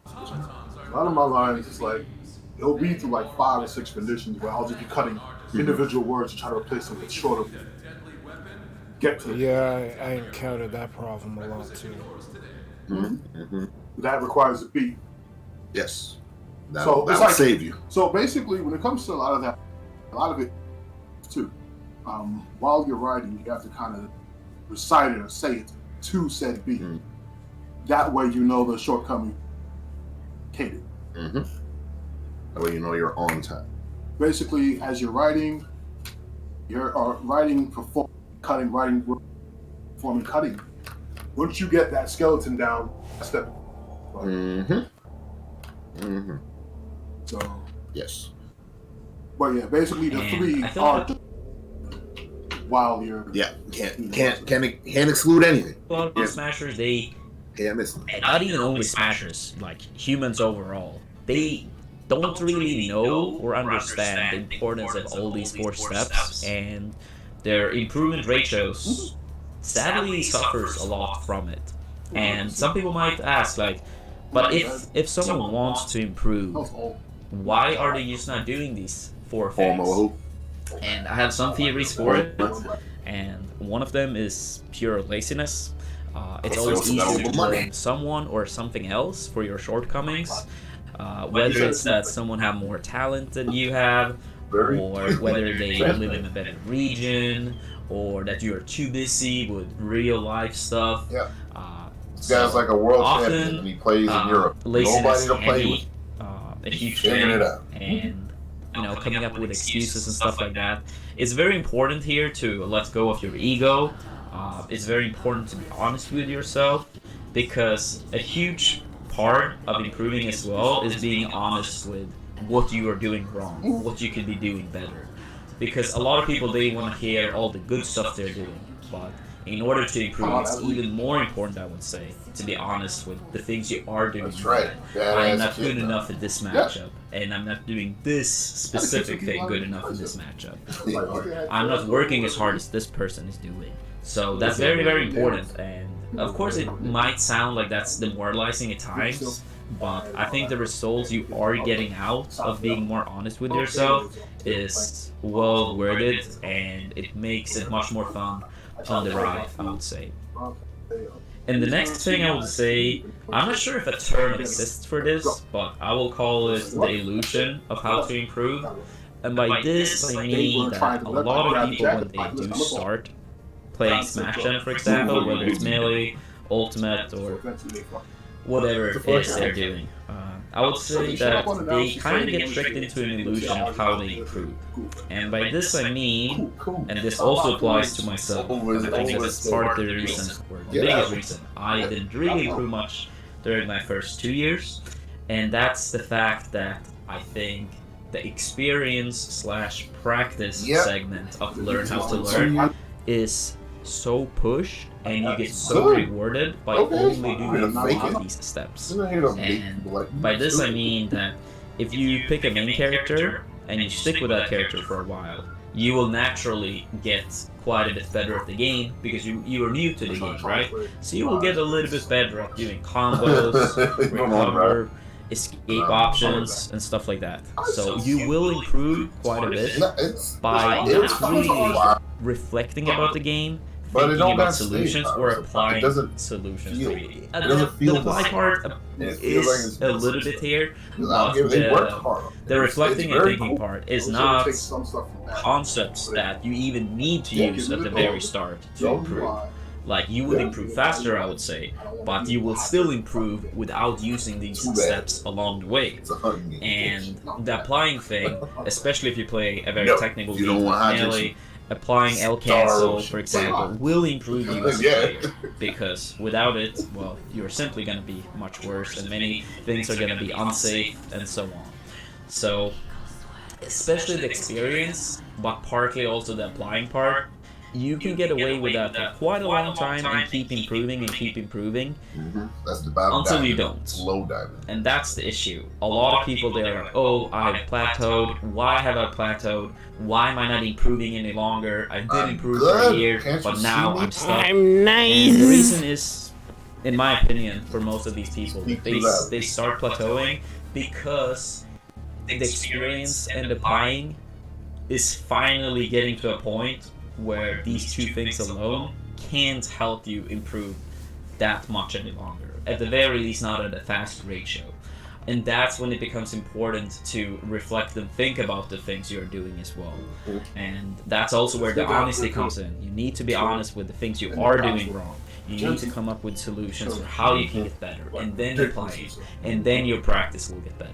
A lot of my lines is like, it'll be through like 5 or 6 conditions where I'll just be cutting individual words to try to replace them with shorter. Get to Yeah, I encountered that problem a lot too. that requires a beat. Yes, that, So that it's will like- save you. So basically, when it comes to a lot of it too, while you're writing, you have to kind of recite it or say it to said beat. That way, you know the shortcoming cadence. That way you know you're on time. Basically, as you're writing, performing, cutting, writing, performing, cutting. Once you get that skeleton down, step. So, Yes. but yeah, basically the And three I feel are like- while you're Yeah. Can't exclude anything. A lot of smashers, they, Can't miss. and not even only smashers, like humans overall, they don't really know or understand the importance of all these 4 steps, and their improvement ratios sadly suffers a lot from it. And some people might ask, like, but if someone wants to improve, why are they just not doing these 4 things? And I have some theories for it, and one of them is pure laziness. It's always easier to blame someone or something else for your shortcomings, whether it's that someone have more talent than you have, or whether they live in a better region, or that you're too busy with real life stuff. Yeah. This guy's like a world often, champion and he plays in Europe. Laziness Nobody to play can with. be a huge Figuring thing, it out. and coming up with excuses and stuff like that. It's very important here to let go of your ego. It's very important to be honest with yourself, because a huge part of improving as well is being honest with what you are doing wrong, what you could be doing better. Because a lot of people, they want to hear all the good stuff they're doing, but in order to improve, it's even more important, I would say, to be honest with the things you are doing. That's right. I'm Badass not kid, good man. enough at this matchup, and I'm not doing this specific thing good enough in this matchup. I'm not working as hard as this person is doing. So that's very, very important. And of course, it might sound like that's demoralizing at times, but I think the results you are getting out of being more honest with yourself is well worth it, and it makes it much more fun on the ride, I would say. And the next thing I would say, I'm not sure if a term exists for this, but I will call it the illusion of how to improve. And by this, I mean that a lot of people, when they do start playing Smash Gen, for example, whether it's Melee, Ultimate, or whatever it is they're doing, I would say that they kind of get tricked into an illusion of how they improve. And by this I mean, and this also applies to myself, and I think that's part of the reason, or the biggest reason, I didn't really improve much during my first 2 years, and that's the fact that I think the experience/practice segment of Learn How to Learn is so pushed, and you get so rewarded by only doing one of these steps. And by this I mean that if you pick a main character and you stick with that character for a while, you will naturally get quite a bit better at the game, because you are new to the game, right? So you will get a little bit better at doing combos, recover, escape options, and stuff like that. So you will improve quite a bit by not really reflecting about the game, But it thinking don't about gotta stay solutions power or supply. It applying doesn't solutions. feel- The, it doesn't feel the the apply same. part It feels like is it's a little bit here, but they worked hard. the reflecting and very thinking cool. part I is wish I would not take some stuff from that. concepts that you even need to Yeah, use give at me the the very gold. start to Show me improve. why. Like, you would Yeah. improve faster, I would say, but you will still improve without using these Too bad. steps along the way. It's a hunting game. And the applying thing, especially if you play a very No, technical you game don't like want melee, applying L cancel, Stars. for example, will improve you as a Yeah. player. Because without it, well, you're simply going to be much worse, and many things are going to be unsafe, and so on. So, especially the experience, but partly also the applying part, you can get away with that for quite a long time and keep improving and keep improving. That's the bottom Until you diving. don't. Low diving. And that's the issue. A lot of people, they're like, oh, I've plateaued. Why have I plateaued? Why am I not improving any longer? I did I'm improve for a good. year, Can't but you now see me? I'm stuck. I'm And the nice. reason is, in my opinion, for most of these people, Speak they, too loud. they start plateauing because the experience and applying is finally getting to a point where these two things alone can't help you improve that much any longer. At the very least, not at a fast ratio. And that's when it becomes important to reflect and think about the things you're doing as well. And that's also where the honesty comes in. You need to be honest with the things you are doing wrong. You need to come up with solutions for how you can get better, and then apply it, and then your practice will get better.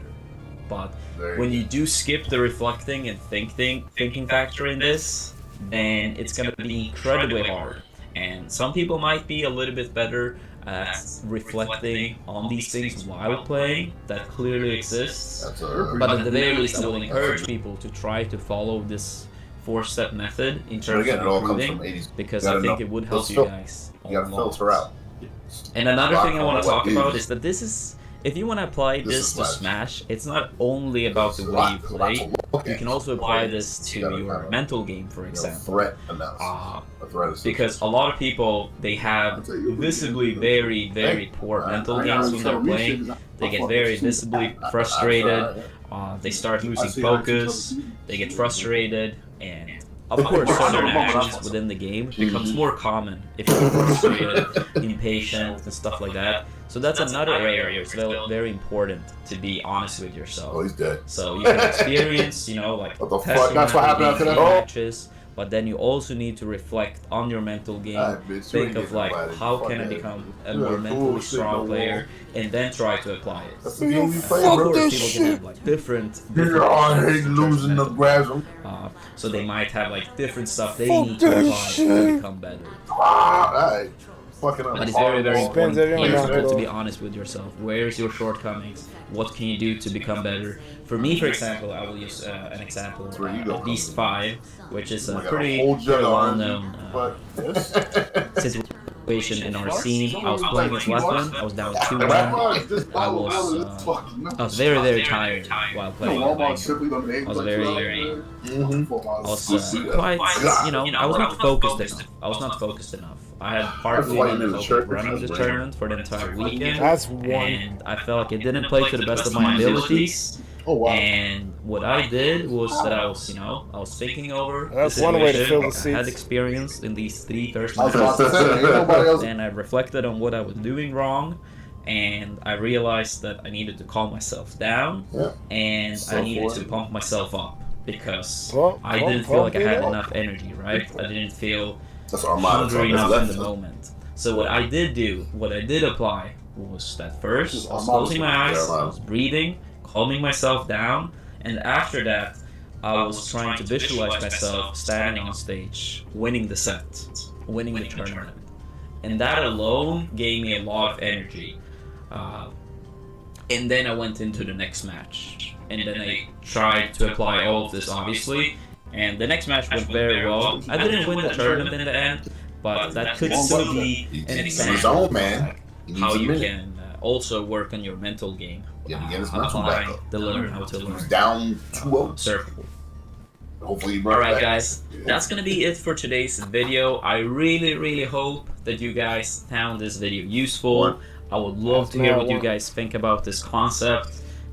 But when you do skip the reflecting and thinking factor in this, then it's going to be incredibly hard. And some people might be a little bit better at reflecting on these things while playing. That clearly exists. That's a, But at the very least, I will encourage people to try to follow this 4-step method in so terms again, of it all comes improving, from 80s. because You I gotta think know. it would help Let's you fil- guys. You gotta a lot. filter out. And another thing I want to What talk about is- is that this is, if you want to apply This this is to life. Smash, it's not only about the way you play. You can also apply this to You gotta your have a, mental game, for you know, example. threat analysis. A threat assessment. Because a lot of people, they have visibly very, very poor mental games when they're playing. They get very visibly frustrated. They start losing focus. They get frustrated, and of course, certain actions within the game becomes more common if you're frustrated, impatient, and stuff like that. So that's another area. It's very important to be honest with Oh, yourself. he's dead. So you can experience, you know, like What the testing fuck? That's what happened mental after game that? matches. But then you also need to reflect on your mental game. Alright, bitch, you Think ain't of getting like, nobody. how Fuck can I that. become a You more a mentally bullshit strong no player, and then try to apply it. That's the game we play, Fuck bro. Of course, this people can have like different I hate in terms of losing the mental grasp. so they might have like different stuff they Fuck need to that apply shit. to become better. Alright. Fucking up. But it's very, very important Depends everyone first of all, down. to be honest with yourself. Where's your shortcomings? What can you do to become better? For me, for example, I will use an example, where you go. Beast 5, which is a We got pretty whole jug of well-known but this. situation in our scene. I was playing as Weapon. I was down 2-1. I was very, very tired while playing. I was very, I was quite, you know, I was not focused enough. I was not focused enough. I had partly why you been did the focused shirt running because the it's raining. tournament for the entire weekend, That's one. and I felt like it didn't play to the best of my abilities. Oh wow. And what I did was that I was, you know, I was thinking over That's the one way to situation fill the I had seats. experienced in these 3 first I was about matches. to say, ain't nobody else. Then I reflected on what I was doing wrong, and I realized that I needed to calm myself down, Yeah. and I needed to Self-worth. pump myself up because Pump, I pump, didn't feel like I pump it had up. enough energy, right? I didn't feel That's Armada. hungry That's enough in left. the moment. So what I did do, what I did apply was that first I was Armada. closing my eyes, Yeah, I was breathing, calming myself down, and after that I was trying to visualize myself standing on stage, winning the set, winning the tournament. And that alone gave me a lot of energy. And then I went into the next match. And then I tried to apply all of this, obviously. And the next match went very well. I didn't win the tournament in the end, but that could still be an He's example his own of man. like, He needs how a you minute. can also work on your mental game. Yeah, to get his mental back Applying up. the learn how to He was learn. down 2-0. Surfable. Hopefully he brought it Alright back. guys, that's gonna be it for today's video. I really hope that you guys found this video useful. I would love to hear what you guys think about this concept,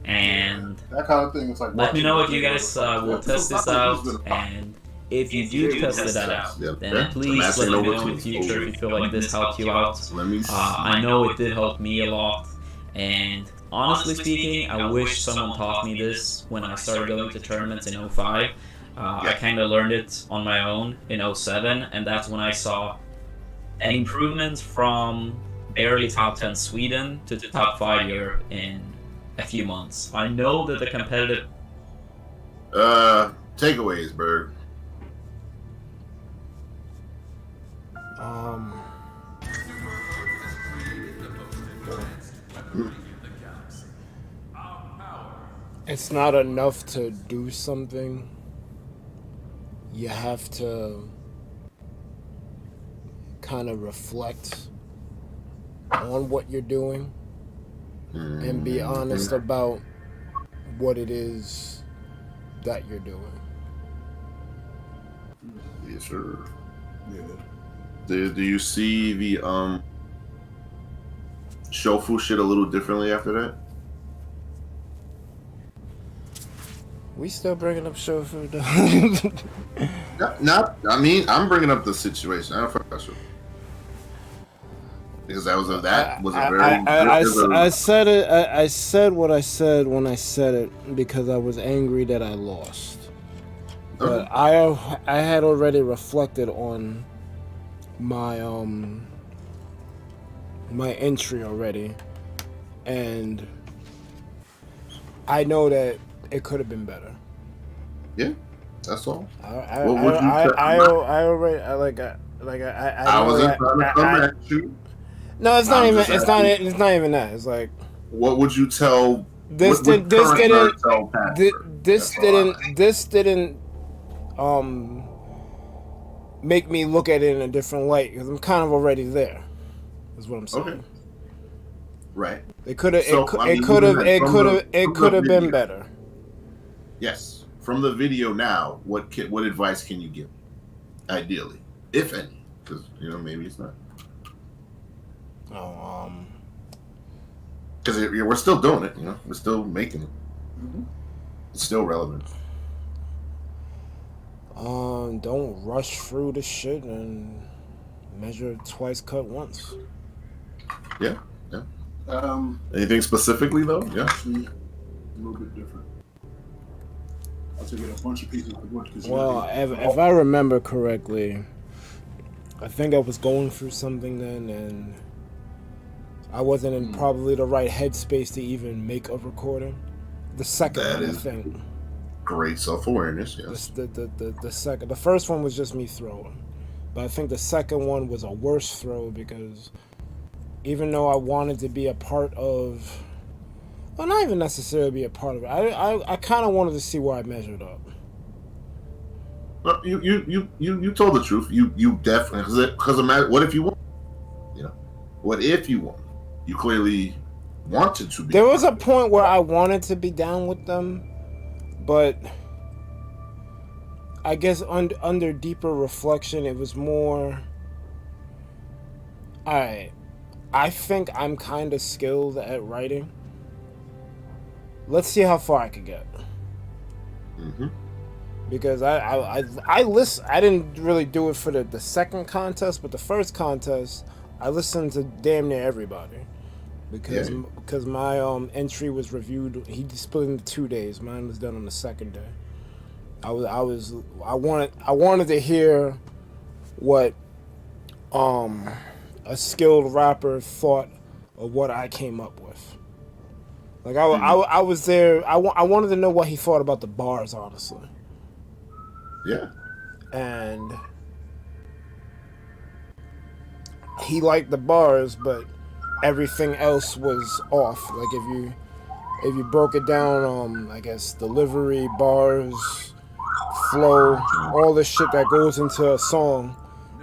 and That kind of thing is like. let me know if you guys will test this out, and if you do test it out, Yeah. then please let me know in the future if you feel like this helped you out. Let me see. I know it did help me a lot, and honestly speaking, I wish someone taught me this when I started going to tournaments in 05. I kind of learned it on my own in 07, and that's when I saw an improvement from barely top 10 Sweden to the top 5 Europe in a few months. I know that the competitive... Takeaways, Berg. It's not enough to do something. You have to kind of reflect on what you're doing and be honest about what it is that you're doing. Yes, sir. Yeah. Do you see the Shofu shit a little differently after that? We still bringing up Shofu though. I mean, I'm bringing up the situation. I don't fuck that shit. Because that was a very. I said it. I said what I said when I said it because I was angry that I lost. But I had already reflected on my my entry already, and I know that it could have been better. Yeah, that's all. I already I wasn't trying to come at you. No, it's not even. It's not even that. It's like, what would you tell? This didn't make me look at it in a different light because I'm kind of already there. Is what I'm saying. Okay. Right. It could have. It could have been better. Yes. From the video now, what advice can you give? Ideally, if any, because maybe it's not. Because we're still doing it, we're still making it. Mm-hmm. It's still relevant. Don't rush through the shit and measure twice, cut once. Yeah. Anything specifically though? Yeah. Actually, a little bit different. I'll take it a bunch of pieces of wood. Well, if I remember correctly, I think I was going through something then, and I wasn't in probably the right headspace to even make a recording. The second one, I think. Great self-awareness, yes. The first one was just me throwing. But I think the second one was a worse throw because even though I wanted to be a part of... Well, not even necessarily be a part of it. I kind of wanted to see where I measured up. Well, you told the truth. You definitely... Because imagine, what if you won? What if you won? You clearly wanted to be. There was a point where I wanted to be down with them, but I guess under deeper reflection, it was more. I think I'm kind of skilled at writing. Let's see how far I can get. Mm-hmm. Because I listen. I didn't really do it for the second contest, but the first contest, I listened to damn near everybody. Because my entry was reviewed. He split into 2 days. Mine was done on the second day. I wanted to hear what a skilled rapper thought of what I came up with. Like I was there. I wanted to know what he thought about the bars, honestly. Yeah. And he liked the bars, but everything else was off. Like if you broke it down, I guess delivery, bars, flow, all the shit that goes into a song,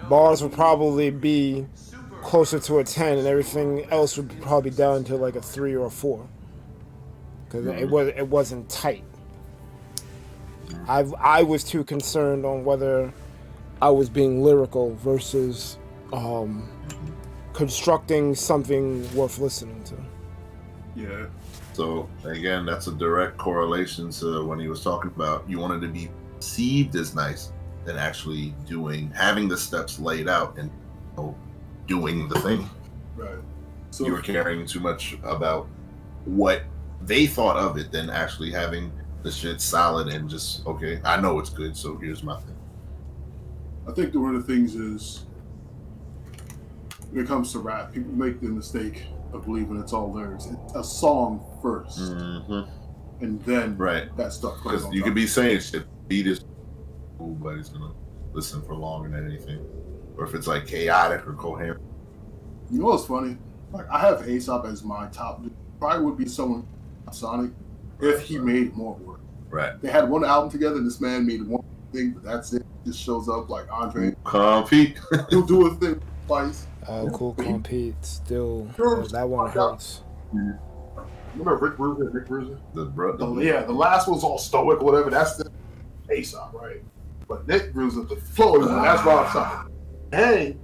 bars would probably be closer to a 10, and everything else would probably be down to like a 3 or a 4, because it wasn't tight. I was too concerned on whether I was being lyrical versus constructing something worth listening to. Yeah. So again, that's a direct correlation to when he was talking about you wanted to be perceived as nice, than actually having the steps laid out and doing the thing. Right. So You were caring too much about what they thought of it than actually having the shit solid and just, okay, I know it's good, so here's my thing. I think that one of the things is when it comes to rap, people make the mistake of believing it's all theirs. It's a song 1st, and then that stuff plays Because on you top. could be saying shit, beat is cool, but he's gonna listen for longer than anything. Or if it's like chaotic or coherent. You know what's funny? Like, I have Aesop as my top. Probably would be someone Sonic if he made more work. Right. They had one album together, and this man made one thing, but that's it. Just shows up like Andre. Compete. He'll do a thing twice. Cool compete still. That one hurts. Remember Rick Bruiser? The brother. Yeah, the last one's all stoic or whatever. That's the Aesop, right? But Nick Bruiser, the flow is that's Rob Sonic. Hey,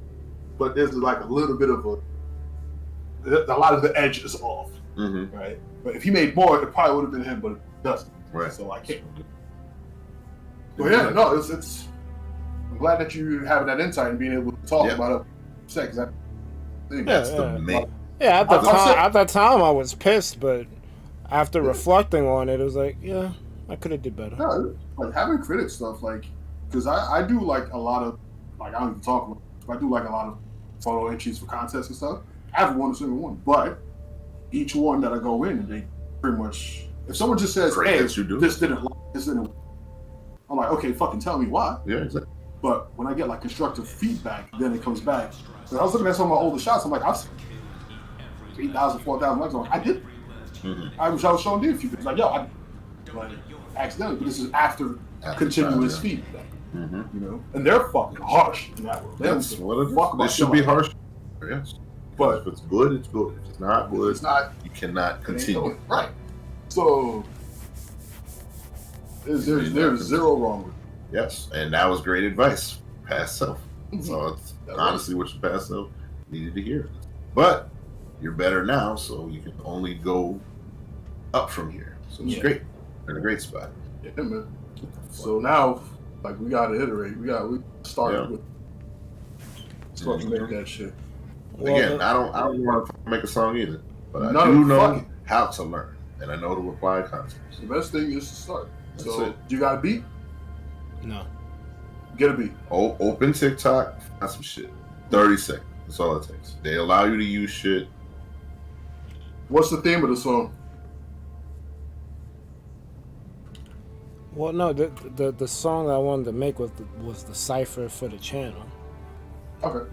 but there's like a little bit of a lot of the edge is off, right? But if he made more, it probably would have been him, but it doesn't. Right. So I can't. But yeah, no, it's. I'm glad that you having that insight and being able to talk about it. Because I think that's the main. Yeah, at the time I was pissed, but after reflecting on it, it was like, yeah, I could have did better. Yeah, like having critic stuff, like, because I do like a lot of, like, I don't even talk about it, but I do like a lot of photo entries for contests and stuff. I haven't won a single one, but each one that I go in, they pretty much, if someone just says, hey, this didn't, I'm like, okay, fucking tell me why. Yeah, exactly. But when I get like constructive feedback, then it comes back. So I was looking at some of my older shots, I'm like, I've 3,000, 4,000 likes. I'm like, I did. I was showing you a few things. Like, yo, I like accidentally, but this is after continuous feedback. You know, and they're fucking harsh in that way. That's what it is. They should be harsh. Yes. But if it's good, it's good. If it's not good, it's not. You cannot continue. Right. So there's zero wrong with it. Yes, and that was great advice. Past self. So it's honestly what your past self needed to hear. But you're better now, so you can only go up from here. So it's great. You're in a great spot. Yeah, man. So now, like, we gotta iterate. We started with fucking make that shit. Again, I don't want to make a song either, but I do know how to learn, and I know to apply concepts. The best thing is to start. That's so, it. You got a beat? No. Get a beat. Open TikTok, find some shit. 30 seconds. That's all it takes. They allow you to use shit. What's the theme of the song? Well, no, the song I wanted to make was the cipher for the channel. Okay.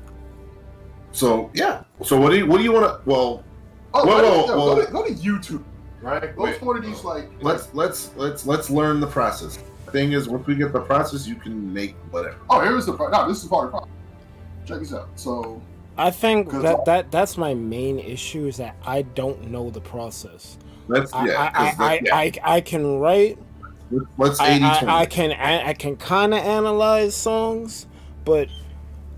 So yeah. So what do you want to? Well, go to YouTube, right? Go to one of these like. Let's learn the process. The thing is, once we get the process, you can make whatever. Oh, here's the part. No, this is part of the problem. Check this out. So. I think that's my main issue is that I don't know the process. I can write. Let's 80-20. I can kind of analyze songs, but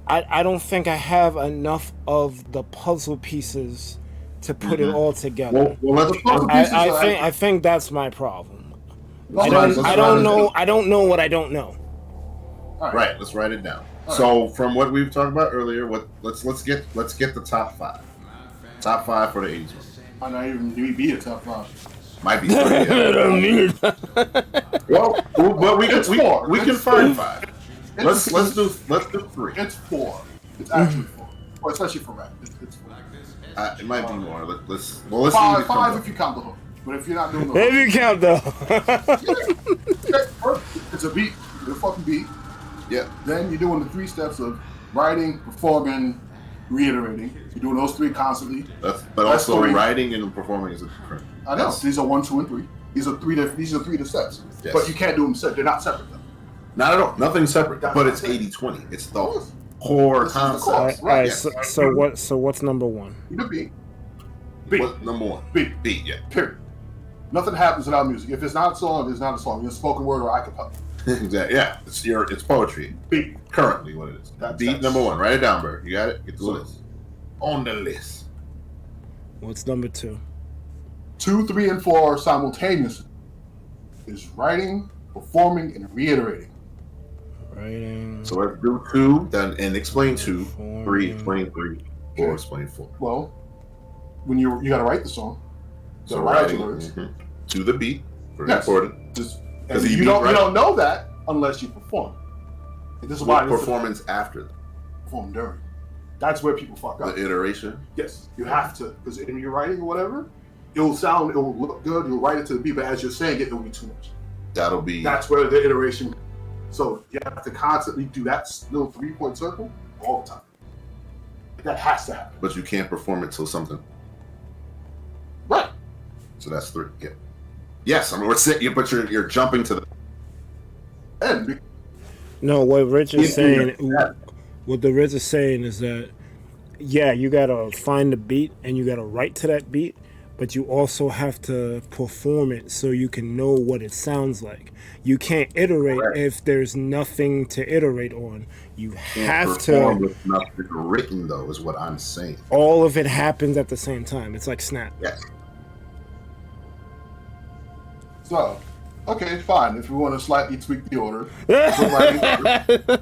I don't think I have enough of the puzzle pieces to put it all together. I think that's my problem. I don't know what I don't know. Right. Let's write it down. So from what we've talked about earlier, let's get the top 5. Top 5 for the 80s. Might not even be a top 5. Might be 30. Well, we can find 5. Let's do 3. It's 4. It's actually 4. Well, especially for rap, it's 4. It might be more. Let's 5 if you count the hook. But if you're not doing the hook, if you count the it's a beat. It's a fucking beat. Yeah. Then you're doing the 3 steps of writing, performing, reiterating. You're doing those 3 constantly. But also writing and performing is different. I know. These are 1, 2, and 3. These are 3 the steps. Yes. But you can't do them separate. They're not separate though. Not at all. Nothing separate. But it's 80-20. It's the core concept. All right. So what's number 1? The beat. What, number 1? Beat. Yeah. Period. Nothing happens without music. If it's not a song, it's not a song. It's spoken word or acapella. Exactly. Yeah. It's poetry. Beat. Currently, what it is. Beat number 1. Write it down, Bert. You got it? Get the list. On the list. What's number 2? 2, 3, and 4 simultaneously is writing, performing, and reiterating. Writing. So let's do 2, then and explain 2, 3, Performing. explain 3, 4, explain 4. Well, when you got to write the song, you So got to write writing the words. to the beat, very Yes. important. Just, Because and he you beat don't right. you don't know that unless you perform. And this is why What performance after perform during. That's where people fuck the up. iteration? Yes, you have to, because in your writing or whatever, it will look good. You'll write it to the beat, but as you're saying it, it'll be too much. That'll be That's where the iteration. So you have to constantly do that little 3-point circle all the time. That has to happen. but you can't perform it till something. Right. So that's 3. Yeah. Yes, I mean we're sitting, but you're jumping to the And No, what Rich is saying, Yeah. what the Rich is saying is that, yeah, you gotta find the beat and you gotta write to that beat, but you also have to perform it so you can know what it sounds like. You can't iterate Correct. if there's nothing to iterate on. You can't have perform to. with nothing written though, is what I'm saying. All of it happens at the same time. It's like Snap. Yes. so, okay, fine. If we want to slightly tweak the order,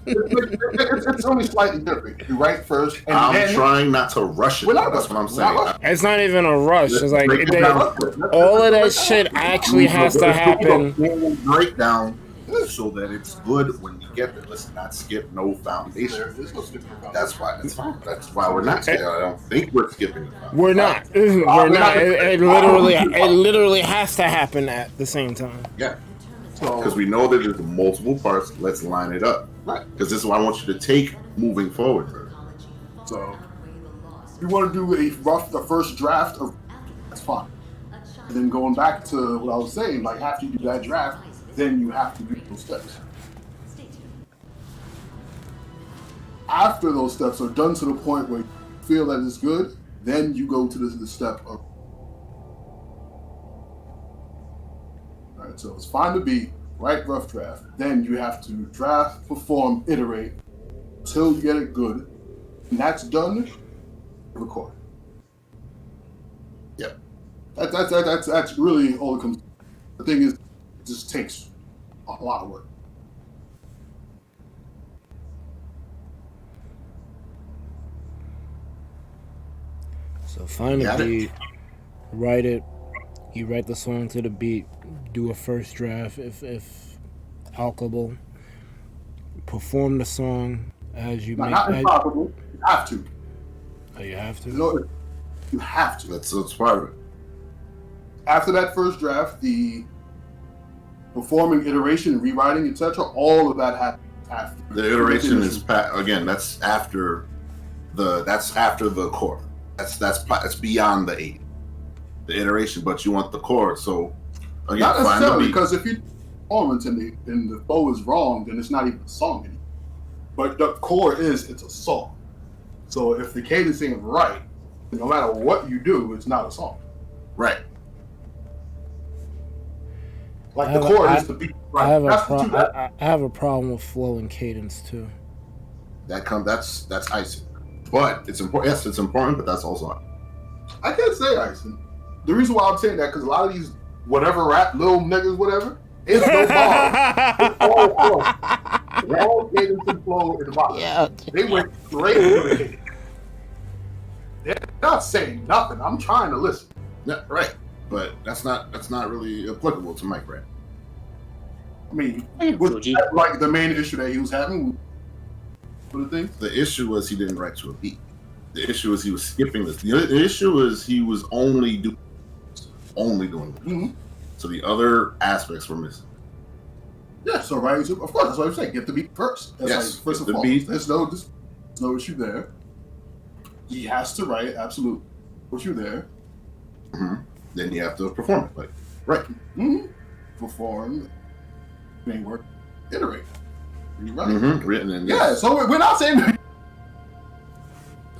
it's only slightly different. You write first, and I'm then trying not to rush it. We're not That's what I'm rushing. We're not saying. rushing. It's not even a rush. It's like Break it they, down. all of that shit actually has to happen. Breakdown so that it's good when you get there. Let's not skip no foundation. There's no skipping around. That's why. That's fine. That's why we're not skipping. I don't think we're skipping the foundation. We're not. We're not. It literally has to happen at the same time. Yeah. So, Because we know that there's multiple parts. Let's line it up. right. Because this is what I want you to take moving forward. So, if you want to do the first draft of, that's fine. And then going back to what I was saying, like after you do that draft, then you have to do those steps. After those steps are done to the point where you feel that it's good, then you go to the step of. All right, so it's find the beat, write rough draft. Then you have to draft, perform, iterate until you get it good. And that's done, record. Yep. That's really all it comes. The thing is, it just takes a lot of work. So find a Got it. beat, write it. You write the song to the beat. Do a first draft if applicable. Perform the song as you Not impossible. You have to. Oh, you have to. You have to. That's part of it. After that first draft, the performing, iteration, rewriting, etc., all of that happens after. The iteration is again. That's after the chord. That's beyond the 8. The iteration, but you want the chord. So again, Not find the necessarily, beat. because if you performance and the flow is wrong, then it's not even a song anymore. But the core is it's a song. So if the cadence ain't right, then no matter what you do, it's not a song. Right. Like I the have a- chord I- is the beat. Right. I have That's the two that- I have a problem with flow and cadence too. That's icing. But it's important. Yes, it's important. But that's also I can't say icing. The reason why I'm saying that because a lot of these whatever rap little niggas whatever, it's no bars. It's all flow. They're all cadence and flow in the bottom. Yeah. They went straight to the cadence. They're not saying nothing. I'm trying to listen. yeah, right. But that's not really applicable to Mike Brand. I mean, was that like the main issue that he was having with the thing? The issue was he didn't write to a beat. The issue was he was skipping this. The issue is he was only doing it. Mm-hmm. So the other aspects were missing. Yeah, so writing, of course, that's what I'm saying. Get the beat first. That's Yes, like, first get and the foremost. beat. There's no issue there. He has to write, absolute issue there. Then you have to perform it. Like, right. Mm-hmm. Perform, main work, iterate. Right. Written in Yeah, so we're not saying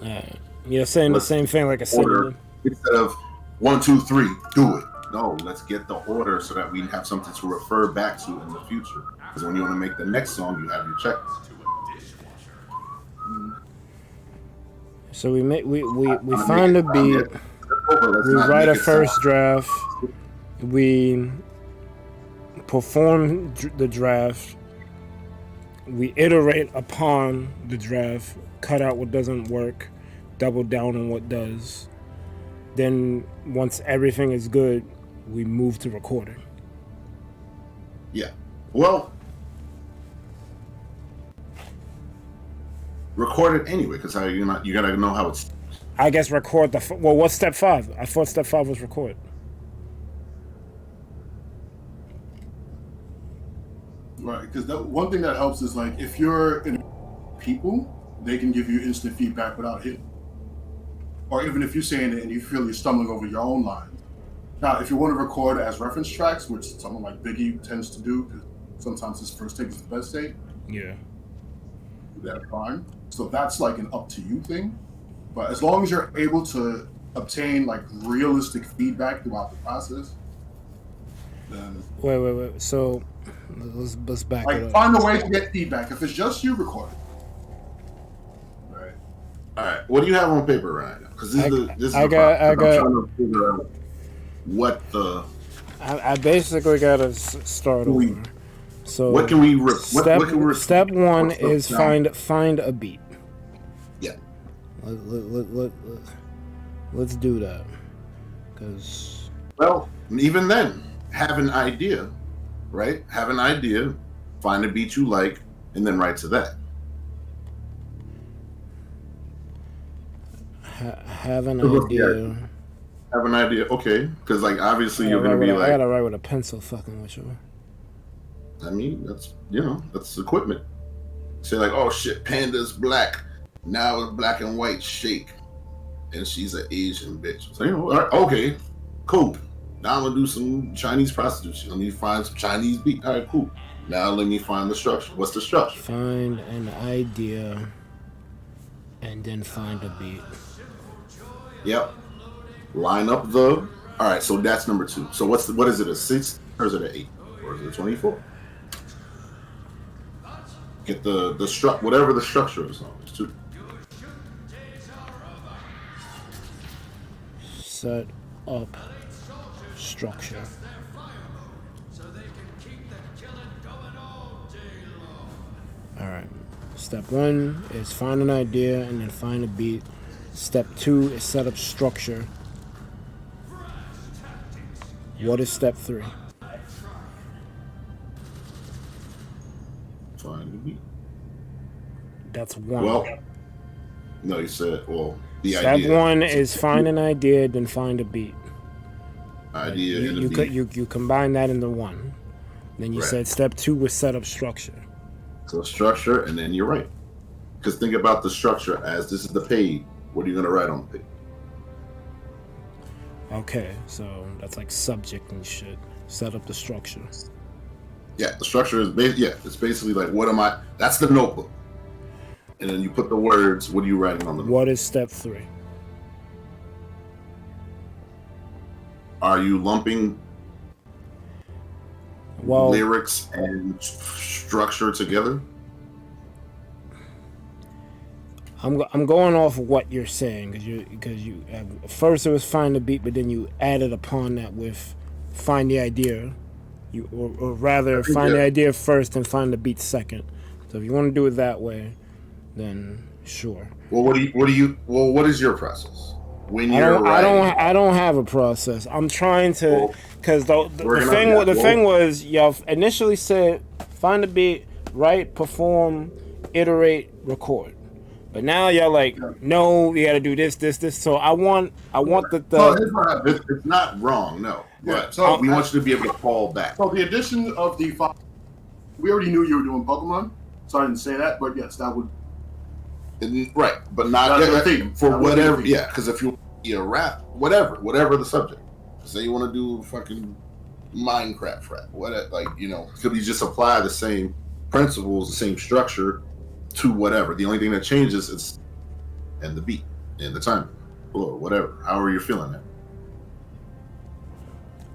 Yeah. You're saying the same thing like a order synonym. instead of 1, 2, 3, do it. No, let's get the order so that we have something to refer back to in the future. Because when you want to make the next song, you have your checklist. So we find a beat. We write a first draft. We perform the draft. we iterate upon the draft, cut out what doesn't work, double down on what does. Then once everything is good, we move to recording. Yeah. Well, record it anyway, because you gotta know how it's. I guess record well, what's step 5? I thought step 5 was record. Right, because one thing that helps is like if you're in people, they can give you instant feedback without hitting. Or even if you're saying it and you feel you're stumbling over your own lines. Now, if you want to record as reference tracks, which someone like Biggie tends to do, because sometimes his first take is the best take. Yeah. That's fine. So that's like an up to you thing. But as long as you're able to obtain like realistic feedback throughout the process, then Wait. So let's back it like up. find a way to get feedback. If it's just you, record it. Right. All right. What do you have on paper right now? Because this is I the got- I'm trying to figure out what the. I basically gotta start over. So What can we? Step 1 what's the is sound? find a beat. Yeah. Let's do that. Cause Well, even then, have an idea, right? Have an idea, find a beat you like, and then write to that. have an Yeah. idea. Have an idea, okay? Because like obviously you're gonna be I like, gotta write with a pencil, fucking with you. I mean, that's equipment. Say like, oh shit, Panda's black. Now it's black and white shake. And she's an Asian bitch. So, all right, okay, cool. Now I'm gonna do some Chinese prostitution. Let me find some Chinese beat. All right, cool. Now let me find the structure. What's the structure? Find an idea and then find a beat. Yep. Line up the. All right, so that's number 2. So what is it? A 6 or is it an 8 or is it a 24? Get the whatever the structure is on. It's 2. Set up structure. Alright. Step 1 is find an idea and then find a beat. Step 2 is set up structure. What is step 3? Find the beat. That's 1. Well, no, you said the Step idea. 1 is find an idea, then find a beat. Idea and a beat. You combine that into 1. Then you Right. said step 2 was set up structure. So structure, and then you're right. Because think about the structure as this is the page. What are you going to write on the page? Okay, so that's like subject and shit. Set up the structure. Yeah, the structure is it's basically like what am I? That's the notebook, and then you put the words. What are you writing on the notebook? What is step 3? Are you lumping Well, lyrics and structure together? I'm going off of what you're saying because you first it was find the beat, but then you added upon that with find the idea. Or rather find the idea first and find the beat second. So if you want to do it that way, then sure. Well, what is your process when you're writing? I don't have a process. I'm trying to because the thing was y'all initially said find the beat, write, perform, iterate, record. But now y'all like, no, you got to do this. So I want It's not wrong, no. But so we want you to be able to fall back. So the addition of the we already knew you were doing Pokemon, so I didn't say that. But yes, that would Right, but not That's the thing. for That would whatever. be the thing. Yeah, because if you rap, whatever the subject. Say you want to do fucking Minecraft rap, could you just apply the same principles, the same structure to whatever? The only thing that changes is and the beat and the time or whatever. However you're feeling it.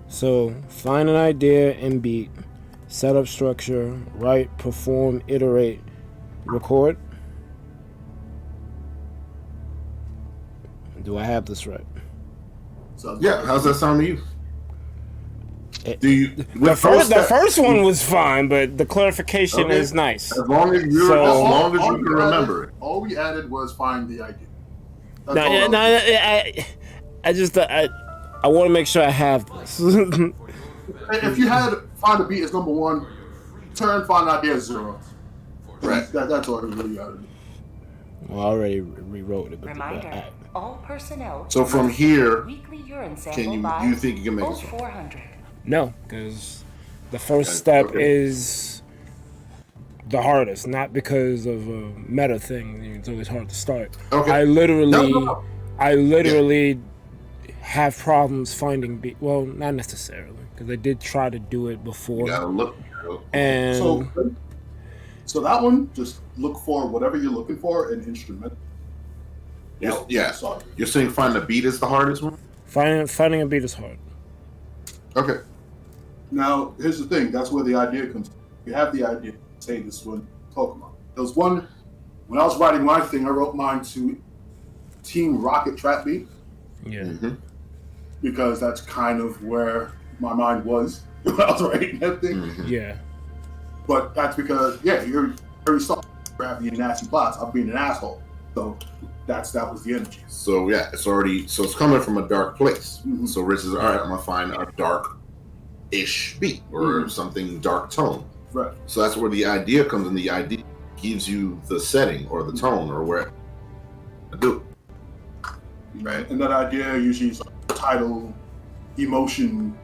So find an idea and beat, set up structure, write, perform, iterate, record. Do I have this right? so Yeah, how's that sound to you? Do you The first one was fine, but the clarification Okay. is nice. as long as you So- can remember it. All we added was find the idea. That's No, all yeah, else. no, I just I want to make sure I have this. If you had find a beat as number one, turn find idea as 0. Right. That's all you really gotta do. Well, I already rewrote it. But Reminder, all personnel. So from here, Weekly urine can sample you by do you think you can make a vote song? 400. no, because the first step Okay. is the hardest, not because of a meta thing. It's always hard to start. Okay. I literally, No. have problems finding beat. Well, not necessarily, because I did try to do it before, You gotta look. and So that one, just look for whatever you're looking for in instrument. Yeah. Sorry. You're saying find the beat is the hardest one? finding a beat is hard. Okay. Now, here's the thing. That's where the idea comes. You have the idea. Say this one, Pokemon. There was one, when I was writing my thing, I wrote mine to Team Rocket Trap Beat, Yeah. Mm-hmm. because that's kind of where my mind was when I was writing that thing. Mm-hmm. Yeah. But that's because, yeah, you already saw gravity and nasty plots. I'm being an asshole. So that was the energy. So yeah, it's coming from a dark place. Mhm. So Rich is all right. I'm gonna find a dark-ish beat or something dark tone. Right. So that's where the idea comes in. The idea gives you the setting or the tone or where to do. Right. And that idea usually is like title, emotion,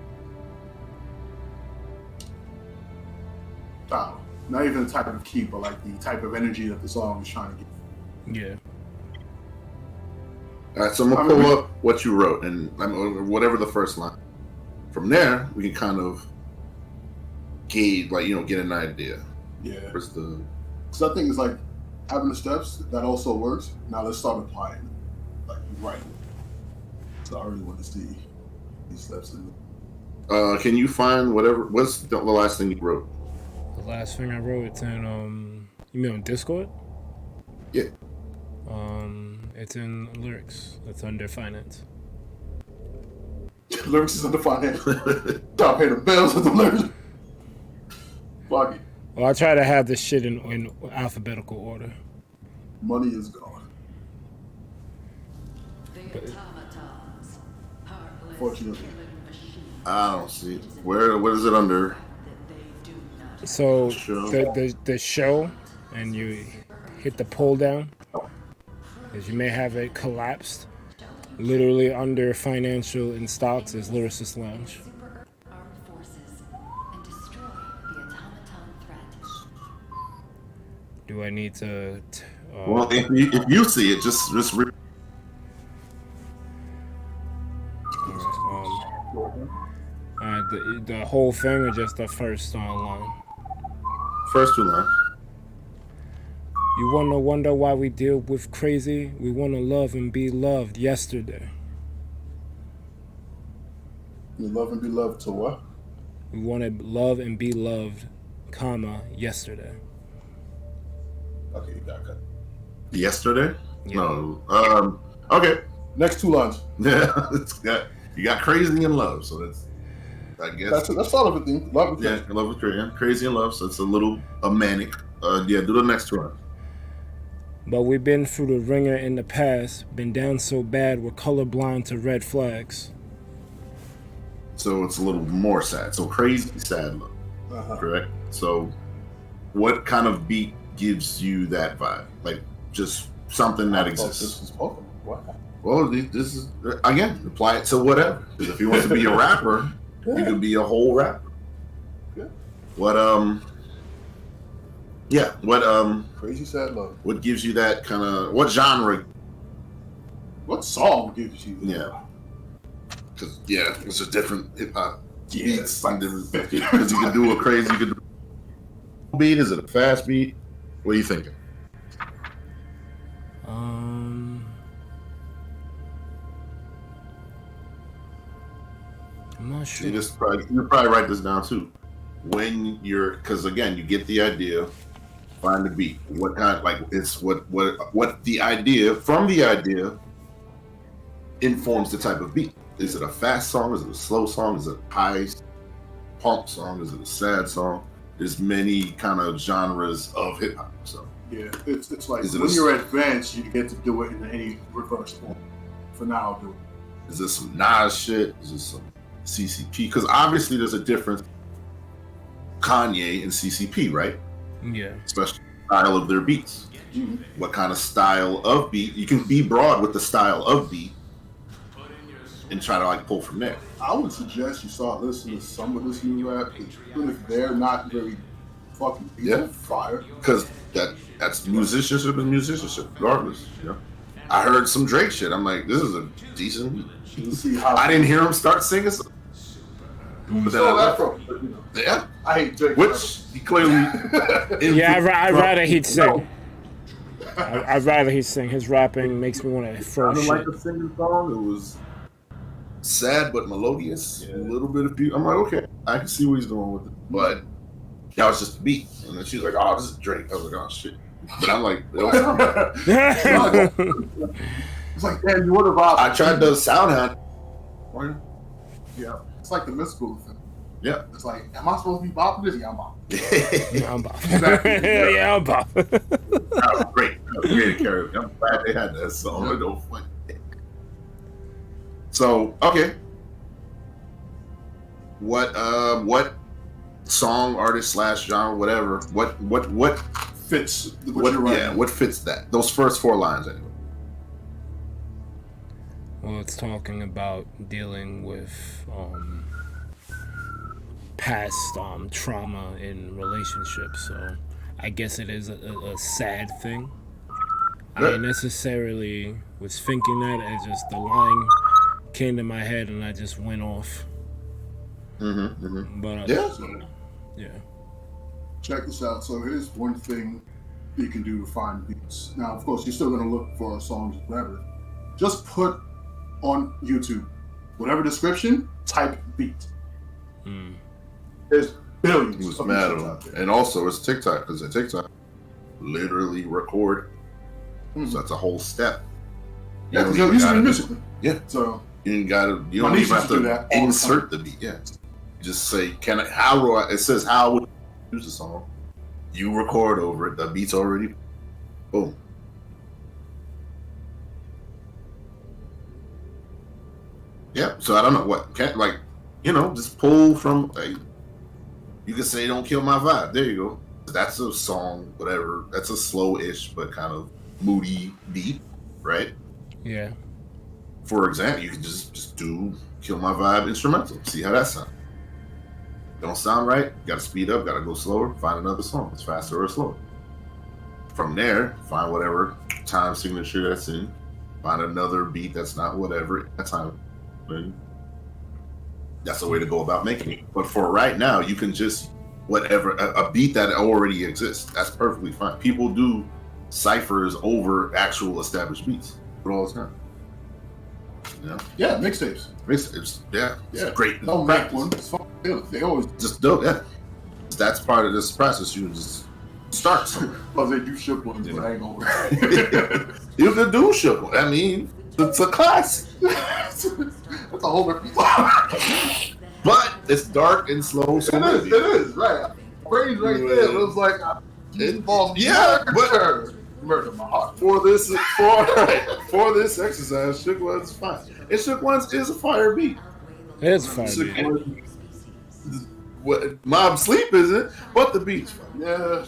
style. Not even the type of key, but like the type of energy that the song is trying to get. Yeah. All right. So I'm gonna pull up what you wrote and whatever the first line. From there, we can kind of gauge, get an idea. Yeah. Where's the So I think it's like having the steps, that also works. Now let's start applying. Like you write. So I really want to see these steps in Can you find what's the last thing you wrote? The last thing I wrote, it's in you mean on Discord? Yeah. It's in lyrics. It's under finance. lyrics is undefined. Gotta pay the bills with the lyrics. Fuck it. Well, I try to have this shit in alphabetical order. Money is gone. The automatons, heartless Fortunately. killing machines I don't see it. What is it under? that they do not So Show. the show, and you hit the pull down, as you may have it collapsed. Literally under financial and stocks is Lyricist Lounge. super armed forces and destroy the automaton threat. Do I need to? Well, if you see it, just read. The whole thing or just the first line? First two lines. You wanna wonder why we deal with crazy? We wanna love and be loved yesterday. You love and be loved to what? We wanna love and be loved, comma, yesterday. Okay, you got cut. Yesterday? Yeah. No. Okay. Next two lines. Yeah. You got crazy in love, so that's I guess. That's all of it. Thing. Love it. Yeah, love with crazy in love, so it's a manic. Yeah, do the next one. But we've been through the ringer in the past, been down so bad we're colorblind to red flags. So it's a little more sad. So crazy sad love. Uh-huh. Correct. So what kind of beat gives you that vibe? Like just something that I thought exists. this was Pokemon. What? Well, this is again apply it to whatever. Because if he wants to be a rapper, you could be a whole rapper. Yeah. What Yeah. Crazy sad love. What gives you that kind of what genre? What song gives you that? Yeah. Because it's a different hip hop. Yeah, it's like different. Because you can do a crazy. You can do a beat. Is it a fast beat? What are you thinking? I'm not sure. You probably write this down too. Because again, you get the idea, find the beat. What kind? Like it's what the idea from the idea informs the type of beat. Is it a fast song? Is it a slow song? Is it high? punk song? Is it a sad song? There's many kind of genres of hip hop. So Yeah, it's like Is it when a- you're advanced, you get to do it in any reverse form. For now, I'll do it. is this some Nas shit? Is this some CCP? Because obviously there's a difference. Kanye and CCP, right? Yeah. Especially the style of their beats. Mhm. What kind of style of beat? You can be broad with the style of beat and try to like pull from there. I would suggest you start listening to some of this new rap, even if they're not very fucking Yeah. fire. Because that's musicianship and musicianship, regardless. You know, I heard some Drake shit. I'm like, this is a decent beat. You see how I didn't hear him start singing. But then saw I that from. But, you know, yeah, I hate Drake. which he clearly. Yeah, I'd rather he'd sing. I'd rather he sing. His rapping makes me want to throw sounded shit. like a singing song. It was sad but melodious. A little bit of beat. I'm like, okay, I can see what he's doing with it. But that was just a beat. And then she's like, oh, this is Drake. I was like, oh shit. But I'm like, it don't sound right. It's like, damn, you would have vibe. I tried the soundhound. Yeah, it's like the mystical thing. Yeah. It's like, am I supposed to be bopping this? Yeah, I'm bopping. Yeah, I'm Bob. Exactly. Yeah, I'm Bob. That was great. That was great karaoke. I'm glad they had that song. It don't funny. So, okay. What song, artist slash genre, whatever, what Fits what you're writing. yeah, what fits that? Those first 4 lines anyway. Well, it's talking about dealing with past trauma in relationships, so I guess it is a sad thing. I Yeah. necessarily was thinking that, as just the line came to my head and I just went off. But Yeah. yeah. Check this out. So here's one thing you can do to find beats. Now, of course, you're still going to look for songs, whatever. Just put on YouTube, whatever description, type beat. There's billions It was of mad at beats him. out there. And also it's TikTok, because at TikTok literally record. So that's a whole step. Yeah, because don't you're even using gotta- it musically. Yeah. So You don't My even niece have used to to do that all the insert the beat. Yeah. Just say, how do I, it says how would you use the song. You record over it, the beat's already, boom. Yeah, so I don't know what, just pull from, like, you can say don't kill my vibe. There you go. That's a song, whatever. That's a slow-ish, but kind of moody beat, right? Yeah. For example, you can just do Kill My Vibe instrumental. See how that sounds. Don't sound right, gotta speed up, gotta go slower, find another song. It's faster or slower. From there, find whatever time signature that's in, find another beat that's not whatever that time. That's the way to go about making it. But for right now, you can just whatever a beat that already exists. That's perfectly fine. People do ciphers over actual established beats all the time. You know? yeah, mixtapes. It's great. Don't make one. It's fun. They always Just dope, yeah. That's part of this process. You just start somewhere. well, they do ship ones, but I ain't gonna. You can do shit. I mean, it's a class. That's a whole different. But it's dark and slow. So It is, right. Brains right there. It was like, it involves murder my heart. for this exercise, Shook One's fine. And Shook One's is a fire beat. It's fine. Shook Dude. One's- what Mob Sleep isn't, but the beat's fine. Yeah.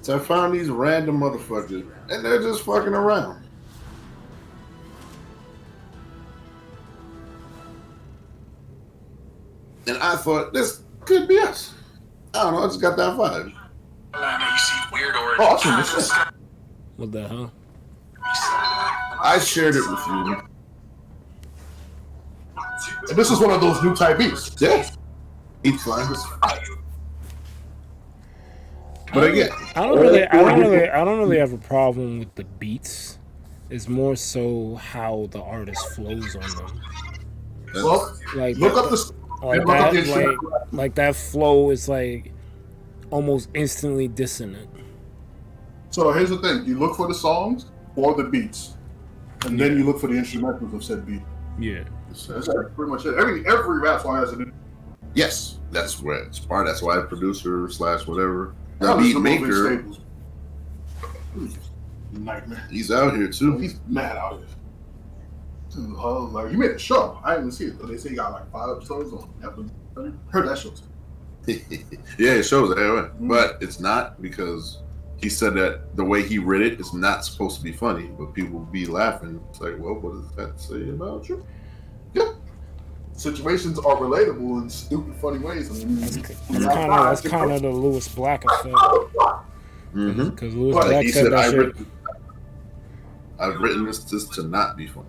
So I found these random motherfuckers, and they're just fucking around. And I thought, this could be us. I don't know, I just got that vibe. Oh, I've seen this shit. What the hell? I shared it with you. And this is one of those new type beats. Yeah. Each line is fire. But again, I don't really have a problem with the beats. It's more so how the artist flows on them. Well, Like look that, up this. like look up that, the like that flow is like almost instantly dissonant. So here's the thing: you look for the songs or the beats, and then you look for the instrumentals of said beat. Yeah. That's pretty much it. Every rap song has an. Yes, that's where it's part. That's why producer / whatever. The Hell, beat the movie maker, Staples. Nightmare. he's out here too. He's mad out here. Dude, like, he made a show. I didn't even see it. They say he got like 5 episodes on Netflix. Heard that show too. Yeah, it shows it anyway. But it's not, because he said that the way he read it is not supposed to be funny, but people be laughing. It's like, well, what does that say about you? Yeah. Situations are relatable in stupid, funny ways. I mean, That's kind of the Lewis Black effect. Mm-hmm. Because Lewis But Black he said said, that shit. I've written this to not be funny.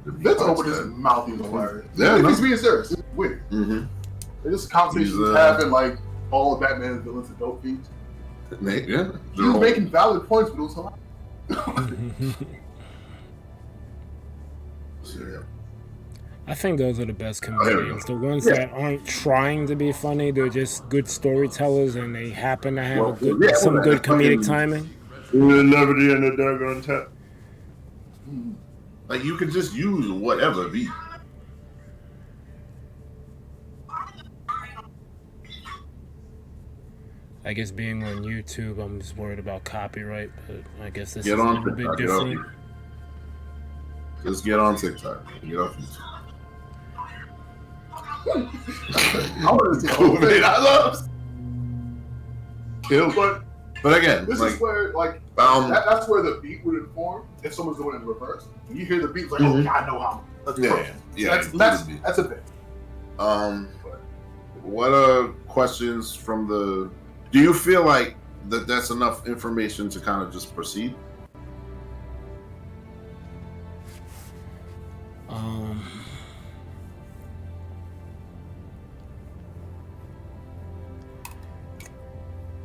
Vince opened his mouth, he was hilarious. Yeah, if no. he's being serious, it's weird. Mm-hmm. It's just a conversation he's having, like, all of Batman's villains and dope feats. Yeah. He was making valid points, but it was hilarious. Yeah. I think those are the best comedians. The ones that aren't trying to be funny, they're just good storytellers, and they happen to have some good comedic timing. Levity and the dog on tap. Like, you can just use whatever beat. I guess being on YouTube, I'm just worried about copyright, but I guess this Get is a on little bit TikTok. different. Just get on TikTok. Get off YouTube. I wanted to see the whole thing. I love Kill. But again, This like, is where, like, that's where the beat would inform if someone's doing it in reverse. When you hear the beat, it's like, oh, yeah, I know how. Let's go. yeah. That's a bit. What are questions from the? Do you feel like that's enough information to kind of just proceed?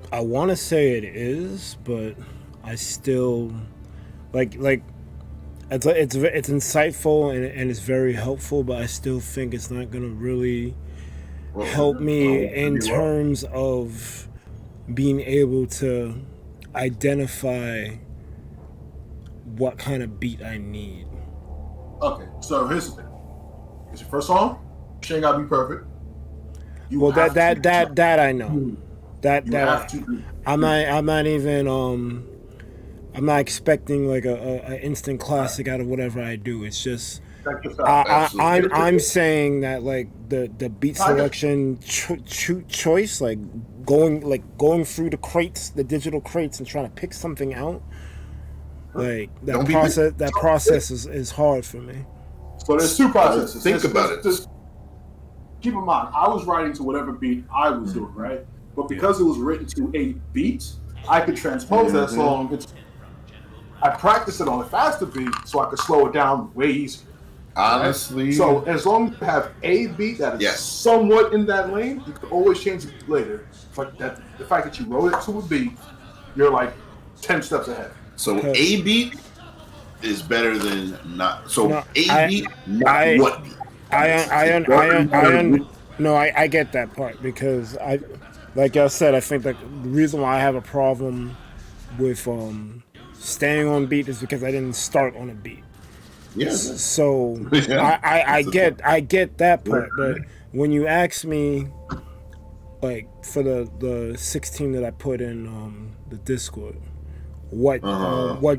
I want to say it is, but I still like it's insightful and it's very helpful, but I still think it's not gonna really help me in terms of being able to identify what kind of beat I need. Okay, so here's the thing. It's your first song. She ain't gotta be perfect. That I know. I'm not expecting like a instant classic out of whatever I do. It's just I'm saying that like the beat selection choice, like going through the crates, the digital crates, and trying to pick something out, like that process is hard for me. So there's two processes. Think about it. Just keep in mind, I was writing to whatever beat I was doing, right? But because it was written to a beat, I could transpose that song. I practiced it on a faster beat so I could slow it down way easier. Honestly. Right? So as long as you have a beat that is somewhat in that lane, you can always change it later. But the fact that you wrote it to a beat, you're like 10 steps ahead. So a beat is better than not. So No, beat, not what beat. I get that part because like I said, I think like the reason why I have a problem with staying on beat is because I didn't start on a beat. Yes. So I get that part, but when you ask me, like for the 16 that I put in the Discord, what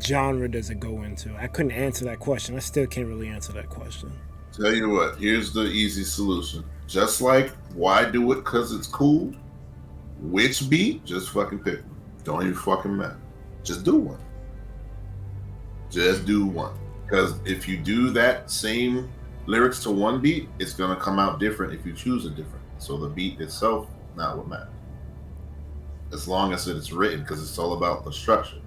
genre does it go into? I couldn't answer that question. I still can't really answer that question. Tell you what, here's the easy solution. Just like why do it because it's cool? Which beat? Just fucking pick one. Don't even fucking matter. Just do one. Just do one. Because if you do that same lyrics to one beat, it's gonna come out different if you choose a different. So the beat itself, not what matters. As long as it's written, because it's all about the structure.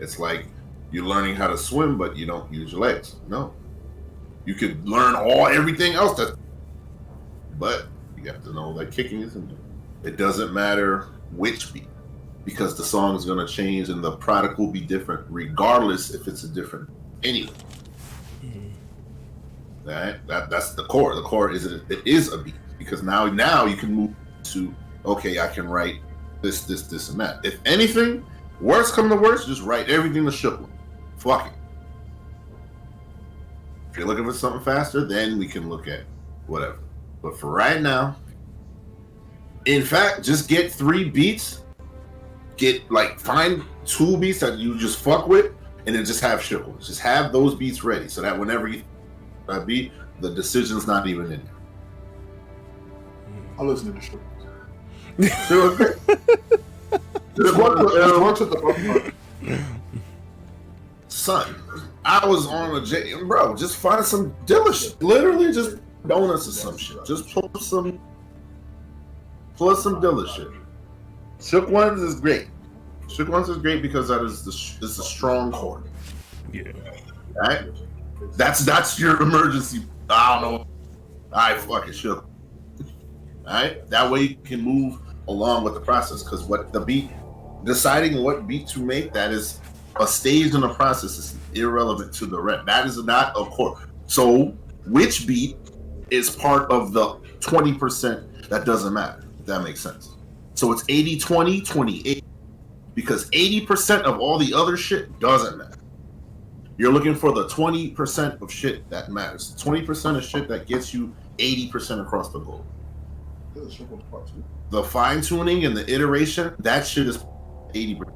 It's like you're learning how to swim, but you don't use your legs. No. You could learn everything else, but you have to know that kicking isn't there. It doesn't matter which beat, because the song is going to change and the product will be different, regardless if it's a different anyway. That's the core. The core is it is a beat, because now you can move to I can write this, and that. If anything, worst come to worst, just write everything the shook one. Fuck it. If you're looking for something faster, then we can look at whatever. But for right now, In fact, just get 3 beats. Find 2 beats that you just fuck with, and then just have shook ones. Just have those beats ready so that whenever you beat, the decision's not even in there. I listen to the shook ones. It works with the fucking. Son, I was on a bro. Just find some Dilla shit. Literally, just donuts or some shit. Just plus some Dilla shit. Shook ones is great. Shook ones is great because that is a strong chord. Yeah. Right. That's your emergency. I don't know. Alright, fuck it, shook. Alright, that way you can move along with the process because deciding what beat to make, that is a stage in the process, is irrelevant to the rep. That is not a chord. So which beat is part of the 20% that doesn't matter, if that makes sense. So it's 80-20, 20-80. Because 80% of all the other shit doesn't matter. You're looking for the 20% of shit that matters. 20% of shit that gets you 80% across the goal. The fine tuning and the iteration, that shit is 80%.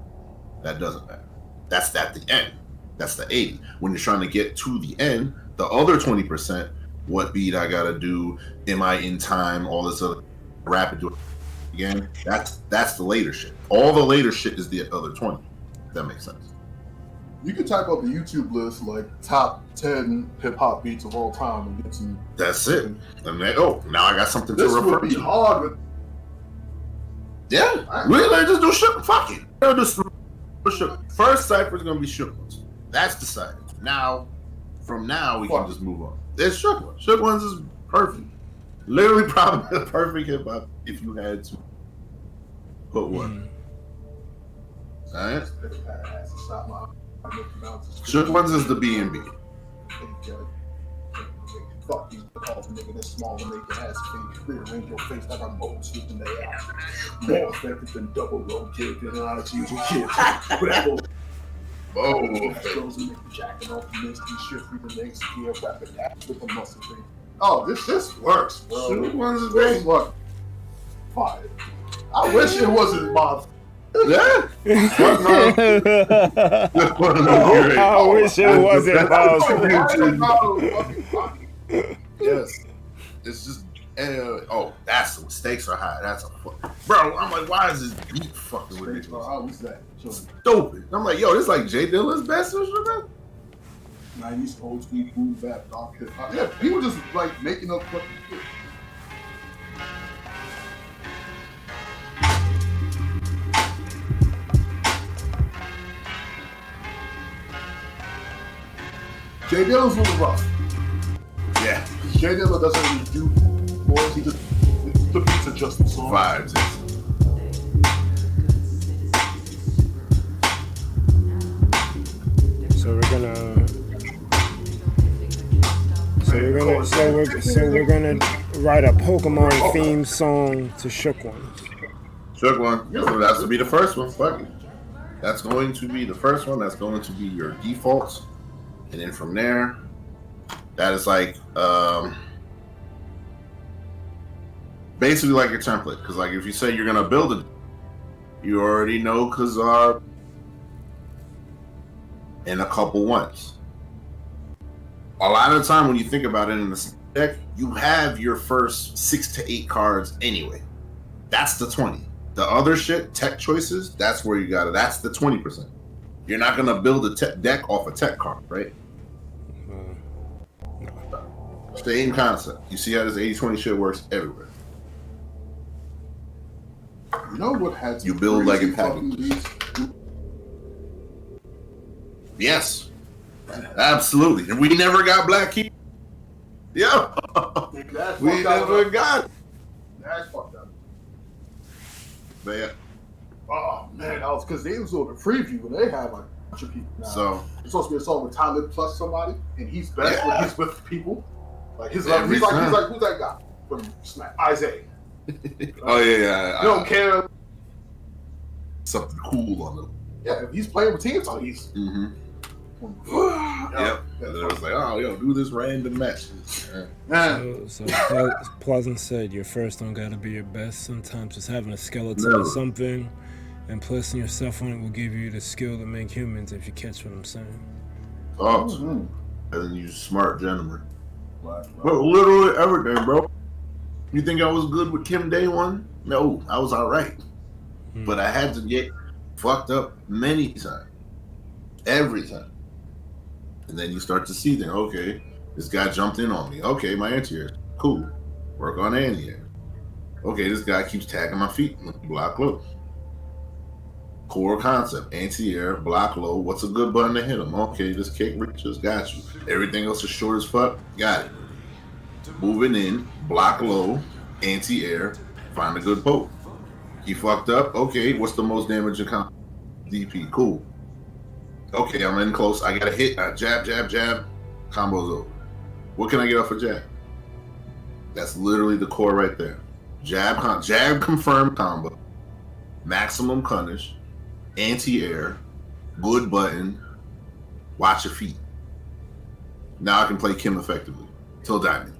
That doesn't matter. That's at the end. That's the 80. When you're trying to get to the end, the other 20%, what beat I gotta do, am I in time, all this other rapid do again, that's the later shit. All the later shit is the other 20. If that makes sense. You can type up the YouTube list like top 10 hip hop beats of all time and get some. That's it. And then, now I got something to This refer would be to. hard with. Yeah, we just do shook. Fuck it. Just shook. First cipher is gonna be shook ones. That's decided. Now, from now we can just move on. There's shook ones. Shook ones is perfect. Literally, probably the perfect hip hop if you had to put one. Alright. Shook ones is the B&B. Fuck you, call the nigga this small and make your ass fade. Rearrange your face like I'm old sleeping the ass. More effective than double roll kid than an IG kid. Whatever. Oh, Shows and make you jacking off the misty shit through the next gear, rapping that with the muscle thing. Oh, this works, bro. Shook ones is This great. works. Fire. I wish it wasn't Bob. Yeah. I wish it wasn't Yes. It's just, that's the stakes are high. That's a bro. I'm like, why is this beat fucking ridiculous? How was that? Stupid. I'm like, yo, this like Jay Dilla's best or something. 90s old school boom bap dark hip hop. Yeah, people just like making up fucking shit. Jay Dilla's a little rough. Yeah. Jay Dilla doesn't really do boys. He just the beats are just the song. Vibes. So we're gonna write a Pokemon theme song to shook ones. Shook one. So that's to be the first one. Fuck it. That's going to be the first one. That's going to be your defaults. And then from there, that is like basically like your template. Because like if you say you're gonna build it, you already know Kazar and a couple ones. A lot of the time when you think about it in the deck, you have your first 6 to 8 cards anyway. That's the 20. The other shit, tech choices, that's where you got it. That's the 20%. You're not gonna build a deck off a tech card, right? Same concept. You see how this 80-20 shit works everywhere. You know what had You build like a package. Yes. Absolutely. And we never got Black Key. Yeah. We never got it. That's fucked up. But yeah. Oh man, that was because they was on the preview and they had like a bunch of people now. So it's supposed to be a song with Talib plus somebody, and he's best when he's with people. Like he's Every like time. who's that guy from Smack? Isaiah. Oh yeah. You don't care. Something cool on them. Yeah, if he's playing with teams, he's Yep. And then it was like, oh, yo, do this random match. So Pleasant said, your first don't gotta be your best. Sometimes just having a skeleton No. or something and placing yourself on it will give you the skill to make humans, if you catch what I'm saying. Oh, and then you smart gentleman. But literally everything, bro. You think I was good with Kim day one? No, I was all right. But I had to get fucked up many times. Every time. And then you start to see things. Okay, this guy jumped in on me. Okay, my anti-air. Cool. Work on anti-air. Okay, this guy keeps tagging my feet. Block low. Core concept. Anti-air, block low. What's a good button to hit him? Okay, this kick reaches. Got you. Everything else is short as fuck. Got it. Moving in. Block low. Anti-air. Find a good poke. He fucked up. Okay, what's the most damaging combo? DP. Cool. Okay, I'm in close. I got to hit. Jab, jab, jab. Combo's over. What can I get off a jab? That's literally the core right there. Jab confirmed combo. Maximum punish. Anti-air. Good button. Watch your feet. Now I can play Kim effectively. Till Diamond.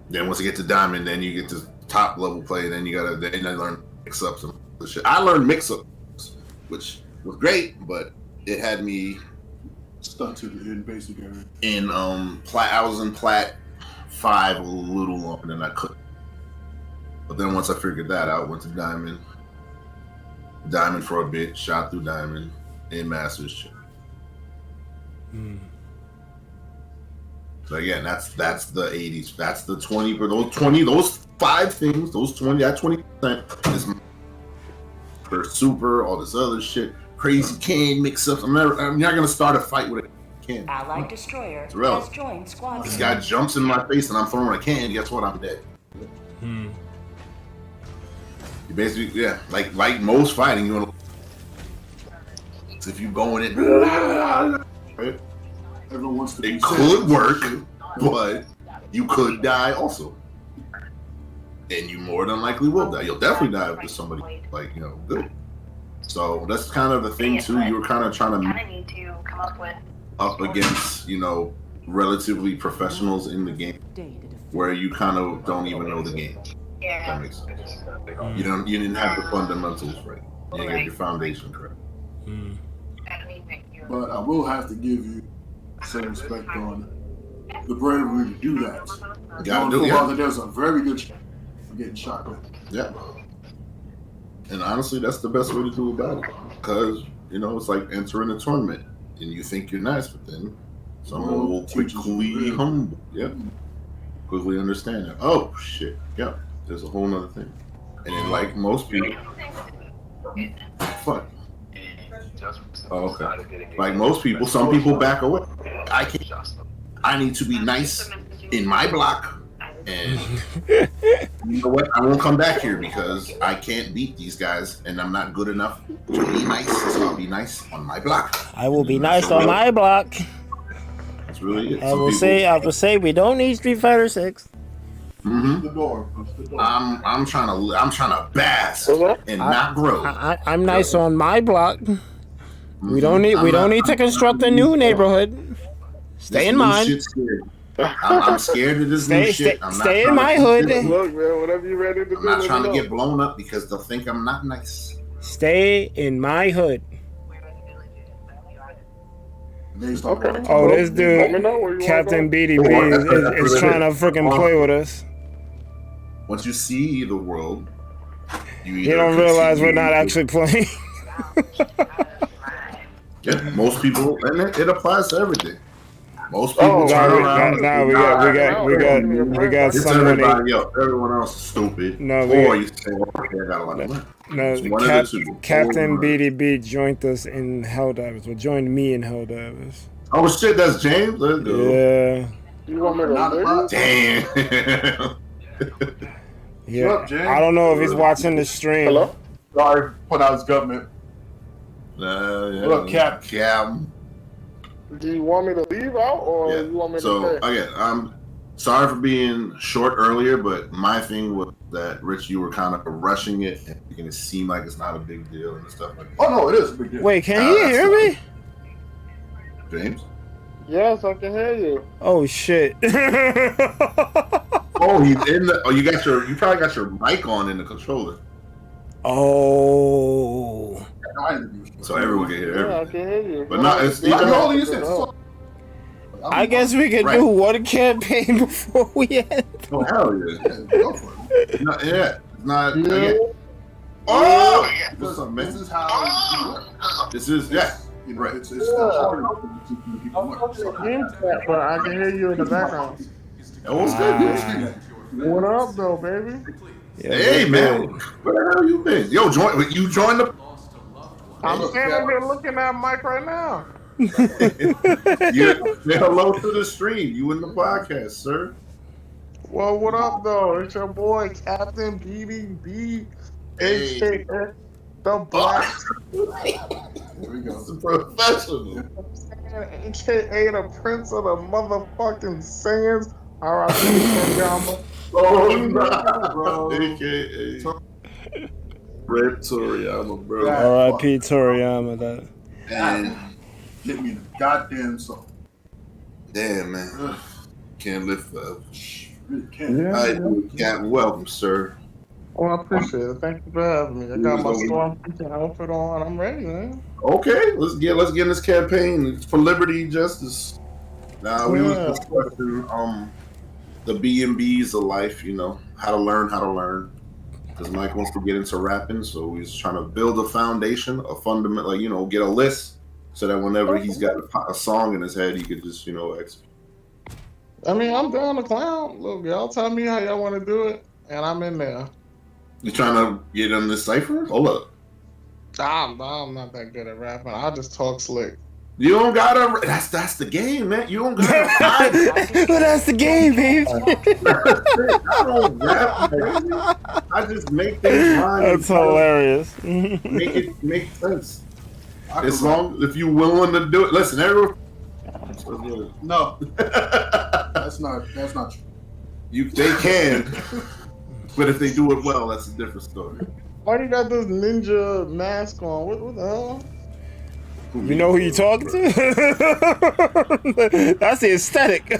Then once you get to Diamond, then you get to top level play. Then you gotta learn mix-ups and shit. I learned mix-ups, which was great, but it had me stunted in basic area. I was in Plat 5 a little longer than I could. But then once I figured that out, went to Diamond for a bit, shot through Diamond in Masters shit. So again, that's the 80s. That's the 20, but those 5 things, that 20% is for super, all this other shit, crazy can mix-ups. I'm not gonna start a fight with a can. Allied destroyer It's has joined squadron. This guy jumps in my face and I'm throwing a can. Guess what? I'm dead. You basically, yeah, like most fighting, you want to. If you go in it, right? Everyone wants to be It could work, but you could die also. And you more than likely will die. You'll definitely die if there's somebody good. So that's kind of the thing too. You were kind of trying to need to come up with up against, relatively professionals in the game, where you kind of don't even know the game. yeah. That makes sense. You didn't have the fundamentals right. You didn't get your foundation correct. But I will have to give you some respect on the bravery to do that. There's a very good chance of getting shot with. Yeah. And honestly, that's the best way to do about it. Because, it's like entering a tournament. And you think you're nice, but then someone will quickly humble. Yep. Quickly understand that. Oh, shit. Yeah. There's a whole nother thing. And then, like most people... Fuck. Oh, okay. Like most people, some people back away. I need to be nice in my block, and you know what? I won't come back here because I can't beat these guys, and I'm not good enough to be nice. So I'll be nice on my block. I will be nice on my block. That's really it. I will say we don't need Street Fighter 6. The door. I'm trying to bask and not grow. I'm nice on my block. We don't need to construct a new neighborhood. Stay in mine. I'm scared of this new shit. Stay in my hood. Look, man, whatever you're ready to do. I'm not trying to get blown up because they'll think I'm not nice. Stay in my hood. Okay. Oh, this dude, Captain BDB, is trying to freaking play with us. Once you see the world, you don't realize we're not actually playing. Yeah, most people, and it applies to everything. Most people turn around. We got it's somebody. Everybody else. Everyone else is stupid. No, you say, okay, I got a lot of money. No, Captain BDB joined us in Helldivers. Well, joined me in Helldivers. Oh shit, that's James. Let's go. Yeah. You want me to Damn. Yeah. What's up, James? I don't know if he's watching the stream. Hello? Sorry, put out his government. Yeah. What up, Cap? Cap. Do you want me to leave out, or you want me to stay? Again, sorry for being short earlier, but my thing was that Rich, you were kind of rushing it and making it seem like it's not a big deal and stuff like that. Oh no, it is a big deal. Wait, can you hear me? James? Yes, I can hear you. Oh shit. Oh, he's in the. Oh, you probably got your mic on in the controller, Oh. so everyone can hear. Yeah, I Everything. can hear you. But not. It's You only use it. I guess we could Right. do one campaign before we end. Oh hell yeah! Go for it. Not, yeah, it's not. Yeah. Again. Oh, what's up, This man? is how you work. This is yeah. You know, Right. it's harder to keep people work. So, But I can hear you in the background. That was good. What up, though, baby? Yeah, Hey we're man, good. where the hell you been? Yo, you joined the. I'm standing here looking at Mike right now. You say hello to the stream. You in the podcast, sir? Well, what up, though? It's your boy, Captain BDB, Hey. aka the Black, here we go. It's a professional. aka the Prince of the motherfucking Saiyans. R.I.P. Toriyama. Oh no, Bro. AKA Red Toriyama, bro. R.I.P. Toriyama. That. And Get me the goddamn song. damn man, can't live forever. Really can't. Yeah. Hi, Captain. Welcome, sir. Well, I appreciate it. Thank you for having me. I got my Stormtrooper outfit on. I'm ready, man. Okay, let's get in this campaign. It's for liberty and justice. Now we was discussing the B&Bs of life, you know, how to learn. Because Mike wants to get into rapping, so he's trying to build a foundation, a fundament, like, you know, get a list so that whenever he's got a song in his head, he could just, you know, execute. I mean, I'm down to clown. Look, y'all tell me how y'all want to do it, and I'm in there. You trying to get in this cipher? Hold up. I'm not that good at rapping. I just talk slick. You don't gotta. That's the game, man. You don't gotta. But that's the game, baby. I don't rap, baby. I just make things rhyme. That's hilarious. Make it make sense. I As can long if you willing to do it. Listen, everyone. No, that's not true. They can, but if they do it well, that's a different story. Why you got this ninja mask on? What the hell? You know who you talking to? That's the aesthetic.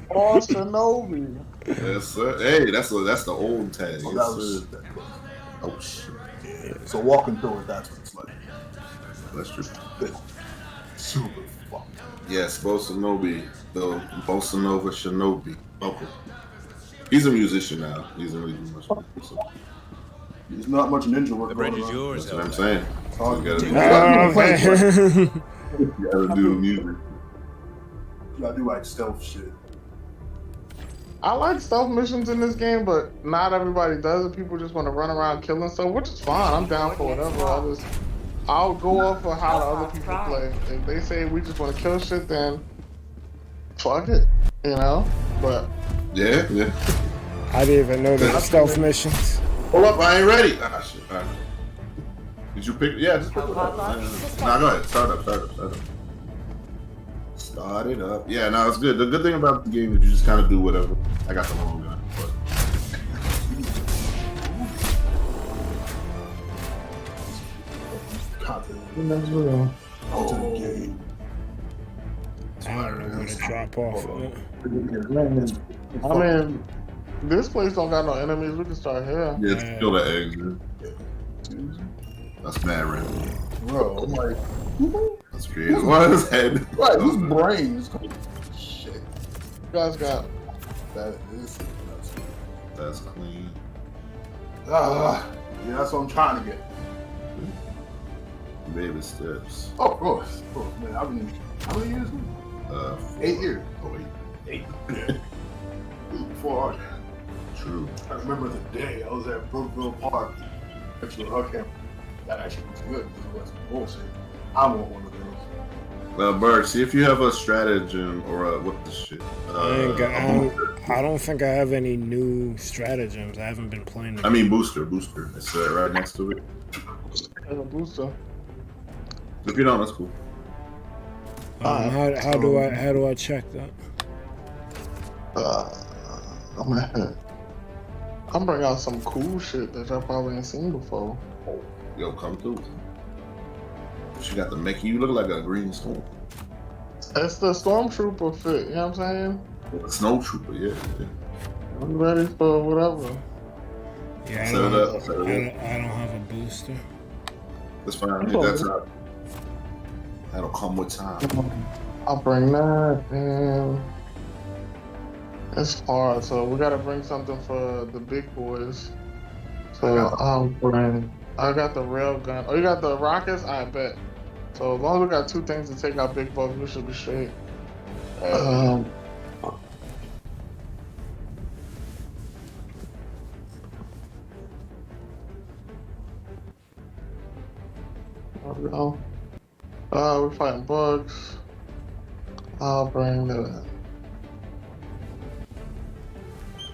Oh, Shinobi. Yes, sir. Hey, that's the old tag. Oh, Yes, that was, sir. Oh shit. so walking through it, that's what it's like. That's true. Super fun. Yes, Bossa Nova Shinobi. Okay. He's a musician now. He's a musician. So There's not much ninja work. The bridge going is on. yours. that's what I'm saying. Oh, You gotta do, Oh, you gotta do music. You gotta do like stealth shit. I like stealth missions in this game, but not everybody does it. People just want to run around killing stuff, which is fine. I'm down for whatever. I'll go off for how the other people play. If they say we just want to kill shit, then fuck it, you know? But Yeah. I didn't even know there were stealth missions. Hold up, I ain't ready. Ah, shit. All right. Did you pick? Yeah, just pick it up. Nah, go ahead. Start up. Start it up. Yeah, no, it's good. The good thing about the game is you just kind of do whatever. I got the wrong gun. But... that's real. Go to the game. I don't know where to drop off. I mean, this place don't got no enemies. We can start here. Yeah, it's kill the eggs, man. That's mad random. Bro, I'm like, That's crazy. What is his head? right, whose brains? Shit. You guys got. That is. That's clean. Yeah, that's what I'm trying to get. Baby steps. Oh, of course. Man, I've been, how many years? 8 years. Oh, eight. Before True. I remember the day I was at Brookville Park. Actually, okay, that actually was good because it wasn't bullshit. I want one of those. Well, Bird, see if you have a stratagem or a what the shit. I don't think I have any new stratagems. I haven't been playing. I mean booster. It's right next to it. There's a booster. If you don't, that's cool. How do I check that? I'm bringing out some cool shit that y'all probably ain't seen before. Yo, come through. She got the Mickey. You look like a green storm. It's the stormtrooper fit, you know what I'm saying? A snow trooper, yeah. I'm ready for whatever. Yeah, Set it up. Set it up. I don't have a booster. That's fine. I think that's how. That'll come with time. I'll bring that, and it's hard. So we gotta bring something for the big boys. So I got the rail gun. Oh, you got the rockets? I bet. So as long as we got 2 things to take out big bugs, we should be straight. There we go. We're fighting bugs. I'll bring the.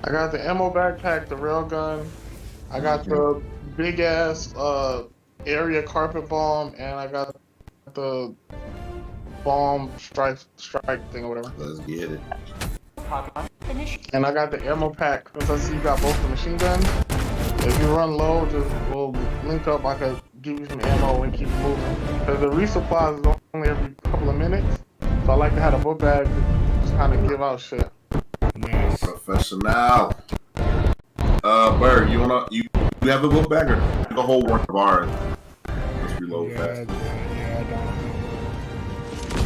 I got the ammo backpack, the rail gun. I got the big ass area carpet bomb, and I got the bomb strike thing or whatever. Let's get it. And I got the ammo pack because I see you got both the machine guns. If you run low, we'll link up. I could give you some ammo and keep moving. Because the resupplies is only every couple of minutes, so I like to have a book bag to just kind of give out shit. Nice. Professional. Bird, you have a book bag or the whole one of ours? Let's reload fast.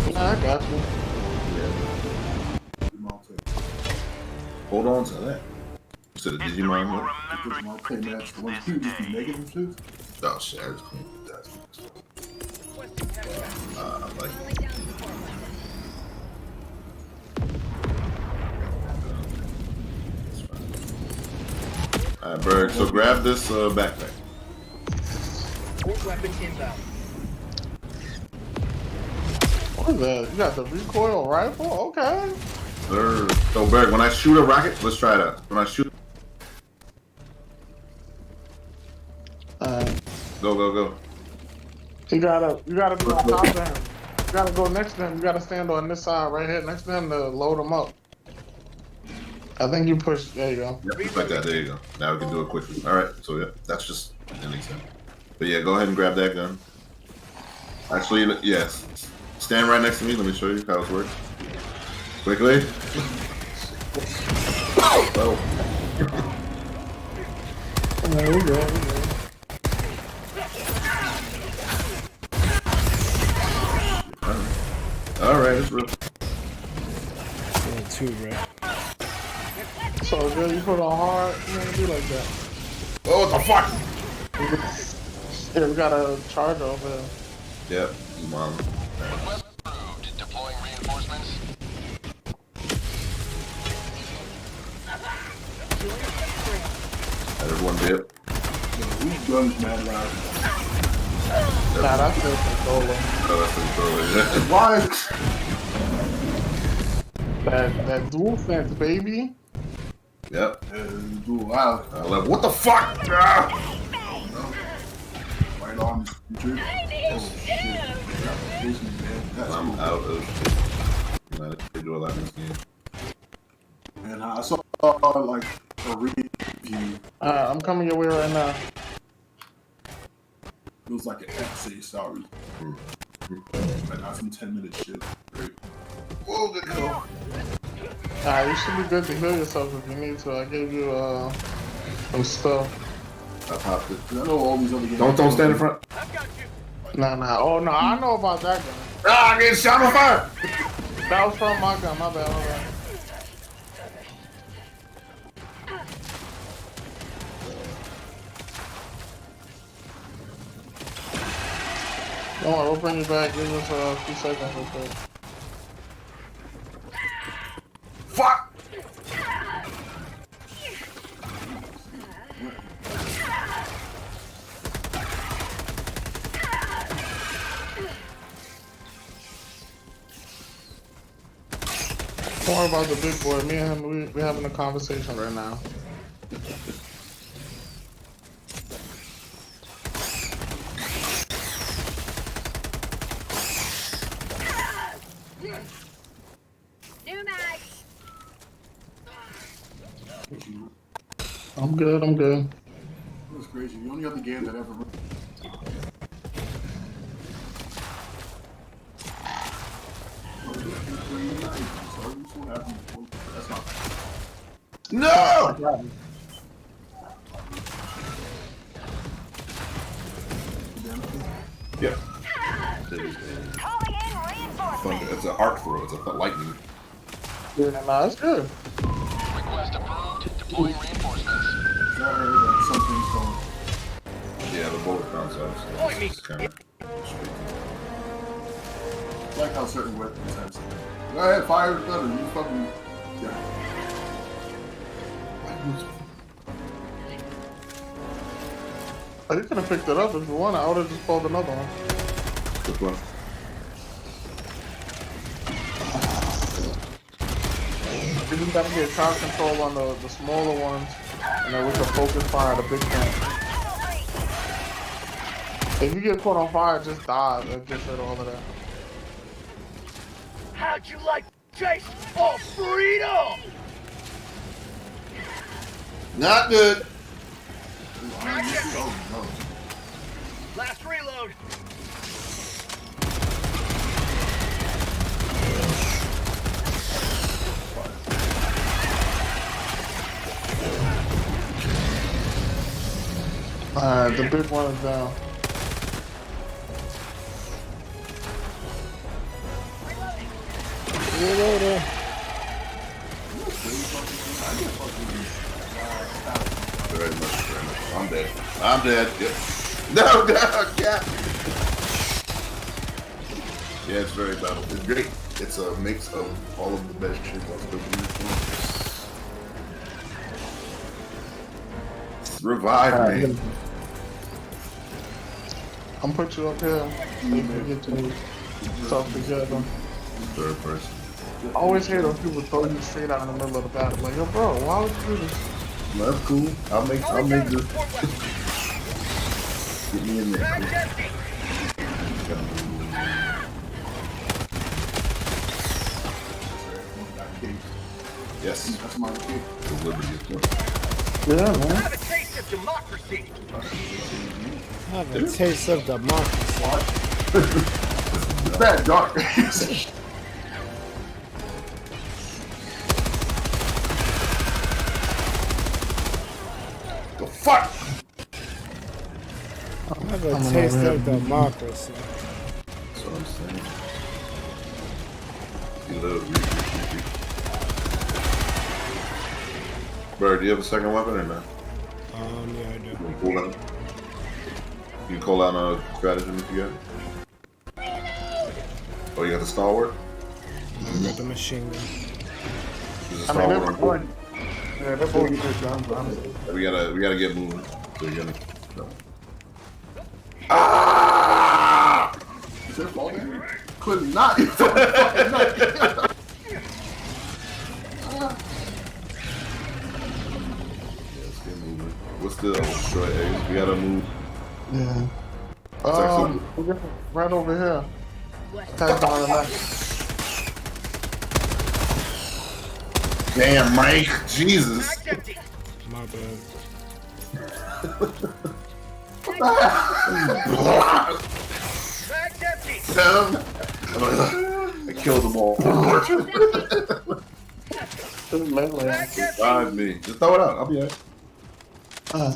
Yeah, I got you. Hold on to that. To the Digimon. Okay, match 1, 2, just be negative 2. Oh shit, I just cleaned that. Like. Alright, Bird, so grab this backpack. What is that? You got the recoil rifle? Okay. Sir. So, Bird, when I shoot a rocket, let's try that. When I shoot. Go, go, go. You gotta be on top of him. You gotta go next to him. You gotta stand on this side right here next to him to load him up. I think you push. There you go. Yeah, just like that. There you go. Now we can do it quickly. All right. So yeah, that's just an example. But yeah, go ahead and grab that gun. Actually, yes. Stand right next to me. Let me show you how this works. Quickly. Oh. There we go. All right, it's real. 2, right? So good, you put on hard, you don't do like that. Oh, what the fuck? Yeah, we got a charger over there. Yep, mom. Deploying reinforcements. Everyone dip. Whose gun's mad loud? Nah, that's the controller. Oh, that's the controller. Why? That dual sense, baby. Yep. Wow. What the fuck? Ah! Right on this creature. Oh shit. I'm out of shit. Man, they do a lot in this game. And I saw like a review. I'm coming your way right now. It was like an essay, sorry. Like not some 10-minute shit. Great. Whoa, good call. You should be good to heal yourself if you need to. I gave you some stuff. I popped it. I know all these other games. Don't stand in front. Nah. Oh no, I know about that gun. Ah, I'm getting shot on fire. That was from my gun. My bad. Don't worry, we'll bring you back. Give us a few seconds real quick. Fuck. Don't worry about the big boy. Me and him, we're having a conversation right now. I'm good. I'm good. It was crazy. The only other game that ever. That's not. No! Yeah. It's an arc throw. It's a lightning. Yeah, nah, it's good. Request approved. Deploying reinforcements. I heard that something's going. Yeah, the bullet bounce off. So it's kind of straight. I like how certain weapons have something. Go ahead, fire the gun. You fucking. Yeah. Oh, you could have picked it up if you wanted. I would have just pulled another one. Which one? You just gotta get crowd control on the smaller ones, and then we can focus fire the big ones. If you get caught on fire, just dive and get rid of all of that. How'd you like chase of freedom? Not good. Oh, no. Last reload. Alright, the big one is down. Reloading. Very much, very much. I'm dead. I'm dead. Yep. No, no, yeah. Yeah, it's very battle. It's great. It's a mix of all of the best shit I've ever before. Revive me. I'm put you up here so you can get to stuff together. Third person. I always hate when people throw you straight out in the middle of the battle. Like, yo, bro, why would you do this? That's cool. I'll make this. Get me in there. Yes. That's my kid. The liberty of course. Yeah, man. Have a taste of democracy. Have a taste of democracy. It's bad dark. The fuck? Have a taste of democracy. That's what I'm saying. You love me. Bro, do you have a second weapon or not? Yeah, I do. You can pull out. You can call out a stratagem if you got it. Oh, you got the stalwart? I got the machine gun. There's a I mean, they're stalwart. both, yeah, they're both good guns, honestly. We gotta get moving. So you're gonna. No. Ah! Is it fall down? Clearly not. It's fucking not. Let's get moving. What's the destroy eggs? We gotta move. Yeah. actually- We're right over here. Attack on the left. Damn, Mike. Jesus. Bag's empty. My bad. Bag's empty. I killed them all. Just melee. Bag's empty. Revive me. Just throw it out. I'll be alright. Uh,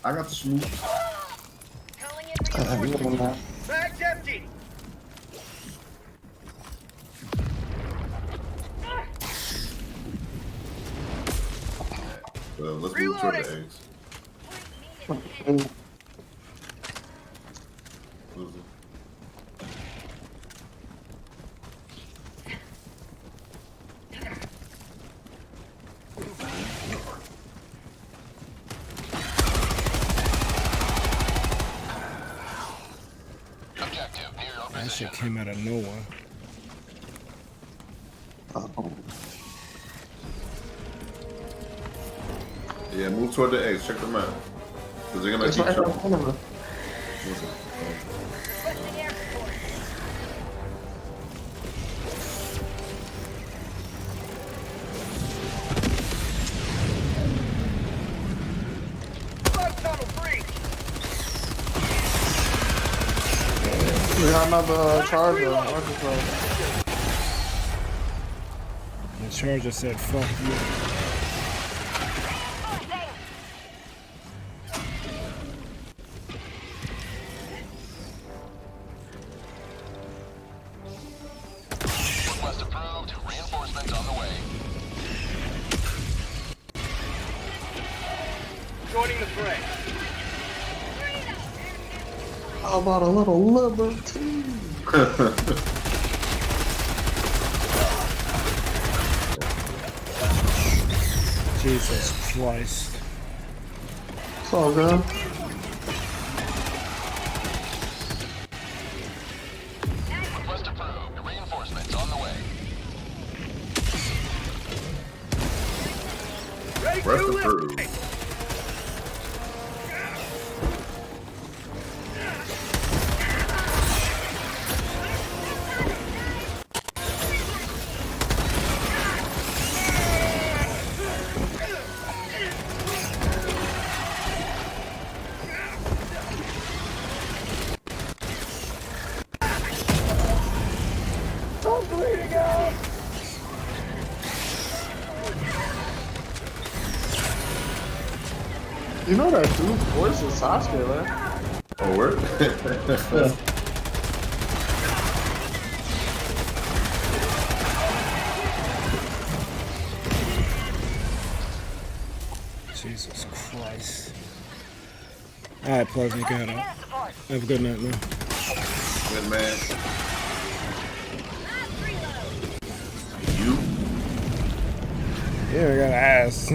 I got the smooth. Calling in reinforcements. Bag's empty. Let's move toward the eggs. What is it? Objective near your That shit position. came out of nowhere. Yeah, move toward the eggs. Check them out. Because they're gonna it's keep right here in jumping. front of us. What's it? Requesting air support. We got another charger. Archer charger. The charger said, fuck you. Request approved. Reinforcements on the way. Joining the fray. How about a little liberty? Jesus Christ. It's all good. Request approved. Reinforcements on the way. Ready Rest to approved. lift. You know that dude's voice is Sasuke, right? Oh, word? Jesus Christ. Alright, Plus, you got up. Have a good night, man. Good man. You? Yeah, I got ass. I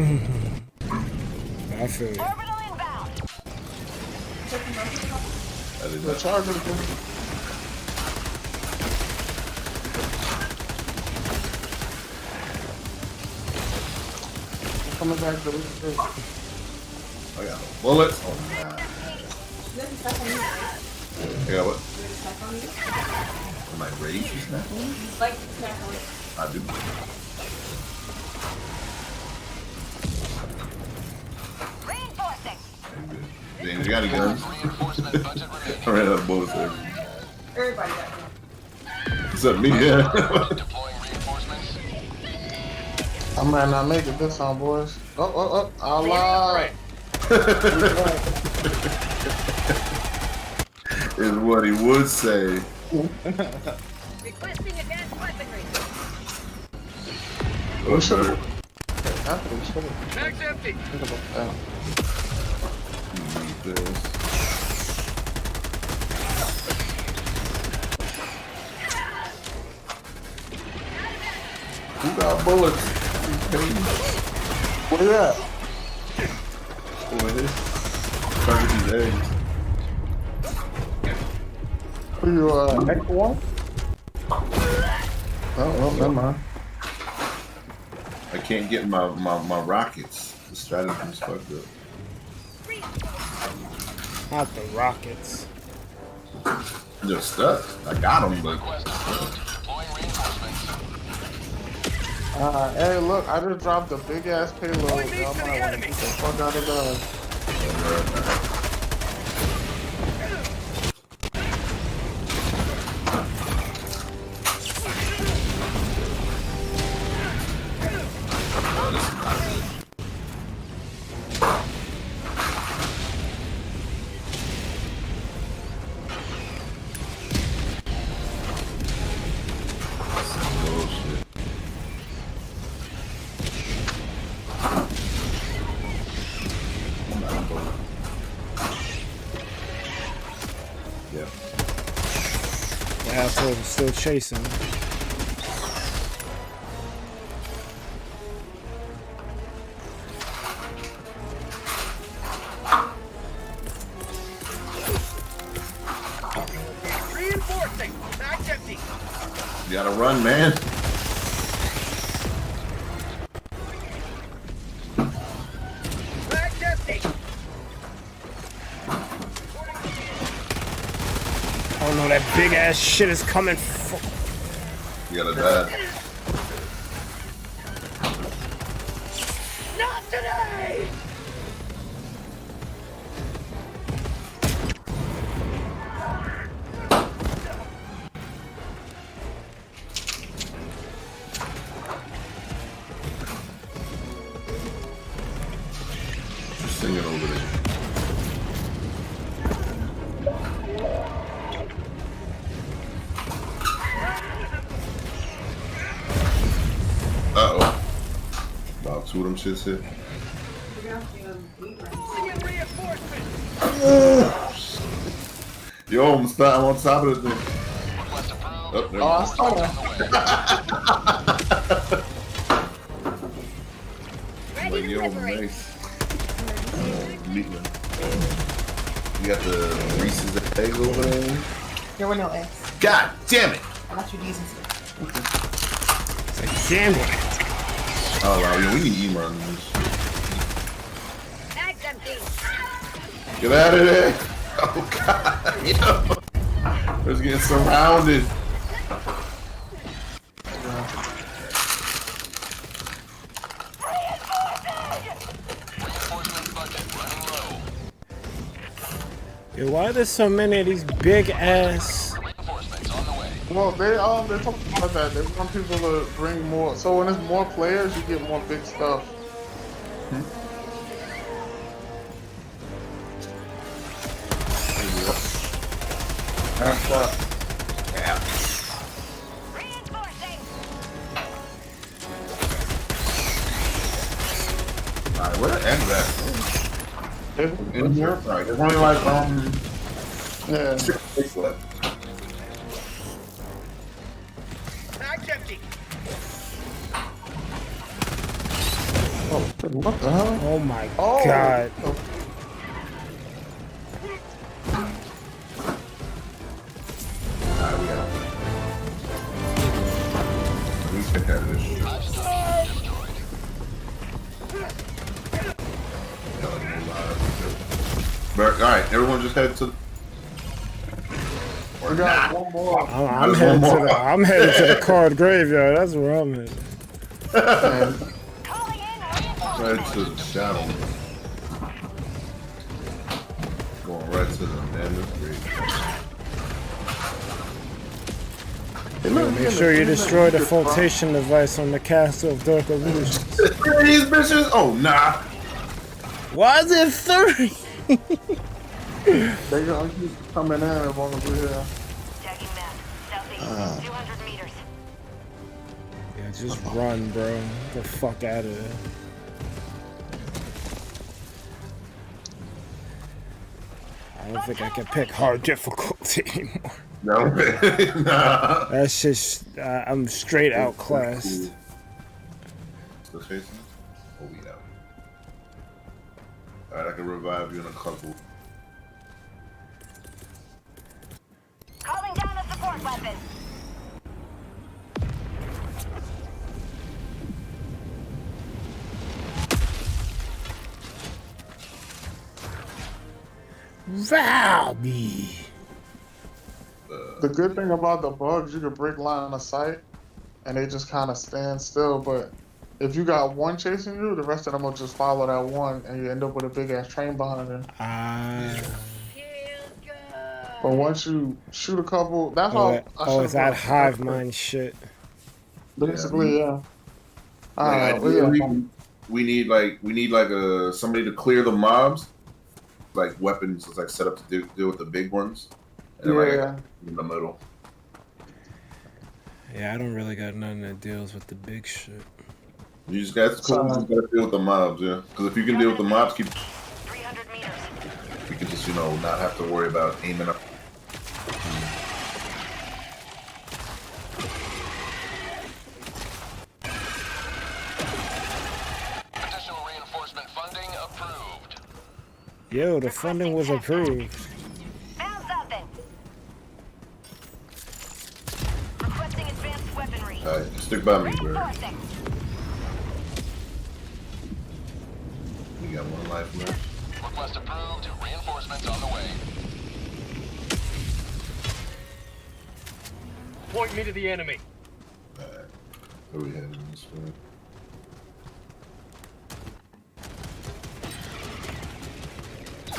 feel you. I did The not. charger again. Coming back to this. I got a bullet. Oh, nah. I got what? Am I ready to snap on? I do. James, you got any guns? Reinforcement budget remaining. I ran out of bullets there. Everybody got one. Except me, yeah. Deploying reinforcements. I might not make it this time, boys. Oh, I lied. Is what he would say. Requesting advanced weaponry. What's better? After this, should've- Mag's empty. think about that. Need this. Who got bullets? What is that? Boy, this target these eggs. Who you, X1? Oh, never mind. I can't get my rockets. The strategy's fucked up. Not the rockets. They're stuck. I got them, but Request approved. Deploying reinforcements. Hey, look, I just dropped a big ass payload. Point me Y'all to the might wanna enemy. get the fuck out of Dodge. bullshit. Yeah. The asshole is still chasing. Reinforcing. Mag's empty. You gotta run, man. Mag's empty. Oh no, that big ass shit is coming. You gotta die. Not today. Two of them shits hit. Sending reinforcements. Yo, I'm on top of the thing. Request approved. Oh, there Oh, I you saw that. go. Like, yo, nice. Meatman. You got the Reese's eggs over there? There were no eggs. God damn it! I got you decency. It's like sandwich. Oh, wow, yeah, we need Emma on this. Bag's empty. Get out of there! Oh, God! Yo! Let's get surrounded. Reinforcement budget running low. Yo, why are there so many of these big ass? Reinforcements on the way. Well, they're talking about that. They want people to bring more. So when there's more players, you get more big stuff. That's what. Reinforcing. Alright, where the end that? In here? Alright, there's only like, Yeah. 6 places left. Bag's empty. Oh, what the hell? Oh my Oh. god. Alright, we got it. Let me get out of this shit. Alright, everyone just head to. We got one more. I'm There's headed one to more. the I'm headed to the card graveyard. That's where I'm headed. Calling in reinforcements. Right to the shadow. Going right to the mammoth grave. Make sure you destroy the flotation device on the Castle of Dark Illusions. These bitches? Oh, nah. Why is it 30? They gonna keep coming in and want to be here. Tagging map. Southeast. 200 meters. Yeah, just run, bro. Get the fuck out of there. I don't think I can pick hard difficulty anymore. No, nah. That's just, I'm straight outclassed. Still chasing? Oh, we out. Alright, I can revive you in a couple. Calling down a support weapon. Rowdy. The good thing about the bugs, you can break line of sight, and they just kind of stand still. But if you got one chasing you, the rest of them will just follow that one, and you end up with a big ass train behind them. Feels good. But once you shoot a couple, that's all. It's that hive mind shit. Basically, yeah. Like, we need like somebody to clear the mobs, like weapons, like set up to deal with the big ones. And then, Yeah. like, in the middle. Yeah, I don't really got nothing that deals with the big shit. You just got to deal with the mobs, yeah. Because if you can deal with the mobs, 300 meters. you can just not have to worry about aiming up. Additional reinforcement funding approved. Yo, the funding was approved. Found something. Requesting advanced weaponry. Alright, stick by me, bro. Reinforcing. You got one life left. Request approved. Reinforcements on the way. Point me to the enemy. Alright. Where we heading this way?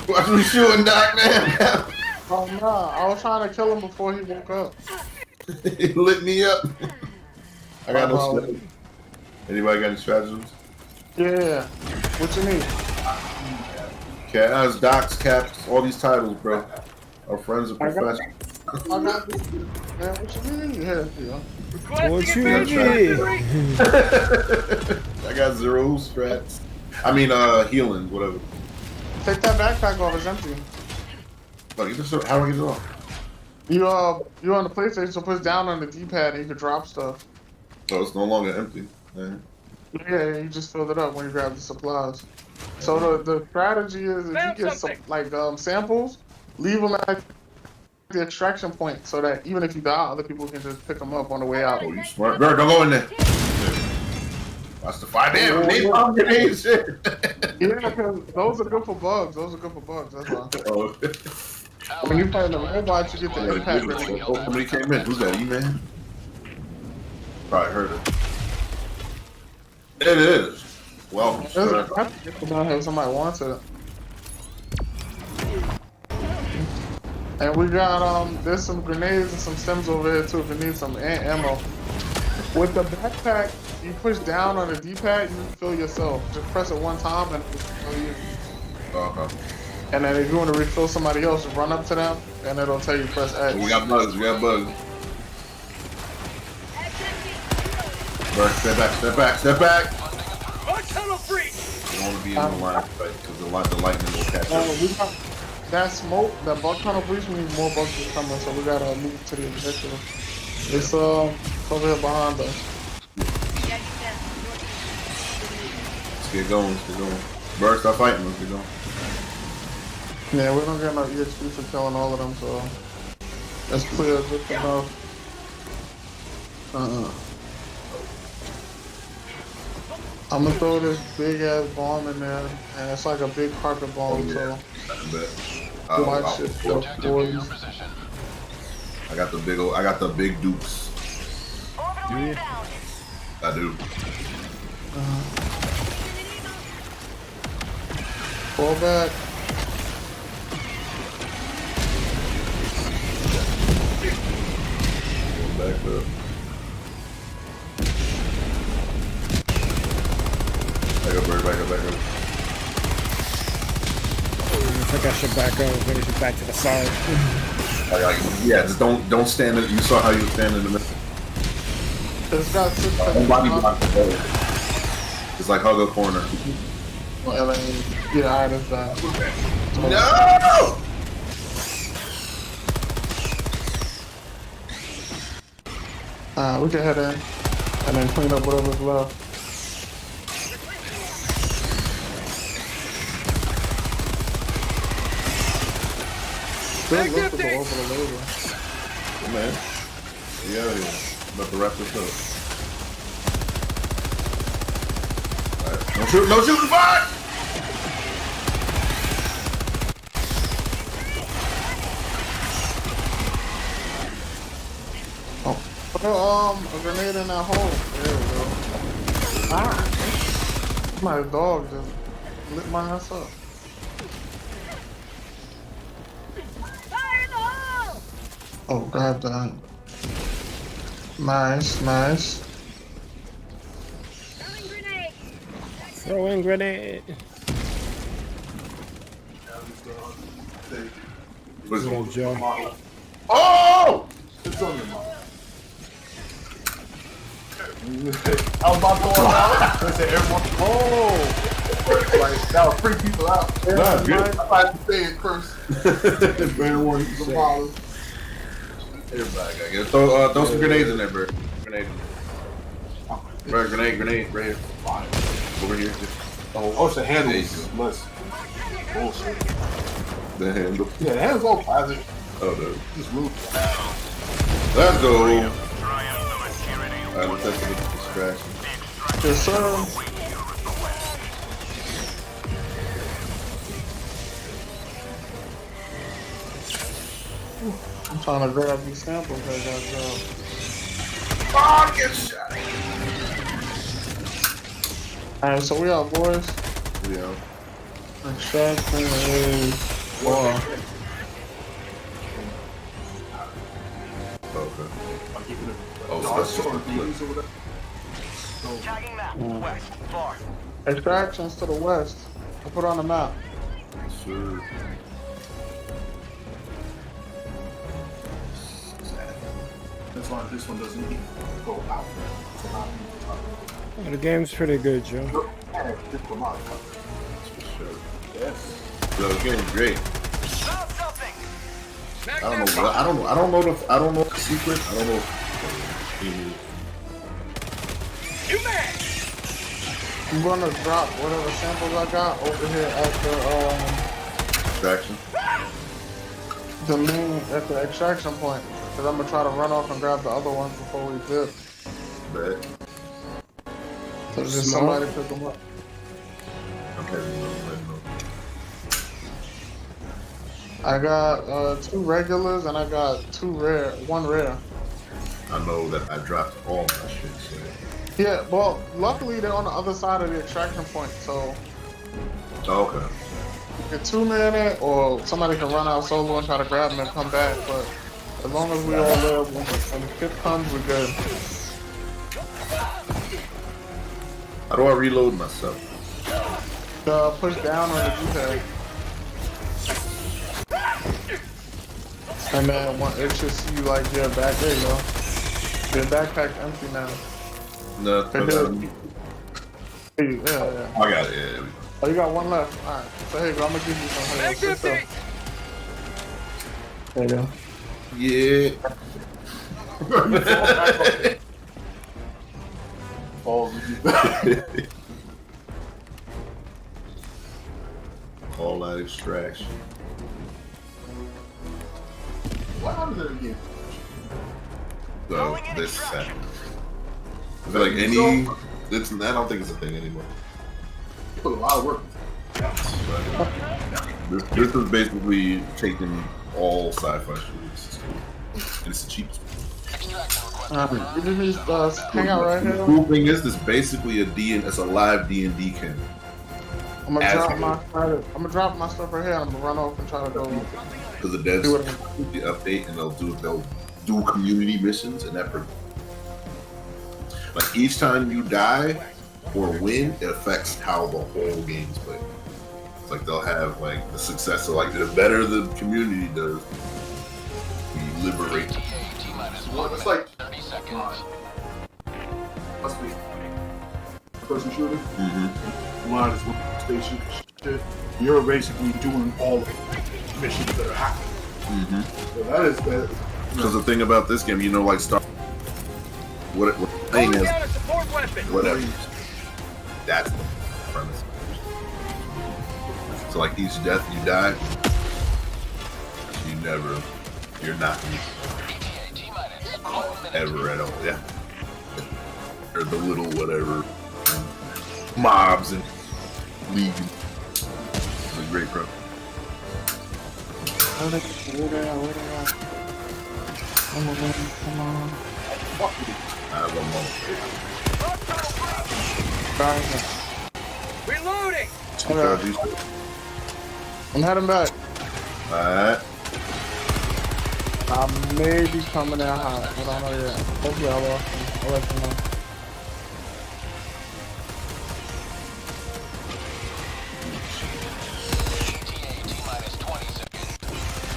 Watch me shooting, Doc, man! Oh no, I was trying to kill him before he woke up. He lit me up. I got no Uh-oh. stratagems. Anybody got any stratagems? Yeah. What you need? Cat, docs, caps, all these titles, bro. Our friends are I got- professionals. I got this. Man, what you mean? Yeah, yeah. What you Yeah, mean? I got 0 strats. I mean, healing, whatever. Take that backpack off. It's empty. Oh, how do I get it off? You're on the PlayStation, so push down on the D-pad and you can drop stuff. Oh, it's no longer empty. Yeah. Yeah, you just filled it up when you grab the supplies. So the strategy is if you get some like samples, leave them at the extraction point so that even if you die, other people can just pick them up on the way out. Oh, you smart. Girl, don't go in there. Watch the fire. Damn, they bomb grenades. Yeah, because those are good for bugs. Those are good for bugs. That's why. Oh. When you find the robots, you get the impact grenade. Oh, somebody came in. Who's that, E-Man? Probably heard it. It is. Well, There's a practice down here if somebody wants it. And we got there's some grenades and some stems over here too if you need some ammo. With the backpack, you push down on the D-pad, you fill yourself. Just press it one time and it'll fill you. okay. And then if you want to refill somebody else, just run up to them and it'll tell you press X. We got bugs. We got bugs. Bert, step back. Step back. Step back. You don't want to be in the line of fight because the lightning will catch up. We got that smoke, that bug tunnel breach, we need more bugs to come in, so we gotta move to the objective. It's over here behind us. Let's get going. Let's get going. Bert, stop fighting. Let's get going. Yeah, we don't get no EXP for killing all of them, so that's clear, good enough. I'm gonna throw this big ass bomb in there, and it's like a big carpet bomb, so watch it. I got the big dukes. Orbital inbound. I do. Fall back. Back up. Back up, Bird. Back up. Back up. I think I should back up. Finish it back to the side. Yeah, just don't stand. You saw how you were standing in the middle. It's got 6 Don't body block the ball. It's like hug a corner. Well, yeah, alright, that's that. No! We can head in and then clean up whatever's left. Good look for the orbital laser. Come man. Yeah, yeah. About to wrap this up. Alright. No shooting, no shooting, fire! Put a grenade in that hole. There we go. Ah! My dog just lit my ass up. Fire in the hole! Oh, grab that. Nice, nice. Throwing grenade. Throwing grenade. What's Little Joe. Oh! It's on your mouth. I was about to go out. I said everyone. Oh! Like, that would freak people out. Nah, good. I tried to say it first. Better one. The model. Everybody gotta get throw some grenades in there, Bert. Grenade. Bert, grenade, right here. Over here. Oh, it's the handle. Less. Bullshit. The handle. Yeah, the handle's all plastic. Oh no. Just move. Let's go. I'm testing the distraction. Yes, sir. I'm trying to grab these samples I got. Oh, get shot. Alright, so we out, boys. Yeah. Extraction is war. Okay. Oh, so that's just a flip. Tagging map. West. Far. Extractions to the west. I'll put it on the map. Sir. why this one doesn't even go out. So now The game's pretty good, Joe. and diplomatic coverage. For sure. Yes. So the game's great. Found something. I don't know. I don't know the secret. I don't know. I'm gonna drop whatever samples I got over here at Distraction. at the extraction point. Cause I'm gonna try to run off and grab the other ones before we dip. Bet. So just Smart. somebody pick them up. I'm heading over. I got 2 regulars and I got 1 rare. I know that I dropped all my shit. So. Yeah, well, luckily they're on the other side of the extraction point, so Okay. you get 2 minutes or somebody can run out solo and try to grab them and come back. But as long as we all live, when the kid comes, we're good. How do I reload myself? Push down on the D-pad. And then it should see you like your back. There you go. Your backpack's empty now. No, Yeah. I got it. Yeah. Oh, you got 1 left. Alright. So here you go. I'm gonna give you some. Here, sit still. There you go. Yeah. Balls with you. All that extraction. What happened to the game? So this set. I feel like I don't think it's a thing anymore. You put a lot of work. But this is basically taking all sci-fi shows. And it's the cheapest. You just need hang out right The here. cool thing is, this basically it's a live D&D campaign. I'm gonna drop my stuff right here. I'm gonna run off and try to go. Because the devs the update and they'll do community missions and that. Like each time you die or win, it affects how the whole game's played. It's like they'll have like the success. So like the better the community does, we liberate. It's like 30 seconds. Must be person shooter. Mm-hmm. A lot of this station shit. You're basically doing all the missions that are happening. Mm-hmm. So that is that. Because the thing about this game, like Star, what thing is, whatever. That's the premise. So like each death you die, you're not ever at all. Yeah. Or the little whatever mobs and legion. It's a great pro. Come on. I have one more. Reloading. Okay. I'm heading back. Alright. I may be coming out hot. I don't know yet. Hopefully I'll let you know.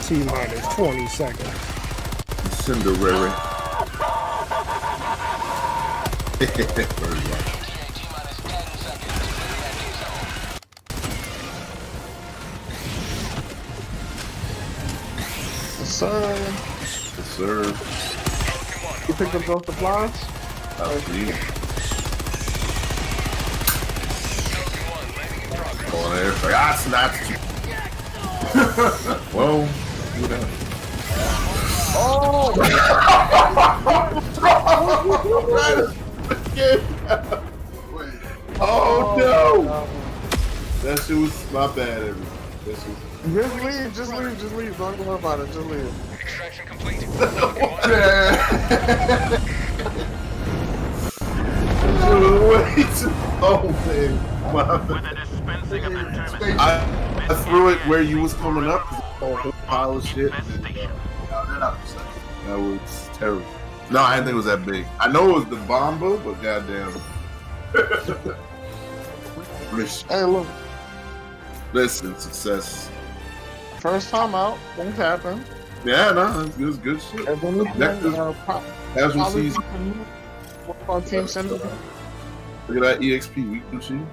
T-minus 20 seconds. Cinderella. Yes, sir. Yes, sir. You picked up those supplies? I'll see. On there. Like, snapped you. Whoa. What happened? Oh no! That shit was my bad. Just leave. Don't worry about it. Just leave. Extraction complete. Wait. Oh man. My bad. I threw it where you was coming up. A whole pile of shit. That was terrible. No, I didn't think it was that big. I know it was the Bomba, but goddamn. Hey, look. Listen, success. First time out. Things happen. Yeah, no, it's good shit. And then we Objectives, casual probably season. on Team Center. Look at that EXP week machine.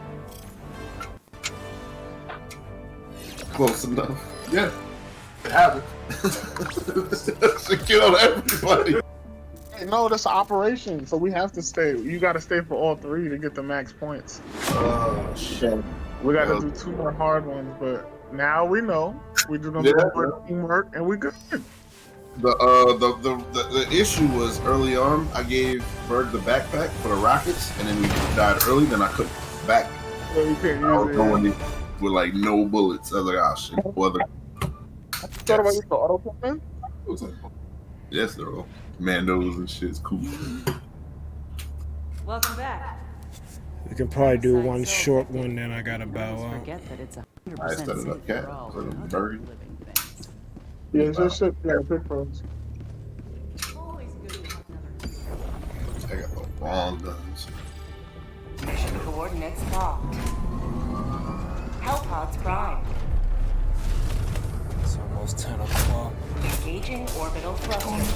Close enough. Yeah, it happened. Should kill everybody. Hey, no, that's an operation, so we have to stay. You got to stay for all 3 to get the max points. Oh shit. We got to do 2 more hard ones, but now we know. We do gonna do more teamwork, and we good. The issue was early on. I gave Berg the backpack for the rockets, and then we died early. Then I couldn't back. So you can't I was use going it. in with like no bullets. I was like, oh shit. Well, Thought about you for auto man? it was like, yes, they're all Mandos and shit's cool. Welcome back. We can probably do one short one, then I gotta bow out. Forget that it's 100% I started up cat. So the Berg. Yeah, it's just shit. Yeah, big phones. Always good to have another. I got the wrong guns. Mission coordinates locked. Hellpods prime. It's almost 10 o'clock. Engaging orbital thrusters.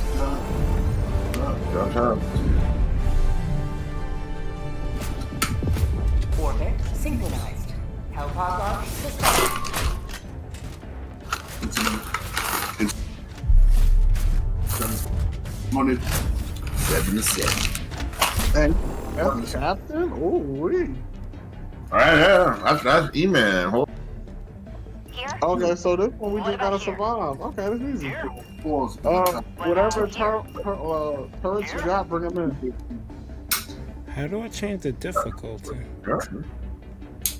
Orbit synchronized. Hellpod launch system. Money. 7-7. Hey, that's the captain? Oh, wee. Alright, yeah. That's E-Man. Here. Okay, so this one we just gotta survive. Okay, that's easy. Whatever turrets you got, bring them in. How do I change the difficulty?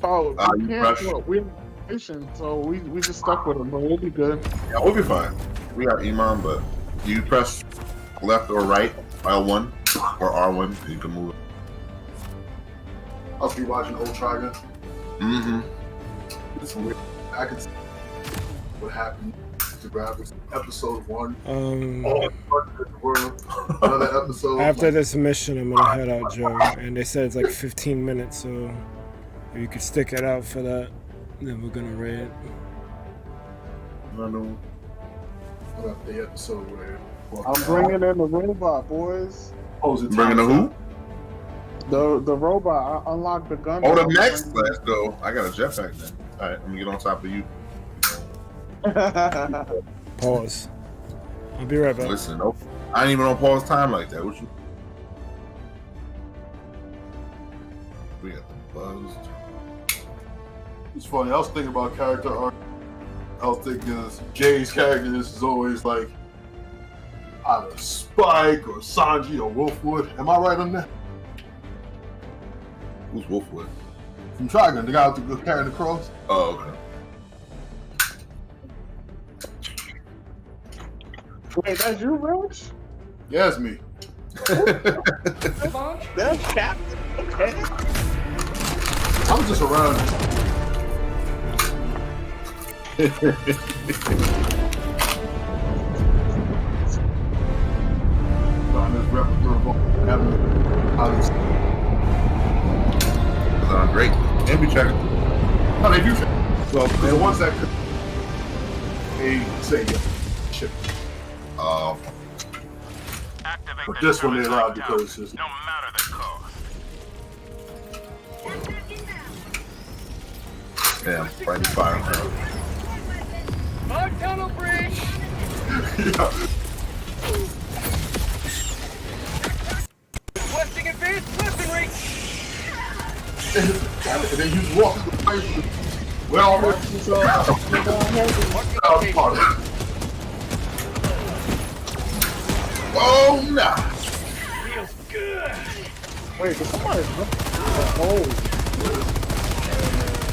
Oh, we you can't rush. look. We're patient, so we just stuck with them, but we'll be good. Yeah, we'll be fine. We got Iman, but you press left or right, L1 or R1, you can move. I'll be watching Old Trigon. Mm-hmm. It's weird. I can see what happened to graphics. Episode 1. All the world. Another episode. After this mission, I'm gonna head out, Joe. And they said it's like 15 minutes, so if you could stick it out for that, then we're gonna raid. I know. About the episode where. I'm bringing in the robot, boys. Bringing the who? The robot. I unlocked the gun. Oh, the max class, though. I got a jetpack then. Alright, let me get on top of you. Pause. I'll be right back. Listen, no, I ain't even on pause time like that. What you? We got the buzzed. It's funny. I was thinking about character art. I was thinking Jay's character. This is always like either Spike or Sanji or Wolfwood. Am I right on that? Who's Wolfwood? From Trigon, the guy with the carrying the cross. Oh, okay. Wait, that's you, Rich? Yeah, it's me. That's Captain. Okay. I'm just around. On this replica of having Great. And we check it. how they do check. Well, the ones that could, they say ship. But this one they allowed because it's just No matter the cost. Yeah, right in fire. Tunnel bridge. yeah. Requesting advanced weaponry. And then you walk away from the well, Oh, nah. Feels good. Wait, did somebody? Oh.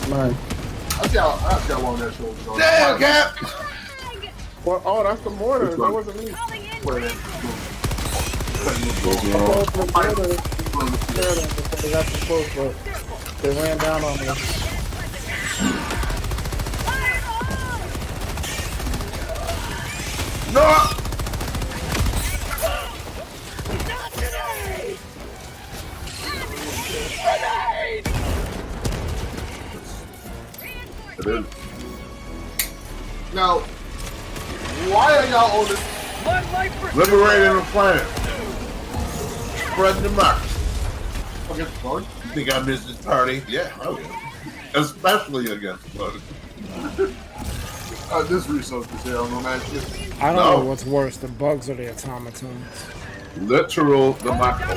Man. I see how long that show was going. Damn, Cap. Well, oh, that's the mortar. That wasn't me. They got too close, but they ran down on me. No. Now, Why are y'all on this? Liberating the planet. Spreading the mark. Against Bug? You think I missed this party? Yeah, I will. Especially against Bug. This resource is here, no man shit. I don't No. know what's worse, the bugs or the automatons. Literal the Mako.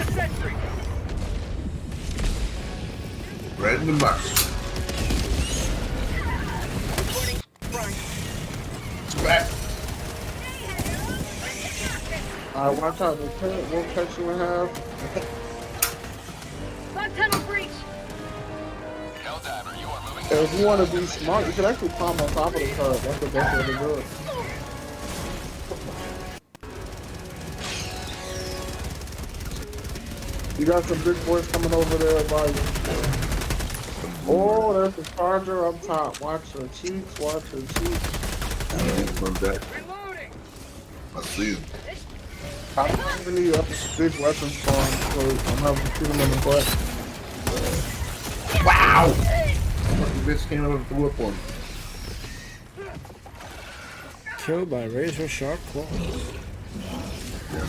Spreading the mark. Back. Alright, watch out. We'll catch you in half. Bug tunnel breach. Helldiver, you are moving If you want to be smart, you can actually climb on top of the turret. That's the best way to do it. You got some big boys coming over there by you. Oh, there's a charger up top. Watch your cheeks, watch your cheeks. From that. I see him. I don't really need a big weapon spawn, so I'm having to shoot him in the butt. Wow! Fucking bitch came over and threw up on me. Killed by razor sharp claws. Yeah,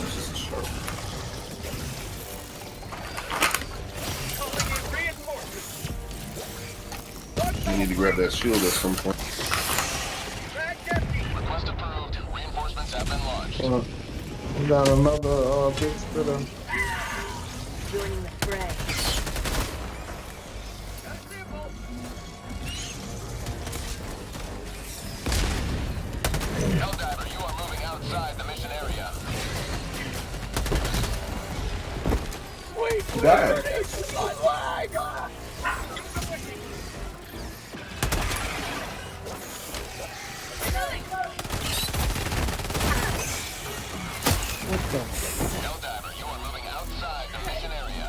this is a sharp. You need to grab that shield at some point. Request approved. Reinforcements have been launched. We got another big spitter. Joining the fray. Helldiver, you are moving outside the mission area. That. Helldiver, you are moving outside the mission area.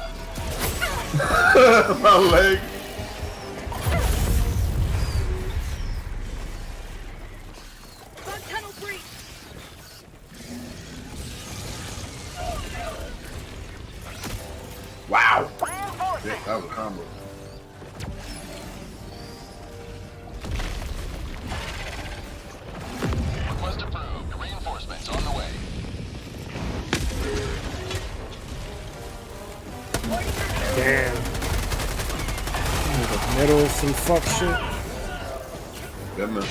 My leg. Bug tunnel breach. Wow. Yeah, that was a combo. Request approved. Reinforcements on the way. Damn. In the middle of some fuck shit. Yeah, man.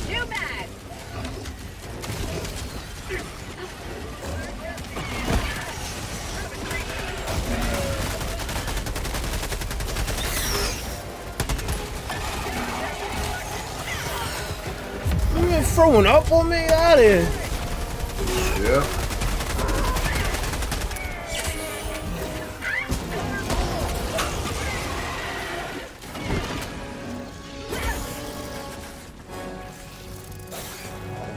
New mag. You been throwing up on me out here. Yeah.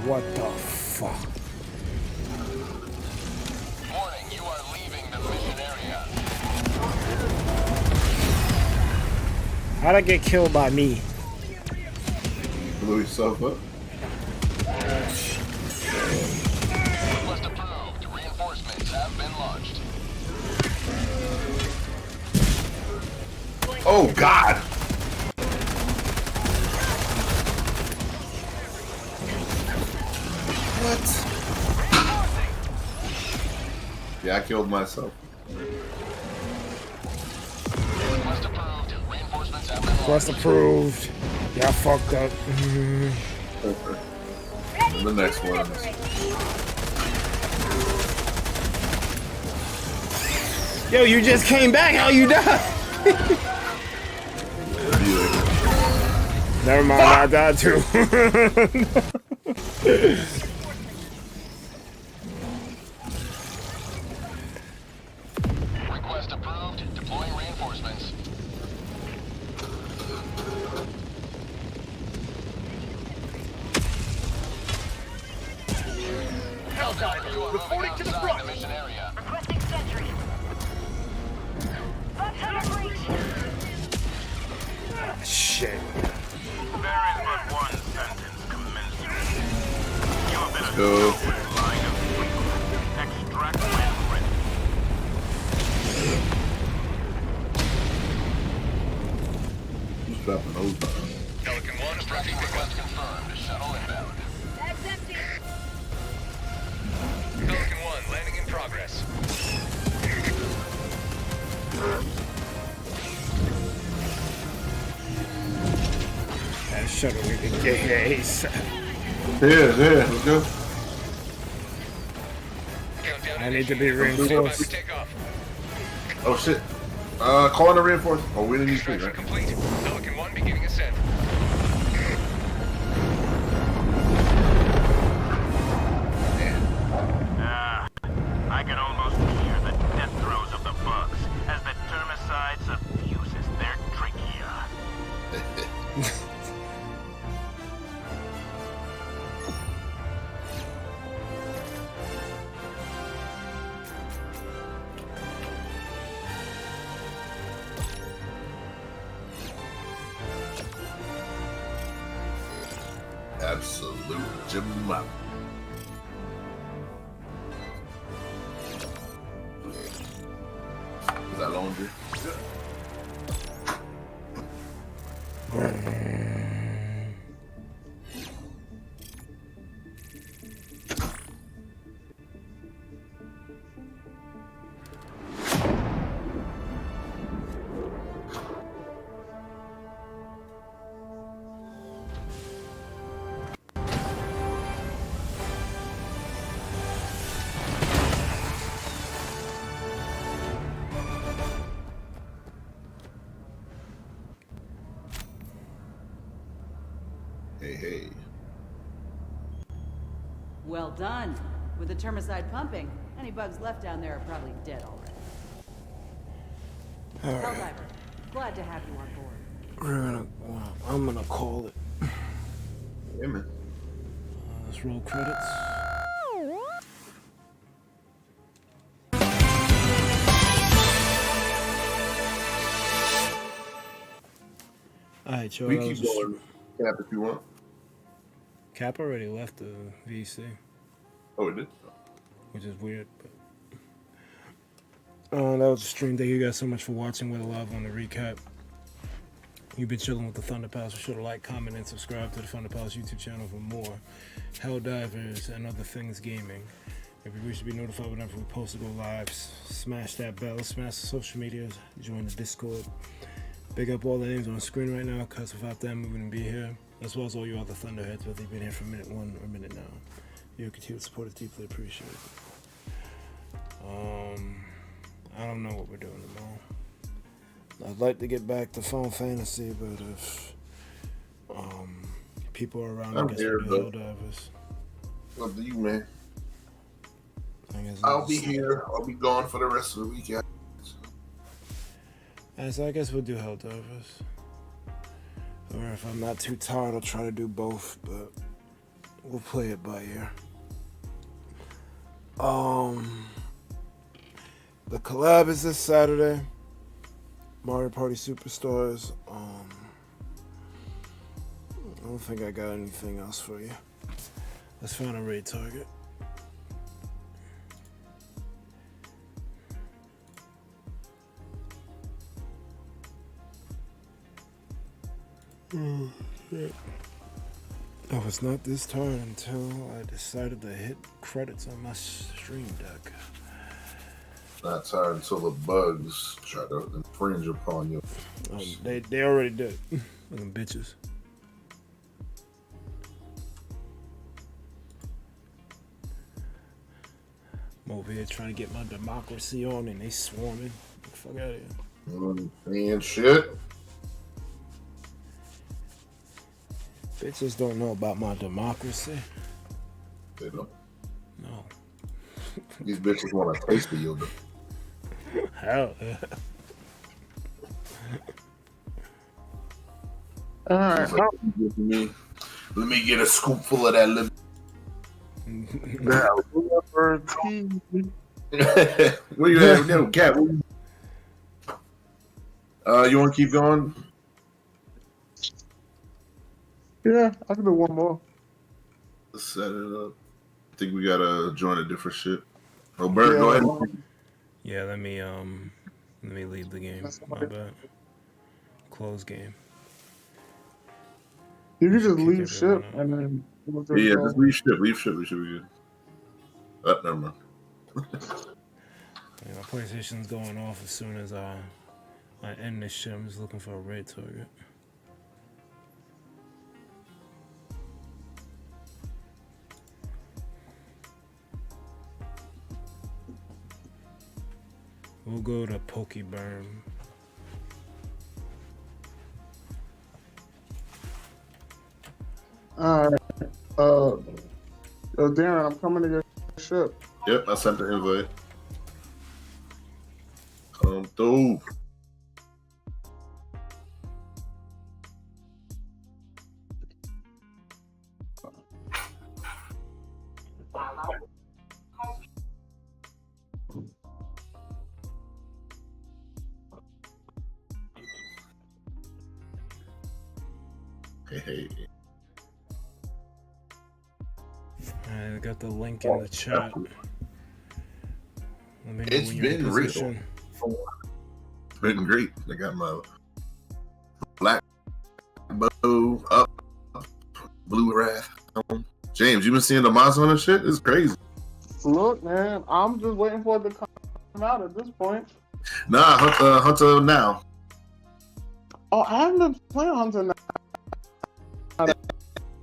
What the fuck? Warning, you are leaving the mission area. How'd I get killed by me? Blew yourself up. Request approved. Reinforcements have been launched. Oh, God. What? Yeah, I killed myself. Request approved. Reinforcements have been Quest launched. approved. Y'all fucked up. The next one. Yo, you just came back. How you died? Never mind, I died too. Request approved. Deploying reinforcements. Helldiver, you are moving outside the mission area. Requesting sentry. Bug tunnel breach. Shit. There is but one sentence commensurate. You have been Go. line of extract when ready. Dropping those down. Pelican 1, structure request confirmed. Shuttle inbound. Bag's empty. Pelican 1, landing in progress. That shuttle we can get here ASAP. Yeah, let's go. Countdown I need to be initiated. reinforced. Takeoff. Oh shit. Calling a reinforcement. Oh, we didn't need three, Construction right? complete. Pelican 1 beginning ascent. I can almost hear the death throes of the bugs as the termicide suffuses their trachea. Absolute Jim. Is that laundry? Hey. Well done. With the termicide pumping, any bugs left down there are probably dead already. Helldiver, glad to have you on board. I'm gonna call it. Yeah, man. Let's roll credits. Alright, y'all. We keep going. Cap if you want. Cap already left the VC, Oh, it did? which is weird. But that was the stream. Thank you guys so much for watching. With a love on the recap. You've been chilling with the ThunderPals. Be sure to like, comment, and subscribe to the ThunderPals YouTube channel for more Helldivers and other things gaming. If you wish to be notified whenever we post to go live, smash that bell, smash the social medias, join the Discord. Big up all the names on the screen right now, because without them, we wouldn't be here. As well as all you other Thunderheads, whether you've been here for minute 1 or minute now. Your continued support is deeply appreciated. I don't know what we're doing tomorrow. I'd like to get back to Phone Fantasy, but if people are around, I guess we'll do Helldivers. Up to you, man. I guess I'll be here. I'll be gone for the rest of the weekend. So I guess we'll do Helldivers. Or if I'm not too tired, I'll try to do both, but we'll play it by ear. The collab is this Saturday. Mario Party Superstars. I don't think I got anything else for you. Let's find a raid target. Oh, shit. I was not this tired until I decided to hit credits on my stream deck. Not tired until the bugs try to infringe upon you. They already did. Fucking bitches. I'm over here trying to get my democracy on and they swarming. Get the fuck out of here. And shit. Bitches don't know about my democracy. They don't. No. These bitches want a taste of your Hell yeah. Alright. Like, let me get a scoopful of that lip. Where you at now, Cat? You want to keep going? Yeah, I can do one more. Let's set it up. I think we gotta join a different shit. Robert, go ahead. Yeah, let me leave the game. My bad. Close game. You can just Kick leave everyone ship out. and then we'll just Yeah, go. just leave ship. We should be good. Never mind. Yeah, my PlayStation's going off as soon as I end this shit. I'm just looking for a red target. We'll go to Pokeburn. Alright. Yo, Darren, I'm coming to your ship. Yep, I sent the invite. Come through. Hey. I got the link in the chat. Let me know It's when you're in been real. position. It's been great. I got my black bow up, blue wrath on. James, you been seeing the monster on this shit? It's crazy. Look, man, I'm just waiting for it to come out at this point. Nah, Hunter now. Oh, I haven't been playing Hunter now.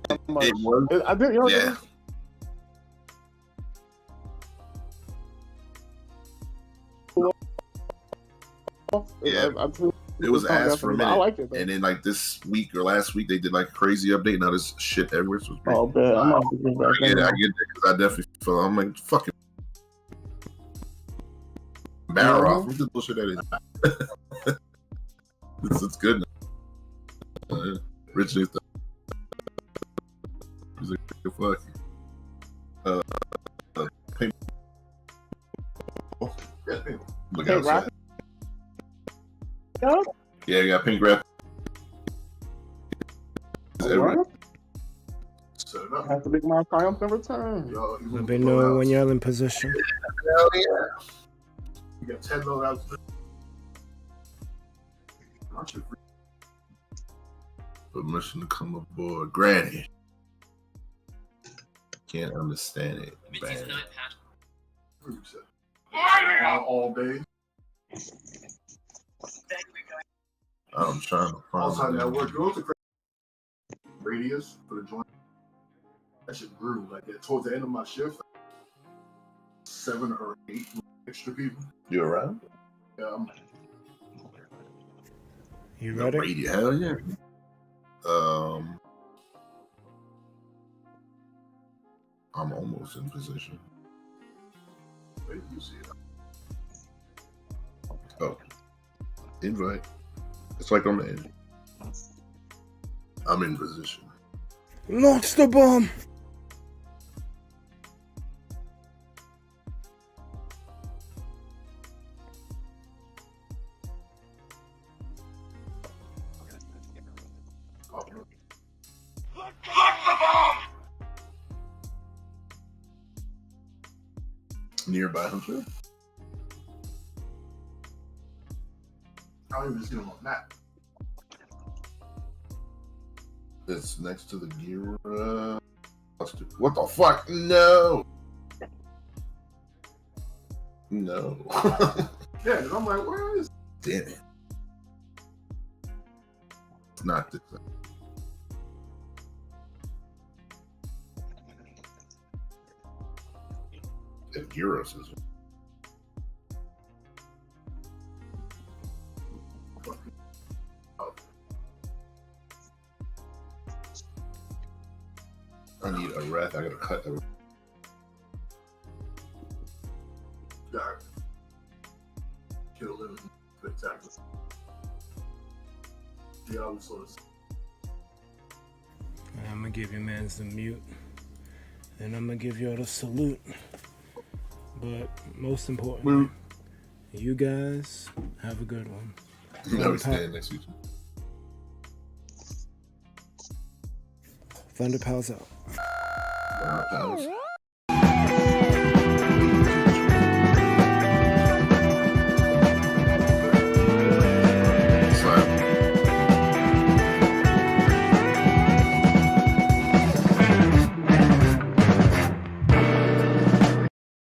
It was, I did, yeah. Yeah. It was asked for a minute. I like it, though. And then like this week or last week they did like a crazy update. Now there's shit everywhere. So it's Oh, bad. I'm not thinking back. I get it because I definitely feel I'm like fucking barrel off. What this bullshit that is? It's good now. Rich is he's like fuck. Pink. Look outside. Yeah, you got pink wrap. I have to make my triumphant return. Let me know when you're in position. Hell yeah. You got 10 loadouts. Permission to come aboard. Granny. Can't understand it. All day. I'm trying to find Also, that work. Go to radius for the joint. That shit grew like that. Towards the end of my shift, 7 or 8 extra people. You around? Yeah, You ready? Radio, hell yeah. I'm almost in position. you see it. Oh, invite. It's like on the end. I'm in position. Launch the bomb! Nearby, I'm sure. I don't even see them on the map. It's next to the gear. What the fuck? No. No. Yeah, and I'm like, where is? Damn it. It's not this. If Gyros is. I need a wrath. I gotta cut everything. Dark. Kill them. Spectacular. Diablo source. I'm gonna give your mans the mute. And I'm gonna give y'all the salute. But most important, you guys have a good one. Never stand next to you. ThunderPals out. ThunderPals.